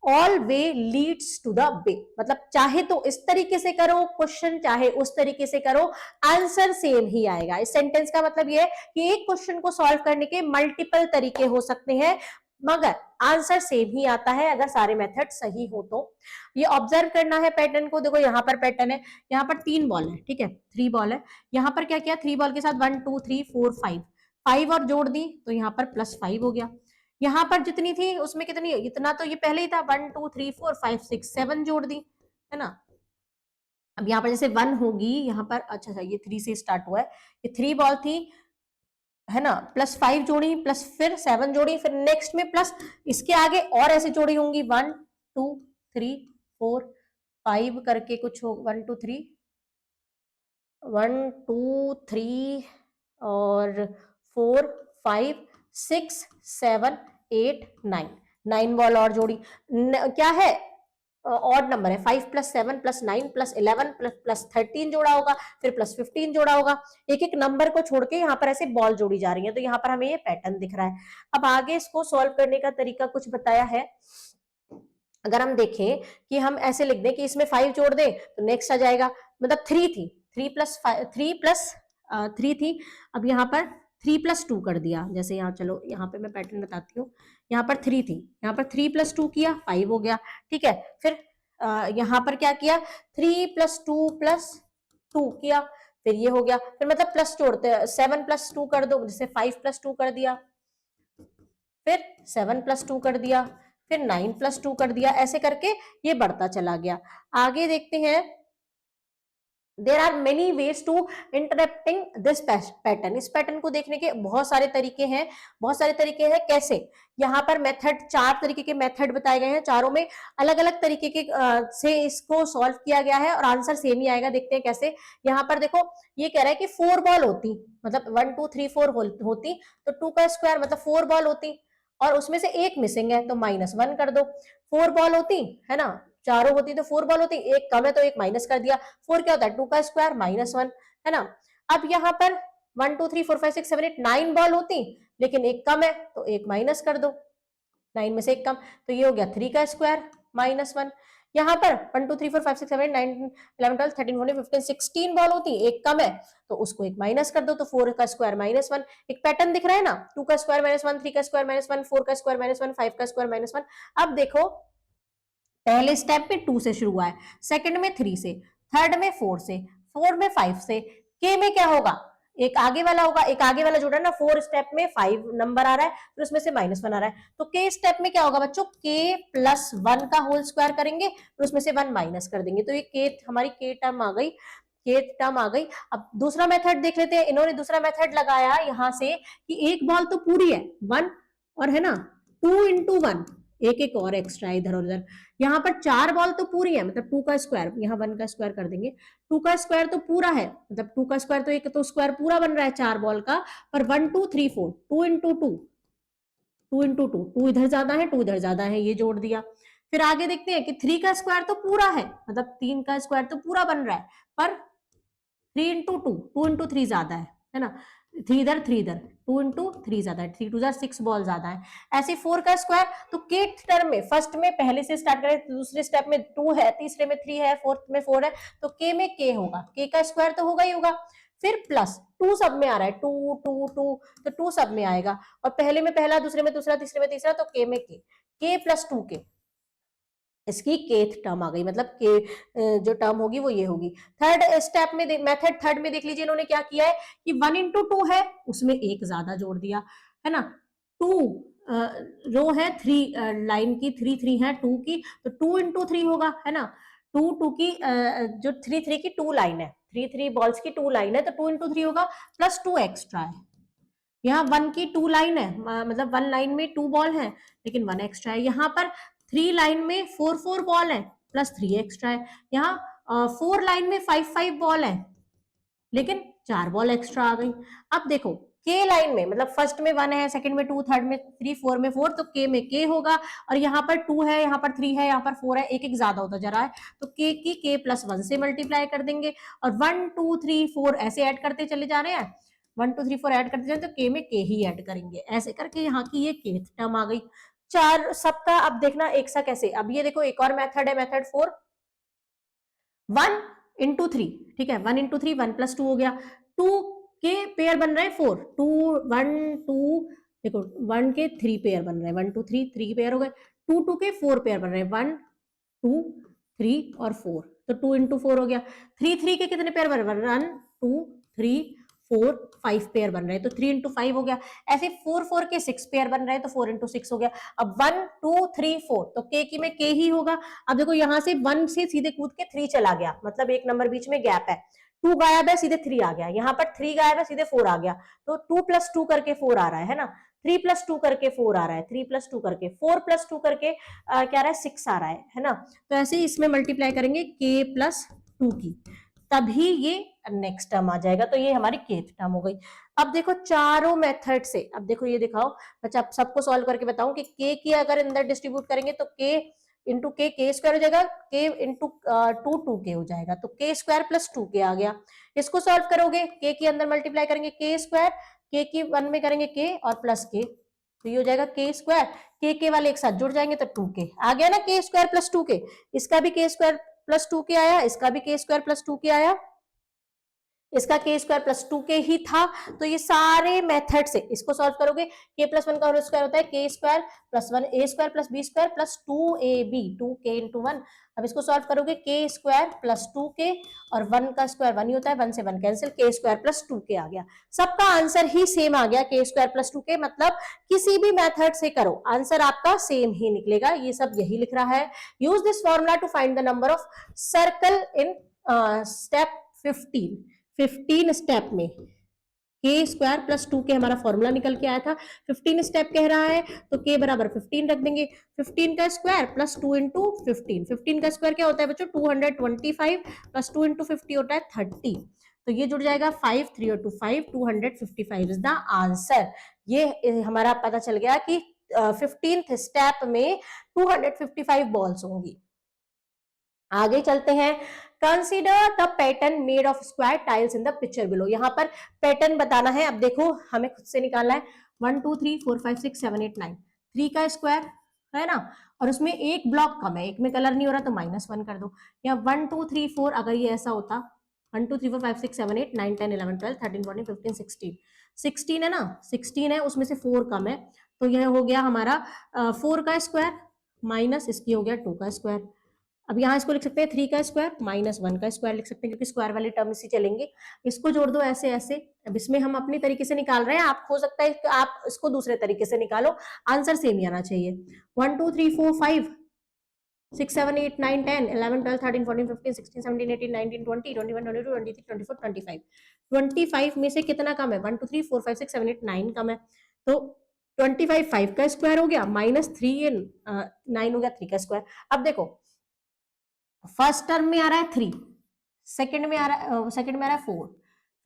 all way leads to the way, मतलब चाहे तो इस तरीके से करो क्वेश्चन, चाहे उस तरीके से करो, आंसर सेम ही आएगा। इस सेंटेंस का मतलब ये है कि एक क्वेश्चन को सॉल्व करने के मल्टीपल तरीके हो सकते हैं, मगर आंसर सेम ही आता है अगर सारे मेथड सही हो तो। ये ऑब्जर्व करना है पैटर्न को, देखो यहाँ पर पैटर्न है, यहाँ पर 3 बॉल है, ठीक है 3 बॉल है, यहाँ पर क्या किया 3 बॉल के साथ 1 2 3 4 5, 5 और जोड़ दी तो यहाँ पर +5 हो गया, यहाँ पर जितनी थी उसमें कितनी, इतना तो ये पहले ही था, 1 2 3 4 5 6 7 जोड़ दी, है ना। अब यहाँ पर जैसे 1 होगी, यहाँ पर अच्छा ये 3 से स्टार्ट हुआ है, ये 3 बॉल थी, है ना, +5 जोड़ी, प्लस फिर 7 जोड़ी, फिर नेक्स्ट में प्लस इसके आगे और ऐसे जोड़ी होंगी, 1 2 3 4 5 करके कुछ हो, 1 2 3 1 2 3 और 4 5 6 7 8 9, 9 बॉल और जोड़ी, क्या है ऑड नंबर है, 5 + 7 + 9 + 11 + 13 जोड़ा होगा, फिर +15 जोड़ा होगा, एक एक नंबर को छोड़ के यहाँ पर ऐसे बॉल जोड़ी जा रही है, तो यहाँ पर हमें ये पैटर्न दिख रहा है। अब आगे इसको सॉल्व करने का तरीका कुछ बताया है, अगर हम देखें कि हम ऐसे लिख दें कि इसमें 5 जोड़ दें तो नेक्स्ट आ जाएगा, मतलब 3 थी, 3 + 3 थी, अब यहाँ पर 3 + 2 कर दिया, जैसे यहाँ चलो यहाँ पे मैं पैटर्न बताती हूँ, यहाँ पर 3 थी, यहाँ पर 3 + 2 किया 5 हो गया, ठीक है, फिर यहाँ पर क्या किया 3 + 2 + 2 किया, फिर ये हो गया, फिर मतलब प्लस जोड़ते 7 + 2 कर दो, जैसे 5 + 2 कर दिया, फिर 7 + 2 कर दिया, फिर 9 + 2 कर दिया, ऐसे करके ये बढ़ता चला गया। आगे देखते हैं, there are many ways to interpreting this pattern, इस पैटर्न को देखने के बहुत सारे तरीके हैं, बहुत सारे तरीके हैं, कैसे, यहाँ पर मेथड 4 तरीके के मेथड बताए गए हैं, चारों में अलग अलग तरीके के से इसको सॉल्व किया गया है और आंसर सेम ही आएगा। देखते हैं कैसे। यहाँ पर देखो ये कह रहा है कि 4 बॉल होती, मतलब 1 2 3 4 होती, तो 2 का स्क्वायर मतलब 4 बॉल होती, और उसमें से एक मिसिंग है तो -1 कर दो। 4 बॉल होती है ना, चारों होती तो 4 बॉल होती, एक कम है तो एक माइनस कर दिया, 4 क्या होता है 2 का स्क्वायर -1, है ना। अब यहाँ पर 1 2 3 4 5 6 7 8 9 बॉल होती, लेकिन एक कम है तो एक माइनस कर दो, 9 में से एक कम, तो ये हो गया 3 का स्क्वायर -1। यहाँ पर 1 2 3 4 5 6 7 8 9 11 12 13 14 15 16 बॉल होती, एक कम है तो उसको एक माइनस कर दो, तो 4 का स्क्वायर -1। एक पैटर्न दिख रहा है ना, 2 का स्क्वायर -1, 3 का स्क्वायर -1, 4 का स्क्वायर -1, 5 का स्क्वायर -1। अब देखो पहले स्टेप में 2 से शुरू हुआ है, सेकंड में 3 से, थर्ड में 4 से, फोर्थ में 5 से, के में क्या होगा, एक आगे वाला होगा, एक आगे वाला जुड़ा ना, 4 स्टेप में 5 नंबर आ रहा है, फिर उसमें से -1 आ रहा है, तो के स्टेप में क्या होगा बच्चों, के +1 का होल स्क्वायर करेंगे, फिर उसमें से 1 माइनस कर देंगे, तो ये के हमारी के टर्म आ गई, kth टर्म आ गई। अब दूसरा मेथड देख लेते हैं। इन्होंने दूसरा मेथड लगाया यहां से कि एक बॉल तो पूरी है 1 और है ना 2 इंटू 1, एक एक और एक्स्ट्रा इधर और उधर। यहाँ पर 4 बॉल तो पूरी है मतलब 2 का स्क्वायर, यहाँ 1 का स्क्वायर कर देंगे, 2 का स्क्वायर तो पूरा है मतलब 2 का स्क्वायर तो एक तो स्क्वायर पूरा बन रहा है 4 बॉल का, पर 1 2 3 4 2 इंटू 2, 2 इंटू 2, 2 इधर ज्यादा है 2 इधर ज्यादा है, ये जोड़ दिया। फिर आगे देखते हैं कि 3 का स्क्वायर तो पूरा है मतलब 3 का स्क्वायर तो पूरा बन रहा है, पर 3 इंटू 2, 2 इंटू 3 ज्यादा है ना, 3 इधर 3 इधर, 2 इंटू 3 ज्यादा है, 3 टू 6 बॉल ज्यादा है। ऐसे 4 का स्क्वायर, तो के टर्म में फर्स्ट में पहले से स्टार्ट करें, दूसरे स्टेप में 2 है, तीसरे में 3 है, फोर्थ में 4 है, तो के में के होगा, के का स्क्वायर तो होगा ही होगा। फिर प्लस 2 सब में आ रहा है, 2 2 2, तो 2 सब में आएगा, और पहले में पहला, दूसरे में दूसरा, तीसरे में तीसरा, तो के में के प्लस 2 के, इसकी केथ टर्म आ गई, मतलब के जो टर्म होगी वो ये होगी। थर्ड स्टेप में मेथड थर्ड में देख लीजिए इन्होंने क्या किया है कि 1 इंटू 2 है, उसमें एक ज्यादा जोड़ दिया है ना, 2 रो है 3 लाइन की, 3 3 है 2 की, तो 2 इंटू 3 होगा है ना, 2 2 की जो 3 3 की 2 लाइन है, 3 3 बॉल्स की 2 लाइन है, तो 2 इंटू 3 होगा, प्लस 2 एक्स्ट्रा है। यहाँ 1 की 2 लाइन है मतलब 1 लाइन में 2 बॉल है लेकिन 1 एक्स्ट्रा है। यहाँ पर 3 लाइन में 4 4 बॉल है प्लस 3 एक्स्ट्रा है। यहाँ 4 लाइन में 5 5 बॉल है लेकिन 4 बॉल एक्स्ट्रा आ गई। अब देखो के लाइन में मतलब फर्स्ट में 1 है, सेकंड में 2, थर्ड में 3, 4 में 4, तो के में के होगा, और यहाँ पर 2 है, यहाँ पर 3 है, यहाँ पर 4 है, एक एक ज्यादा होता जा रहा है, तो के की के प्लस 1 से मल्टीप्लाई कर देंगे, और 1 2 3 4 ऐसे ऐड करते चले जा रहे हैं, 1 2 3 4 ऐड करते जाए तो के में के ही ऐड करेंगे, ऐसे करके यहाँ की ये केथ टर्म आ गई। चार सबका अब देखना एक सा कैसे, अब ये देखो एक और मेथड है, मेथड 4, 1 इंटू 3, ठीक है, 1 इंटू 3, 1 प्लस 2 हो गया, 2 के पेयर बन रहे हैं 4, 2 1 2, देखो 1 के 3 पेयर बन रहे हैं, 1 2 3 3 पेयर हो गए, 2 2 के 4 पेयर बन रहे हैं, 1 2 3 और 4, तो 2 इंटू 4 हो गया, 3 3 के कितने पेयर बन रहे हैं, 1 2 3 4 5 पेयर बन रहे हैं, तो 3 इंटू 5 हो गया। ऐसे 4 4 के 6 पेयर बन रहे हैं, तो 4 इंटू 6 हो गया। अब 1 2 3 4, तो के की में के ही होगा। अब देखो यहां से 1 से सीधे कूद के 3 चला गया, मतलब एक नंबर बीच में गैप है, 2 गायब है सीधे 3 आ गया, यहाँ पर 3 गायब है सीधे 4 आ गया, तो 2 प्लस 2 करके 4 आ रहा है ना, 3 प्लस 2 करके 4 आ रहा है, 3 प्लस 2 करके 4 प्लस 2 करके क्या आ रहा है 6 आ रहा है ना, तो ऐसे ही इसमें मल्टीप्लाई करेंगे के प्लस 2 की, तभी ये नेक्स्ट टर्म आ जाएगा, तो ये हमारी केथ टर्म हो गई। अब देखो चारों मेथड से, अब देखो ये दिखाओ बच्चा, सबको सॉल्व करके बताऊं कि के की अगर अंदर डिस्ट्रीब्यूट करेंगे तो के इंटू के स्क्वायर हो जाएगा, के इंटू 2 2 के हो जाएगा, तो के स्क्वायर प्लस 2 के आ गया। इसको सॉल्व करोगे के की अंदर मल्टीप्लाई करेंगे के स्क्वायर, के की 1 में करेंगे के और प्लस के, तो ये हो जाएगा के स्क्वायर, के वाले एक साथ जुड़ जाएंगे तो 2 के आ गया ना, के स्क्वायर प्लस 2 के, इसका भी के स्क्वायर प्लस 2 के आया, इसका भी के स्क्वायर प्लस 2 के आया, इसका के स्क्वायर प्लस 2 के ही था। तो ये सारे मेथड से इसको सॉल्व करोगे, के प्लस 1 का होल स्क्वायर होता है k square plus 1 a square plus B square plus 2 a b, 2 k into 1। अब इसको सॉल्व करोगे के स्क्वायर प्लस 2 के और 1 का स्क्वायर 1 ही होता है, 1 से 1 कैंसिल, के स्क्वायर प्लस 2 के आ गया। सबका आंसर ही सेम आ गया, के स्क्वायर प्लस 2 के, मतलब किसी भी मेथड से करो आंसर आपका सेम ही निकलेगा। ये सब यही लिख रहा है, use this formula to find the number of circle in step 15 step में के स्क्वायर प्लस 2 के हमारा फॉर्मूला निकल के आया था। 15 स्टेप कह रहा है तो के बराबर 15 रख देंगे, 15 का स्क्वायर प्लस 2 इंटू 15, 15 का स्क्वायर क्या होता है बच्चों 225 प्लस 2 इंटू 50 होता है 30, तो ये जुड़ जाएगा 5 3 और 2 5, 255 इज द आंसर। ये हमारा पता चल गया कि 15th स्टेप में 255 बॉल्स होंगी। आगे चलते हैं, consider the pattern made of square tiles in the picture below. यहाँ पर पैटर्न बताना है, अब देखो हमें खुद से निकालना है, 1 2 3 4 5 6 7 8 9, 3 का स्क्वायर है ना, और उसमें एक ब्लॉक कम है, एक में कलर नहीं हो रहा तो -1 कर दो, या 1 2 3 4 अगर ये ऐसा होता 1 2 3 4 5 6 7 8 9 10 11 12 13 14 15 16, 16 है ना, 16 है उसमें से 4 कम है, तो यह हो गया हमारा 4 का स्क्वायर माइनस इसकी हो गया 2 का स्क्वायर। अब यहाँ इसको लिख सकते हैं 3 का स्क्वायर माइनस 1 का स्क्वायर लिख सकते हैं, क्योंकि स्क्वायर वाले टर्म इसी चलेंगे। इसको जोड़ दो ऐसे ऐसे, अब इसमें हम अपनी तरीके से निकाल रहे हैं, आप हो सकता है कि आप इसको दूसरे तरीके से निकालो, आंसर सेम ही आना चाहिए। 1 2 3 4 5 6 7 8 9 10 11 12 13 14 15 16 17 18 19 20 21 22 23 24 25 25 में से कितना कम है 1 2 3 4 5 6 7 8 9 कम है तो 25 5 का स्क्वायर हो गया माइनस 3 9 हो गया 3 का स्क्वायर। अब देखो फर्स्ट टर्म में आ रहा है 3, सेकंड में आ रहा है 4,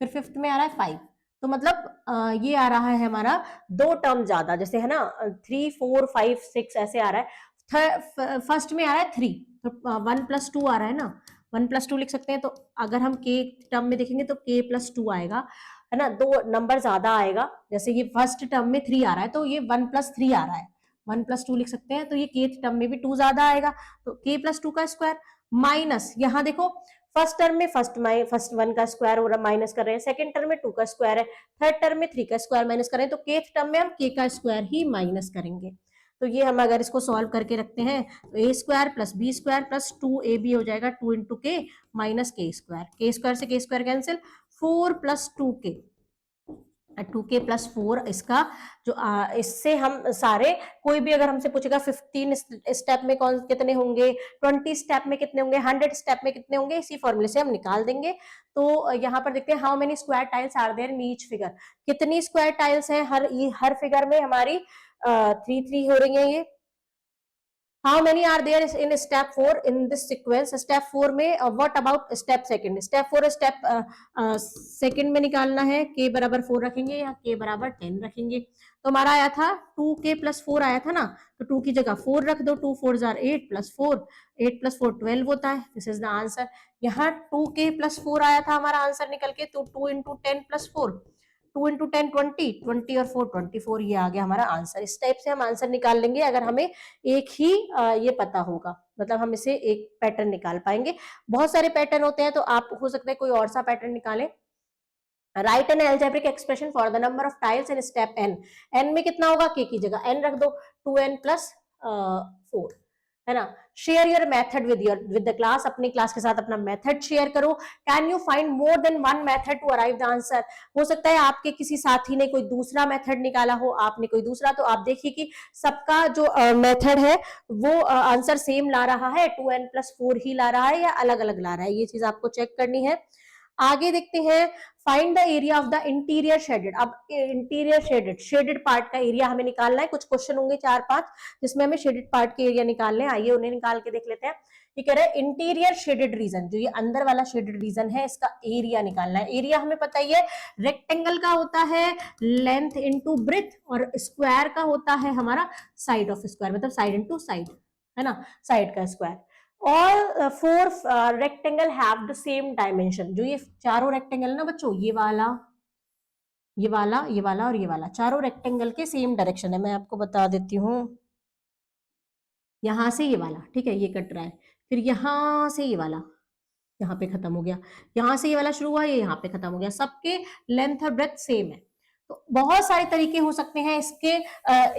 फिर फिफ्थ में आ रहा है 5, तो मतलब ये आ रहा है हमारा दो टर्म ज्यादा, जैसे है ना 3 4 5 6 ऐसे आ रहा है। फर्स्ट में आ रहा है 3 तो 1 + 2 आ रहा है ना, 1 + 2 लिख सकते हैं। तो अगर हम के टर्म में देखेंगे तो k + 2 आएगा, है ना, दो नंबर ज्यादा आएगा। जैसे ये फर्स्ट टर्म में 3 आ रहा है तो ये 1 + 3 आ रहा है, 1 + 2 लिख सकते हैं। तो ये के टर्म में भी 2 ज्यादा आएगा, तो k + 2 का स्क्वायर माइनस, यहाँ देखो फर्स्ट टर्म में फर्स्ट 1 का स्क्वायर हो रहा माइनस कर रहे हैं, सेकंड टर्म में 2 का स्क्वायर है, थर्ड टर्म में 3 का स्क्वायर माइनस कर रहे हैं, तो केथ टर्म में हम k का स्क्वायर ही माइनस करेंगे। तो ये हम अगर इसको सॉल्व करके रखते हैं तो a square plus B square plus 2ab हो जाएगा 2 × k minus k square, k square से k square cancel, 4 + 2k 2k + 4 इसका जो इससे हम सारे कोई भी अगर हमसे पूछेगा 15 स्टेप में कौन कितने होंगे, 20 स्टेप में कितने होंगे, 100 स्टेप में कितने होंगे, इसी फॉर्मूले से हम निकाल देंगे। तो यहाँ पर देखते हैं how many square tiles are there in each figure, कितनी स्क्वायर टाइल्स हैं हर फिगर में हमारी 3 3 हो रही है ये। How many are there in step 4 in this sequence? Step 4 में what about step second? Step 4 step second में निकालना है, k बराबर 4 रखेंगे या k बराबर 10 रखेंगे। तो हमारा आया था 2k + 4 आया था ना, तो 2 की जगह 4 रख दो, 2 4 = 8 + 4 8 + 4 12 होता है। This is the answer. यहाँ 2k + 4 आया था हमारा आंसर निकल के, तो 2 × 10 + 4 2 × 10 20 20 और 4 24, ये आ गया हमारा आंसर। इस टाइप से हम आंसर निकाल लेंगे अगर हमें एक ही ये पता होगा, मतलब हम इसे एक पैटर्न निकाल पाएंगे। बहुत सारे पैटर्न होते हैं तो आप हो सकता है कोई और सा पैटर्न निकालें। Right an algebraic expression for the number of tiles in step n, n में कितना होगा, k की जगह n रख दो, 2n + 4, है ना। Share your method with the class, अपनी क्लास के साथ अपना मेथड शेयर करो। Can you find more than one method to arrive the answer, हो सकता है आपके किसी साथी ने कोई दूसरा मेथड निकाला हो, आपने कोई दूसरा, तो आप देखिए कि सबका जो मेथड है वो आंसर सेम ला रहा है, 2n + 4 ही ला रहा है या अलग अलग ला रहा है, ये चीज आपको चेक करनी है। आगे देखते हैं, find the area of the interior shaded. अब इंटीरियर शेडेड पार्ट का एरिया हमें निकालना है। कुछ क्वेश्चन होंगे 4-5 जिसमें हमें शेडेड पार्ट के एरिया निकालने हैं, आइए उन्हें निकाल के देख लेते हैं। ये कह रहा है इंटीरियर शेडेड रीजन, जो ये अंदर वाला शेडेड रीजन है इसका एरिया निकालना है। एरिया हमें पता ही है रेक्टेंगल का होता है लेंथ इंटू ब्रेथ, और स्क्वायर का होता है हमारा साइड ऑफ स्क्वायर, मतलब साइड इंटू साइड, है ना, साइड का स्क्वायर। और 4 rectangle have the same dimension, जो ये चारों रेक्टेंगल ना बच्चों, ये वाला ये वाला ये वाला और ये वाला, चारों रेक्टेंगल के सेम डायरेक्शन है। मैं आपको बता देती हूँ, यहां से ये वाला, ठीक है, ये कट रहा है, फिर यहां से ये वाला यहाँ पे खत्म हो गया, यहाँ से ये वाला शुरू हुआ, ये यहाँ पे खत्म हो गया, सबके लेंथ और ब्रेथ सेम है। तो बहुत सारे तरीके हो सकते हैं इसके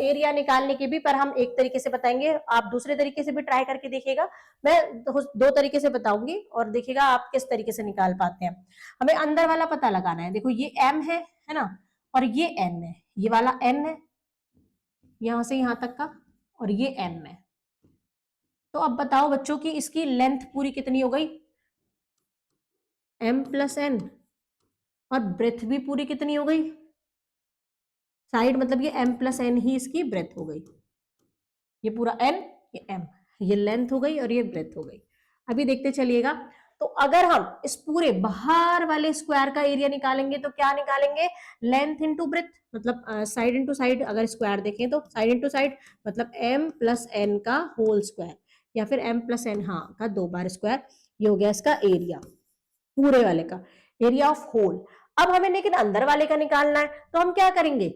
एरिया निकालने के भी, पर हम एक तरीके से बताएंगे, आप दूसरे तरीके से भी ट्राई करके देखिएगा। मैं दो तरीके से बताऊंगी और देखिएगा आप किस तरीके से निकाल पाते हैं। हमें अंदर वाला पता लगाना है। देखो ये m है ना, और ये n है, ये वाला n है यहां से यहां तक का, और ये m है। तो अब बताओ बच्चों की इसकी लेंथ पूरी कितनी हो गई, m + n, और ब्रेथ भी पूरी कितनी हो गई, साइड, मतलब ये m + n ही इसकी ब्रेथ हो गई, ये पूरा n, ये m, ये लेंथ हो गई और ये ब्रेथ हो गई। अभी देखते चलिएगा, तो अगर हम इस पूरे बाहर वाले स्क्वायर का एरिया निकालेंगे तो क्या निकालेंगे, लेंथ इंटू ब्रेथ, मतलब साइड इंटू साइड, अगर स्क्वायर देखें तो साइड इंटू साइड, मतलब m + n का होल स्क्वायर, या फिर m + n हाँ का 2 बार स्क्वायर, ये हो गया इसका एरिया, पूरे वाले का एरिया ऑफ होल। अब हमें लेकिन अंदर वाले का निकालना है, तो हम क्या करेंगे,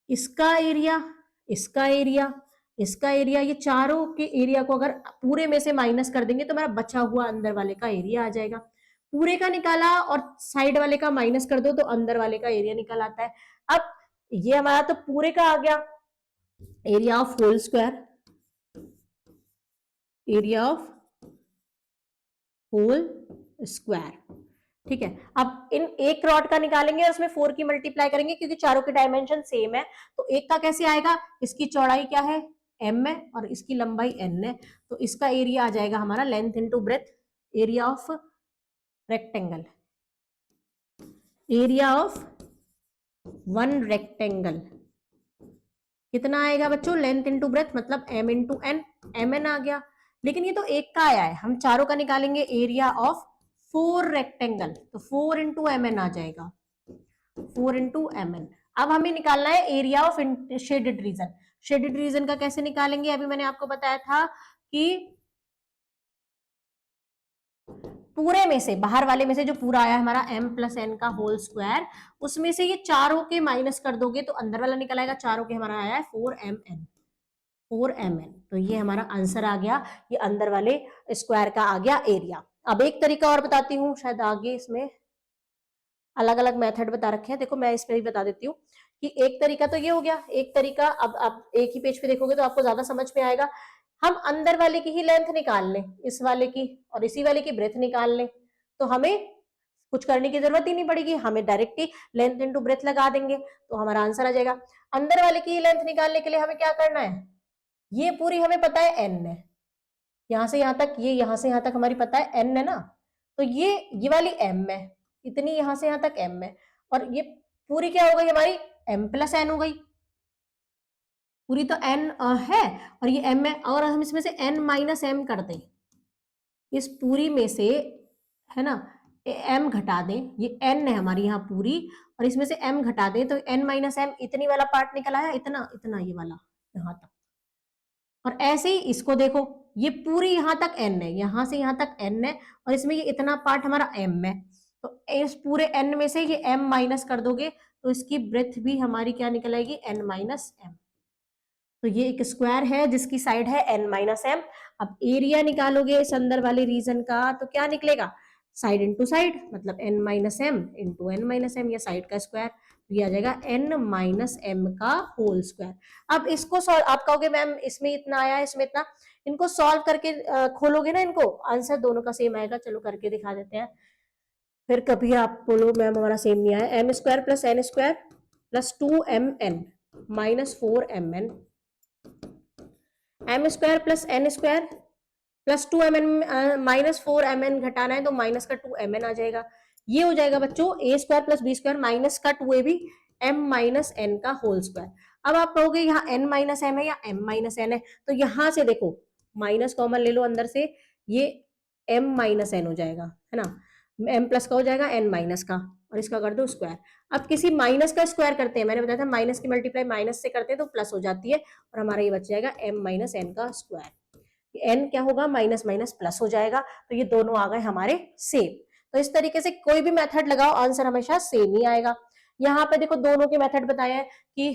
इसका एरिया, इसका एरिया, इसका एरिया, ये चारों के एरिया को अगर पूरे में से माइनस कर देंगे तो हमारा बचा हुआ अंदर वाले का एरिया आ जाएगा। पूरे का निकाला और साइड वाले का माइनस कर दो तो अंदर वाले का एरिया निकल आता है। अब ये हमारा तो पूरे का आ गया, area of whole square, area of whole square, ठीक है। अब इन एक रॉड का निकालेंगे और उसमें 4 की मल्टीप्लाई करेंगे, क्योंकि चारों के डायमेंशन सेम है। तो एक का कैसे आएगा, इसकी चौड़ाई क्या है m है और इसकी लंबाई n है, तो इसका एरिया आ जाएगा हमारा length into breadth, area of rectangle, area of one rectangle कितना आएगा बच्चों, लेंथ इंटू ब्रेथ मतलब m into N, M N आ गया। लेकिन ये तो एक का आया है, हम चारों का निकालेंगे एरिया ऑफ 4 रेक्टेंगल, तो 4 इंटू एम एन आ जाएगा, 4 इंटू एम एन। अब हमें निकालना है area of shaded region. Shaded region का कैसे निकालेंगे, अभी मैंने आपको बताया था कि पूरे में से, बाहर वाले में से जो पूरा आया हमारा m प्लस एन का होल स्क्वायर, उसमें से ये चारों के माइनस कर दोगे तो अंदर वाला निकल आएगा, चारों के हमारा आया है 4mn, 4mn। तो ये हमारा आंसर आ गया, ये अंदर वाले स्क्वायर का आ गया एरिया। अब एक तरीका और बताती हूँ, शायद आगे इसमें अलग अलग मेथड बता रखे हैं, देखो मैं इस पे भी बता देती हूँ कि एक तरीका तो ये हो गया, एक तरीका अब आप एक ही पेज पे देखोगे तो आपको ज्यादा समझ में आएगा। हम अंदर वाले की ही लेंथ निकाल लें, इस वाले की और इसी वाले की ब्रेथ निकाल लें, तो हमें कुछ करने की जरूरत ही नहीं पड़ेगी, हमें डायरेक्ट ही लेंथ इंटू ब्रेथ लगा देंगे तो हमारा आंसर आ जाएगा। अंदर वाले की लेंथ निकालने के लिए हमें क्या करना है, ये पूरी हमें पता है n है, यहां से यहां तक, ये यहां से यहां तक हमारी पता है n है ना, तो ये वाली m है, इतनी यहां से यहां तक m है, और ये पूरी क्या हो गई हमारी m प्लस n हो गई, पूरी तो n है और ये m है, और हम इसमें से n माइनस m कर दें, इस पूरी में से, है ना, m घटा दें, ये n है हमारी यहाँ पूरी, और इसमें से m घटा दें तो n माइनस m, इतनी वाला पार्ट निकल आया, इतना इतना ये वाला यहाँ तक। और ऐसे ही इसको देखो, ये पूरी यहां तक n है, यहां से यहां तक n है, और इसमें ये इतना पार्ट हमारा m है, तो इस पूरे n में से ये m माइनस कर दोगे तो इसकी ब्रेथ भी हमारी क्या निकल आएगी, n माइनस m। तो ये एक स्क्वायर है जिसकी साइड है n माइनस m। अब एरिया निकालोगे इस अंदर वाले रीजन का तो क्या निकलेगा, साइड इंटू साइड मतलब n minus m into n minus m, या साइड का स्क्वायर, तो ये आ जाएगा n माइनस m का होल स्क्वायर। अब इसको सॉल्व, आप कहोगे मैम इसमें इतना आया, इसमें इतना, इनको सॉल्व करके खोलोगे ना, इनको आंसर दोनों का सेम आएगा। चलो करके दिखा देते हैं, फिर कभी आप बोलो मैम हमारा सेम नहीं आया। m square plus n square plus 2mn minus 4mn, m square plus n square plus 2mn minus 4mn घटाना है तो माइनस का 2mn आ जाएगा। ये हो जाएगा बच्चों a square plus B square minus का 2ab m माइनस n का होल स्क्वायर। अब आप कहोगे यहाँ n माइनस m है या m माइनस n है, तो यहां से देखो माइनस कॉमन ले लो अंदर से, ये m माइनस n हो जाएगा, है ना, m प्लस का हो जाएगा n माइनस का, और इसका कर दो स्क्वायर। अब किसी माइनस का स्क्वायर करते हैं, मैंने बताया था माइनस की मल्टीप्लाई माइनस से करते हैं तो प्लस हो जाती है, और हमारा ये बच जाएगा m माइनस n का स्क्वायर। n क्या होगा, माइनस माइनस प्लस हो जाएगा, तो ये दोनों आ गए हमारे सेम। तो इस तरीके से कोई भी मेथड लगाओ आंसर हमेशा सेम ही आएगा। यहाँ पे देखो दोनों के मेथड बताए हैं कि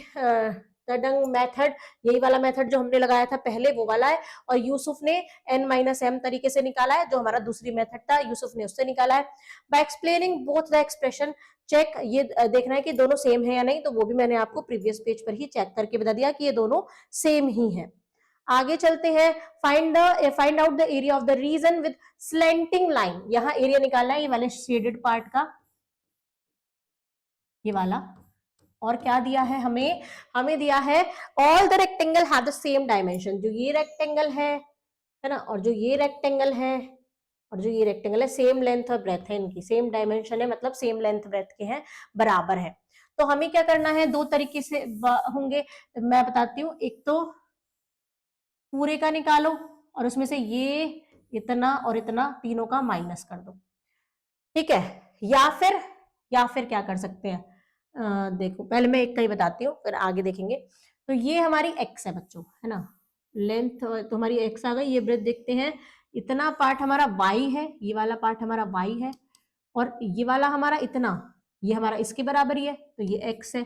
तडंग मेथड, यही वाला मेथड जो हमने लगाया था पहले वो वाला है, और यूसुफ ने n माइनस एम तरीके से निकाला है, जो हमारा दूसरी मेथड था यूसुफ ने उससे निकाला है। By explaining both the expression check, ये देखना है कि दोनों सेम है या नहीं, तो वो भी मैंने आपको प्रीवियस पेज पर ही चेक करके बता दिया कि ये दोनों सेम ही है। आगे चलते हैं, find out the area of the region with slanting line. यहाँ एरिया निकालना है ये वाले शेडेड पार्ट का, ये वाला। और क्या दिया है हमें, हमें दिया है all the rectangle have the same dimension, जो ये रेक्टेंगल है ना, और जो ये रेक्टेंगल है और जो ये रेक्टेंगल है, सेम लेंथ और ब्रेथ है, इनकी सेम डायमेंशन है, मतलब सेम लेंथ ब्रेथ के हैं, बराबर है। तो हमें क्या करना है, दो तरीके से होंगे, मैं बताती हूँ। एक तो पूरे का निकालो और उसमें से ये इतना और इतना तीनों का माइनस कर दो, ठीक है। या फिर क्या कर सकते हैं, देखो पहले मैं एक का ही बताती हूँ फिर आगे देखेंगे। तो ये हमारी x है बच्चों, है ना, लेंथ तो हमारी x आ गई। ये ब्रेथ देखते हैं, इतना पार्ट हमारा y है, ये वाला पार्ट हमारा y है, और ये वाला हमारा इतना, ये हमारा इसके बराबर ही है, तो ये x है,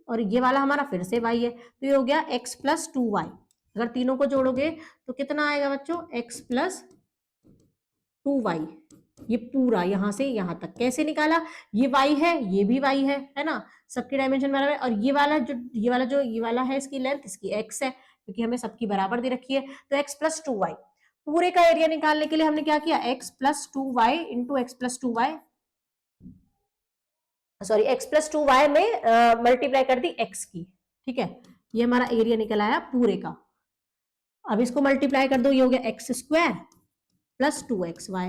और ये वाला हमारा फिर से y है, तो ये हो गया x प्लस 2y। अगर तीनों को जोड़ोगे तो कितना आएगा बच्चों, x प्लस 2y। ये पूरा यहां से यहां तक कैसे निकाला, ये y है, ये भी y है ना, सबकी डायमेंशन बराबर है, और ये वाला है इसकी लेंथ, इसकी x है, क्योंकि हमें सबकी बराबर दे रखी है, तो x प्लस 2y। पूरे का एरिया निकालने के लिए हमने क्या किया, x plus 2y into x plus 2y, sorry x plus 2y में मल्टीप्लाई कर दी x की, ठीक है। ये हमारा एरिया निकल आया पूरे का। अब इसको मल्टीप्लाई कर दो, ये हो गया एक्स स्क्वायर प्लस 2xy,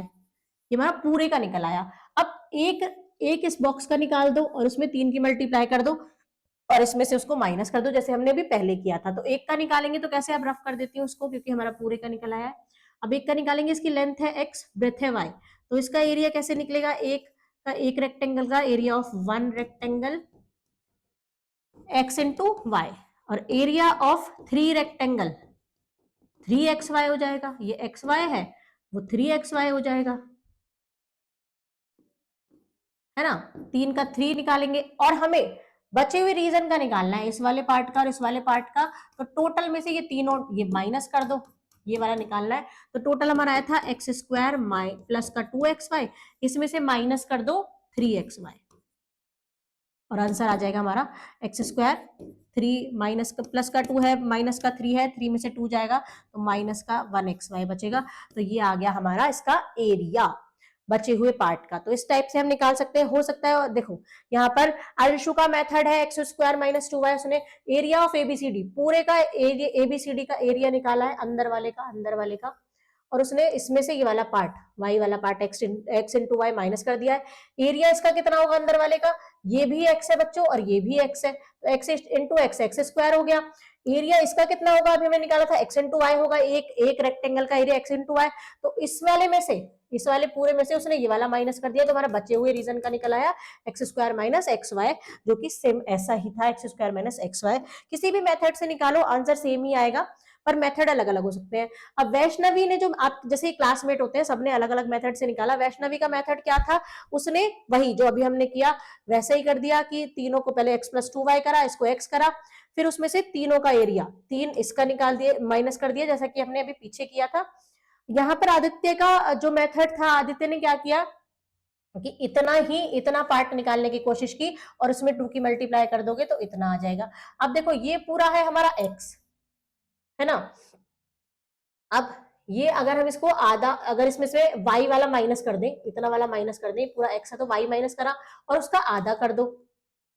ये हमारा पूरे का निकल आया। अब एक एक इस बॉक्स का निकाल दो और उसमें 3 की मल्टीप्लाई कर दो और इसमें से उसको माइनस कर दो, जैसे हमने भी पहले किया था। तो एक का निकालेंगे तो कैसे, अब रफ कर देती हूँ उसको, क्योंकि हमारा पूरे का निकल आया है। अब एक का निकालेंगे, इसकी लेंथ है x, ब्रेथ है y, तो इसका एरिया कैसे निकलेगा, एक रेक्टेंगल का area of one rectangle x into y, और एरिया ऑफ 3 रेक्टेंगल 3xy हो जाएगा। ये xy है, वो 3xy हो जाएगा, है ना। 3 का 3 निकालेंगे और हमें बचे हुए रीजन का निकालना है, इस वाले पार्ट का और इस वाले पार्ट का। तो टोटल में से ये तीनों ये माइनस कर दो, ये वाला निकालना है। तो टोटल हमारा आया था एक्स स्क्वायर प्लस का 2xy, इसमें से माइनस कर दो 3xy, और आंसर आ जाएगा हमारा एक्स स्क्वायर 3 माइनस का प्लस का 2 है, माइनस का 3 है, 3 में से 2 जाएगा तो माइनस का 1xy बचेगा। तो ये आ गया हमारा इसका एरिया बचे हुए पार्ट का। तो इस टाइप से हम निकाल सकते हैं, हो सकता है। और देखो यहाँ पर अंशु का मेथड है एक्स स्क्वायर माइनस 2y, उसने एरिया ऑफ एबीसीडी पूरे का एरिया, एबीसीडी का एरिया निकाला है, अंदर वाले का, और उसने इसमें से ये वाला पार्ट y वाला part x into y minus कर दिया है। एरिया इसका कितना होगा अंदर वाले का, ये भी x है बच्चों और ये भी x है, तो x इंटू एक्स स्क्वायर हो गया। एरिया इसका कितना होगा, अभी हमने निकाला था x इंटू वाई होगा, एक रेक्टेंगल का एरिया x इंटू वाई। तो इस वाले में से, इस वाले पूरे में से उसने ये वाला माइनस कर दिया, तो हमारा बचे हुए रीजन का निकल आया x square minus x y, जो कि सेम ऐसा ही था, x square minus x y. किसी भी मेथड से निकालो आंसर सेम ही आएगा, पर मेथड अलग अलग हो सकते हैं। अब वैष्णवी ने, जो आप जैसे क्लासमेट होते हैं, सबने अलग अलग मेथड से निकाला। वैष्णवी का मेथड क्या था, उसने वही जो अभी हमने किया वैसे ही कर दिया कि तीनों को पहले x प्लस 2y करा, इसको x करा, फिर उसमें से तीनों का एरिया 3 इसका निकाल दिए, माइनस कर दिया, जैसा कि हमने अभी पीछे किया था। यहाँ पर आदित्य का जो मेथड था, आदित्य ने क्या किया कि इतना पार्ट निकालने की कोशिश की और उसमें 2 की मल्टीप्लाई कर दोगे तो इतना आ जाएगा। अब देखो ये पूरा है हमारा x, है ना। अब ये अगर हम इसको आधा, अगर इसमें से y वाला माइनस कर दें, इतना वाला माइनस कर दें, पूरा x है तो y माइनस करा और उसका आधा कर दो,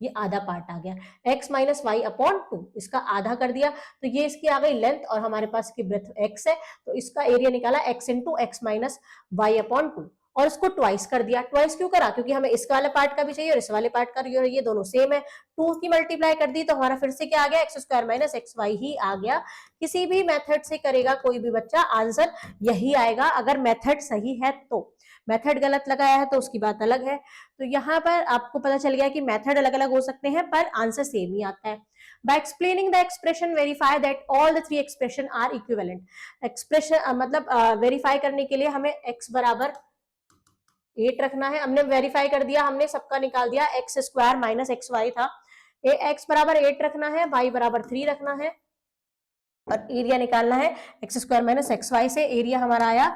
ये आधा पार्ट आ गया, x माइनस वाई अपॉन 2, इसका आधा कर दिया तो ये इसकी आ गई लेंथ, और हमारे पास की ब्रेथ x है, तो इसका एरिया निकाला x into x minus y upon 2, और इसको ट्वाइस कर दिया। ट्वाइस क्यों करा, क्योंकि हमें इस वाले पार्ट का भी चाहिए और इस वाले पार्ट का, ये दोनों सेम है। 2 की मल्टीप्लाई कर दी तो हमारा फिर से क्या आ गया, X square minus x Y ही आ गया। किसी भी मेथड से करेगा कोई भी बच्चा, आंसर यही आएगा, अगर मेथड सही है तो। मेथड गलत लगाया है तो उसकी बात अलग है। तो यहाँ पर आपको पता चल गया कि मेथड अलग अलग हो सकते हैं पर आंसर सेम ही आता है। By explaining the expression, verify that all the three expression are equivalent. Expression मतलब वेरीफाई करने के लिए हमें x बराबर 8 रखना है, हमने वेरीफाई कर दिया, हमने सबका निकाल दिया, x square minus x y था, x बराबर 8 रखना है, y बराबर 3 रखना है, और एरिया निकालना है x square minus x y से। एरिया हमारा आया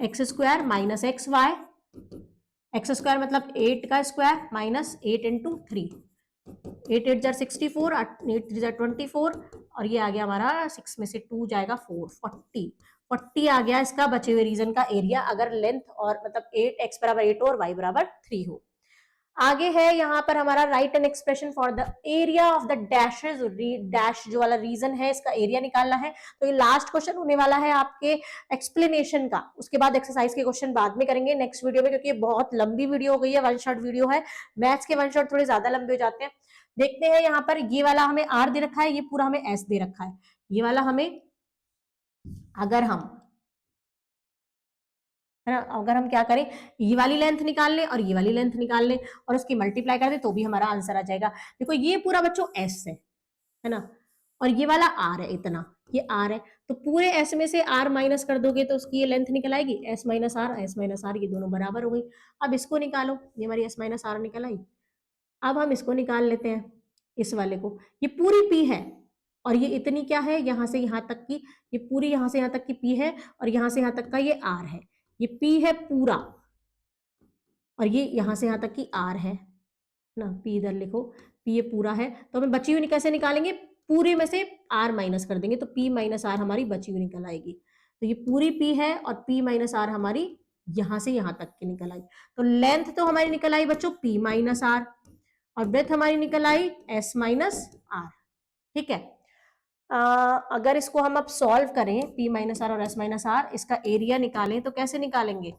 x square minus x y, x square मतलब 8 का स्क्वायर माइनस 8 इंटू 3, 8 8 जार 64, 8 3 जार 24, और ये आ गया हमारा 6 में से 2 जाएगा 4, 40 आ गया इसका बचे हुए रीजन का एरिया, अगर लेंथ और मतलब 8 x बराबर 8 और y बराबर 3 हो। आगे है यहाँ पर हमारा right an expression for the area of the dashes, dash जो वाला रीजन है इसका एरिया निकालना है। तो ये लास्ट क्वेश्चन होने वाला है आपके एक्सप्लेनेशन का, उसके बाद एक्सरसाइज के क्वेश्चन बाद में करेंगे नेक्स्ट वीडियो में, क्योंकि ये बहुत लंबी वीडियो हो गई है, वन शॉट वीडियो है। मैथ्स के वन शॉट थोड़े ज्यादा लंबे हो जाते हैं। देखते हैं यहाँ पर, ये वाला हमें r दे रखा है, ये पूरा हमें s दे रखा है। ये वाला हमें, अगर हम, है ना, अगर हम क्या करें, ये वाली लेंथ निकाल लें और ये वाली लेंथ निकाल लें और उसकी मल्टीप्लाई कर दें तो भी हमारा आंसर आ जाएगा। देखो ये पूरा बच्चों s है ना, और ये वाला r है, इतना ये r है, तो पूरे s में से r माइनस कर दोगे तो उसकी ये लेंथ निकल आएगी, s माइनस r, ये दोनों बराबर हो गई। अब इसको निकालो, ये हमारी s माइनस r निकल आई। अब हम इसको निकाल लेते हैं, इस वाले को, ये पूरी p है और ये इतनी क्या है, यहां से यहां तक की, ये पूरी यहां से यहां तक की p है, और यहां से यहां तक का ये r है, ये p है पूरा, और ये यहां से यहां तक की r है ना, p इधर लिखो, p ये पूरा है, तो हमें बची हुई कैसे निकालेंगे, पूरे में से r माइनस कर देंगे तो p माइनस r हमारी बची हुई निकल आएगी। तो ये पूरी p है और p माइनस r हमारी यहां से यहां तक की निकल आई। तो लेंथ तो हमारी निकल आई बच्चों p माइनस r, और ब्रेथ हमारी निकल आई s माइनस r, ठीक है। अगर इसको हम अब सॉल्व करें p माइनस आर और s माइनस आर, इसका एरिया निकालें तो कैसे निकालेंगे?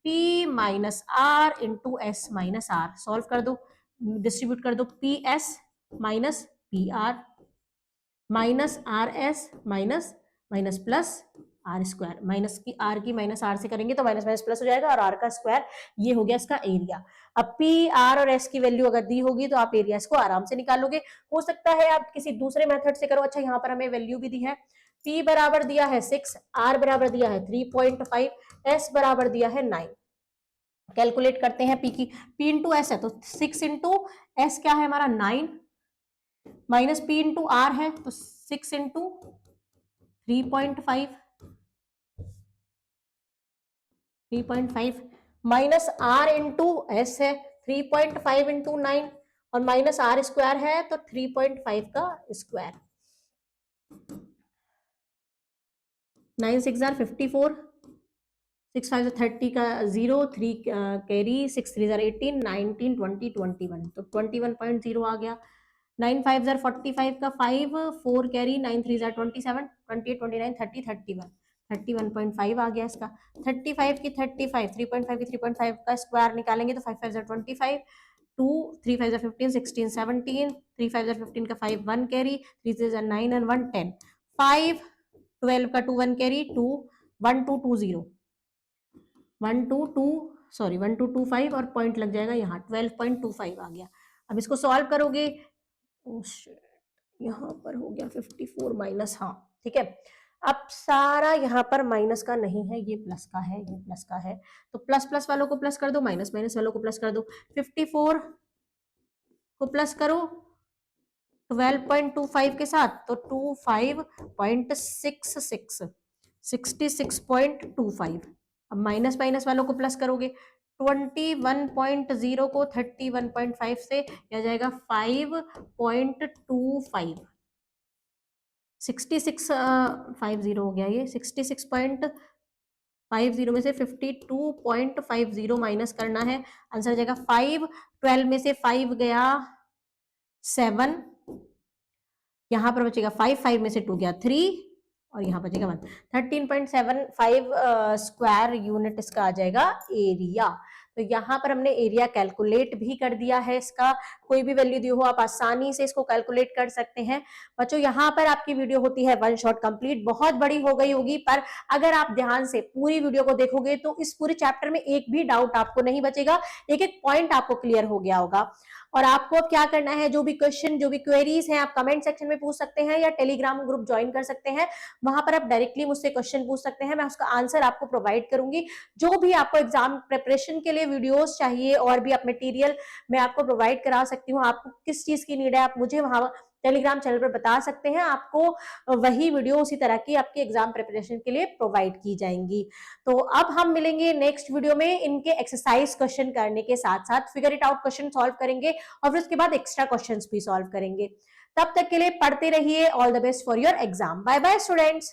p minus r into s minus r, solve कर दो, डिस्ट्रीब्यूट कर दो, p s minus p r minus r s minus minus plus r square, minus की माइनस आर से करेंगे तो माइनस माइनस प्लस हो जाएगा और आर का स्क्वायर, ये हो गया इसका एरिया। अब पी आर और एस की वैल्यू अगर दी होगी तो आप एरिया इसको आराम से निकाल लोगे। हो सकता है आप किसी दूसरे मेथड से करो। अच्छा, यहाँ पर हमें वैल्यू भी दी है, P बराबर दिया है 6, R बराबर दिया है 3.5, S बराबर दिया है 9। कैलकुलेट करते हैं P की, P इंटू एस है तो 6 इंटू एस क्या है हमारा 9, माइनस P इंटू आर है तो 6 into 3.5, 3.5 minus r into s है 3.5 इंटू 9 और माइनस आर स्क्वायर है तो 3.5 का स्क्वायर। 9 6 आर 54, 6 5 30 का 0, 3 कैरी, 6 3 18, 19 20 21, तो 21.0 आ गया। 9 5 45 का 5, 4 कैरी, 9 3 27, 28 29 30 31, 31.5 आ गया इसका। 35 की 35, 3.5 की 3.5 का स्क्वायर निकालेंगे तो 5 5 25, 2 3 5 15 16 17, 3 5 15 का 5 1 कैरी, 3 3 9 and 1 10, 5 12 का 2 1 कैरी, 2 1 2 2 0, 1 2 2 सॉरी 1 2 2 5 और पॉइंट लग जाएगा यहाँ 12.25 आ गया। अब इसको सॉल्व करोगे, यहाँ पर हो गया 54 माइनस, हाँ ठीक है। अब सारा यहाँ पर माइनस का नहीं है, ये प्लस का है, ये प्लस का है, तो प्लस प्लस वालों को प्लस कर दो, माइनस माइनस वालों को प्लस कर दो। 54 को प्लस करो 12.25 के साथ तो 25.66, 66.25। अब माइनस माइनस वालों को प्लस करोगे 21.0 को 31.5 से आ जाएगा 5.25, 6650 हो गया, ये 66.50 में से 52.50 माइनस करना है, आंसर आ जाएगा 5। 12 में से 5 गया 7, यहां पर बचेगा 5, 5 में से 2 गया 3 और यहाँ बचेगा 1। 13.75 स्क्वायर यूनिट इसका आ जाएगा एरिया। तो यहाँ पर हमने एरिया कैलकुलेट भी कर दिया है इसका, कोई भी वैल्यू दी हो आप आसानी से इसको कैलकुलेट कर सकते हैं। बच्चों यहाँ पर आपकी वीडियो होती है वन शॉट कंप्लीट, बहुत बड़ी हो गई होगी पर अगर आप ध्यान से पूरी वीडियो को देखोगे तो इस पूरे चैप्टर में एक भी डाउट आपको नहीं बचेगा, एक एक पॉइंट आपको क्लियर हो गया होगा। और आपको अब क्या करना है, जो भी क्वेश्चन जो भी क्वेरीज हैं आप कमेंट सेक्शन में पूछ सकते हैं या टेलीग्राम ग्रुप ज्वाइन कर सकते हैं, वहां पर आप डायरेक्टली मुझसे क्वेश्चन पूछ सकते हैं, मैं उसका आंसर आपको प्रोवाइड करूंगी। जो भी आपको एग्जाम प्रिपरेशन के लिए वीडियोस चाहिए और भी आप मटेरियल मैं आपको प्रोवाइड करा सकती हूँ, आपको किस चीज की नीड है आप मुझे वहां टेलीग्राम चैनल पर बता सकते हैं, आपको वही वीडियो उसी तरह की आपकी एग्जाम प्रिपरेशन के लिए प्रोवाइड की जाएंगी। तो अब हम मिलेंगे नेक्स्ट वीडियो में, इनके एक्सरसाइज क्वेश्चन करने के साथ साथ figure it out question solve करेंगे और फिर उसके बाद एक्स्ट्रा क्वेश्चंस भी सॉल्व करेंगे। तब तक के लिए पढ़ते रहिए, all the best for your exam, bye bye students.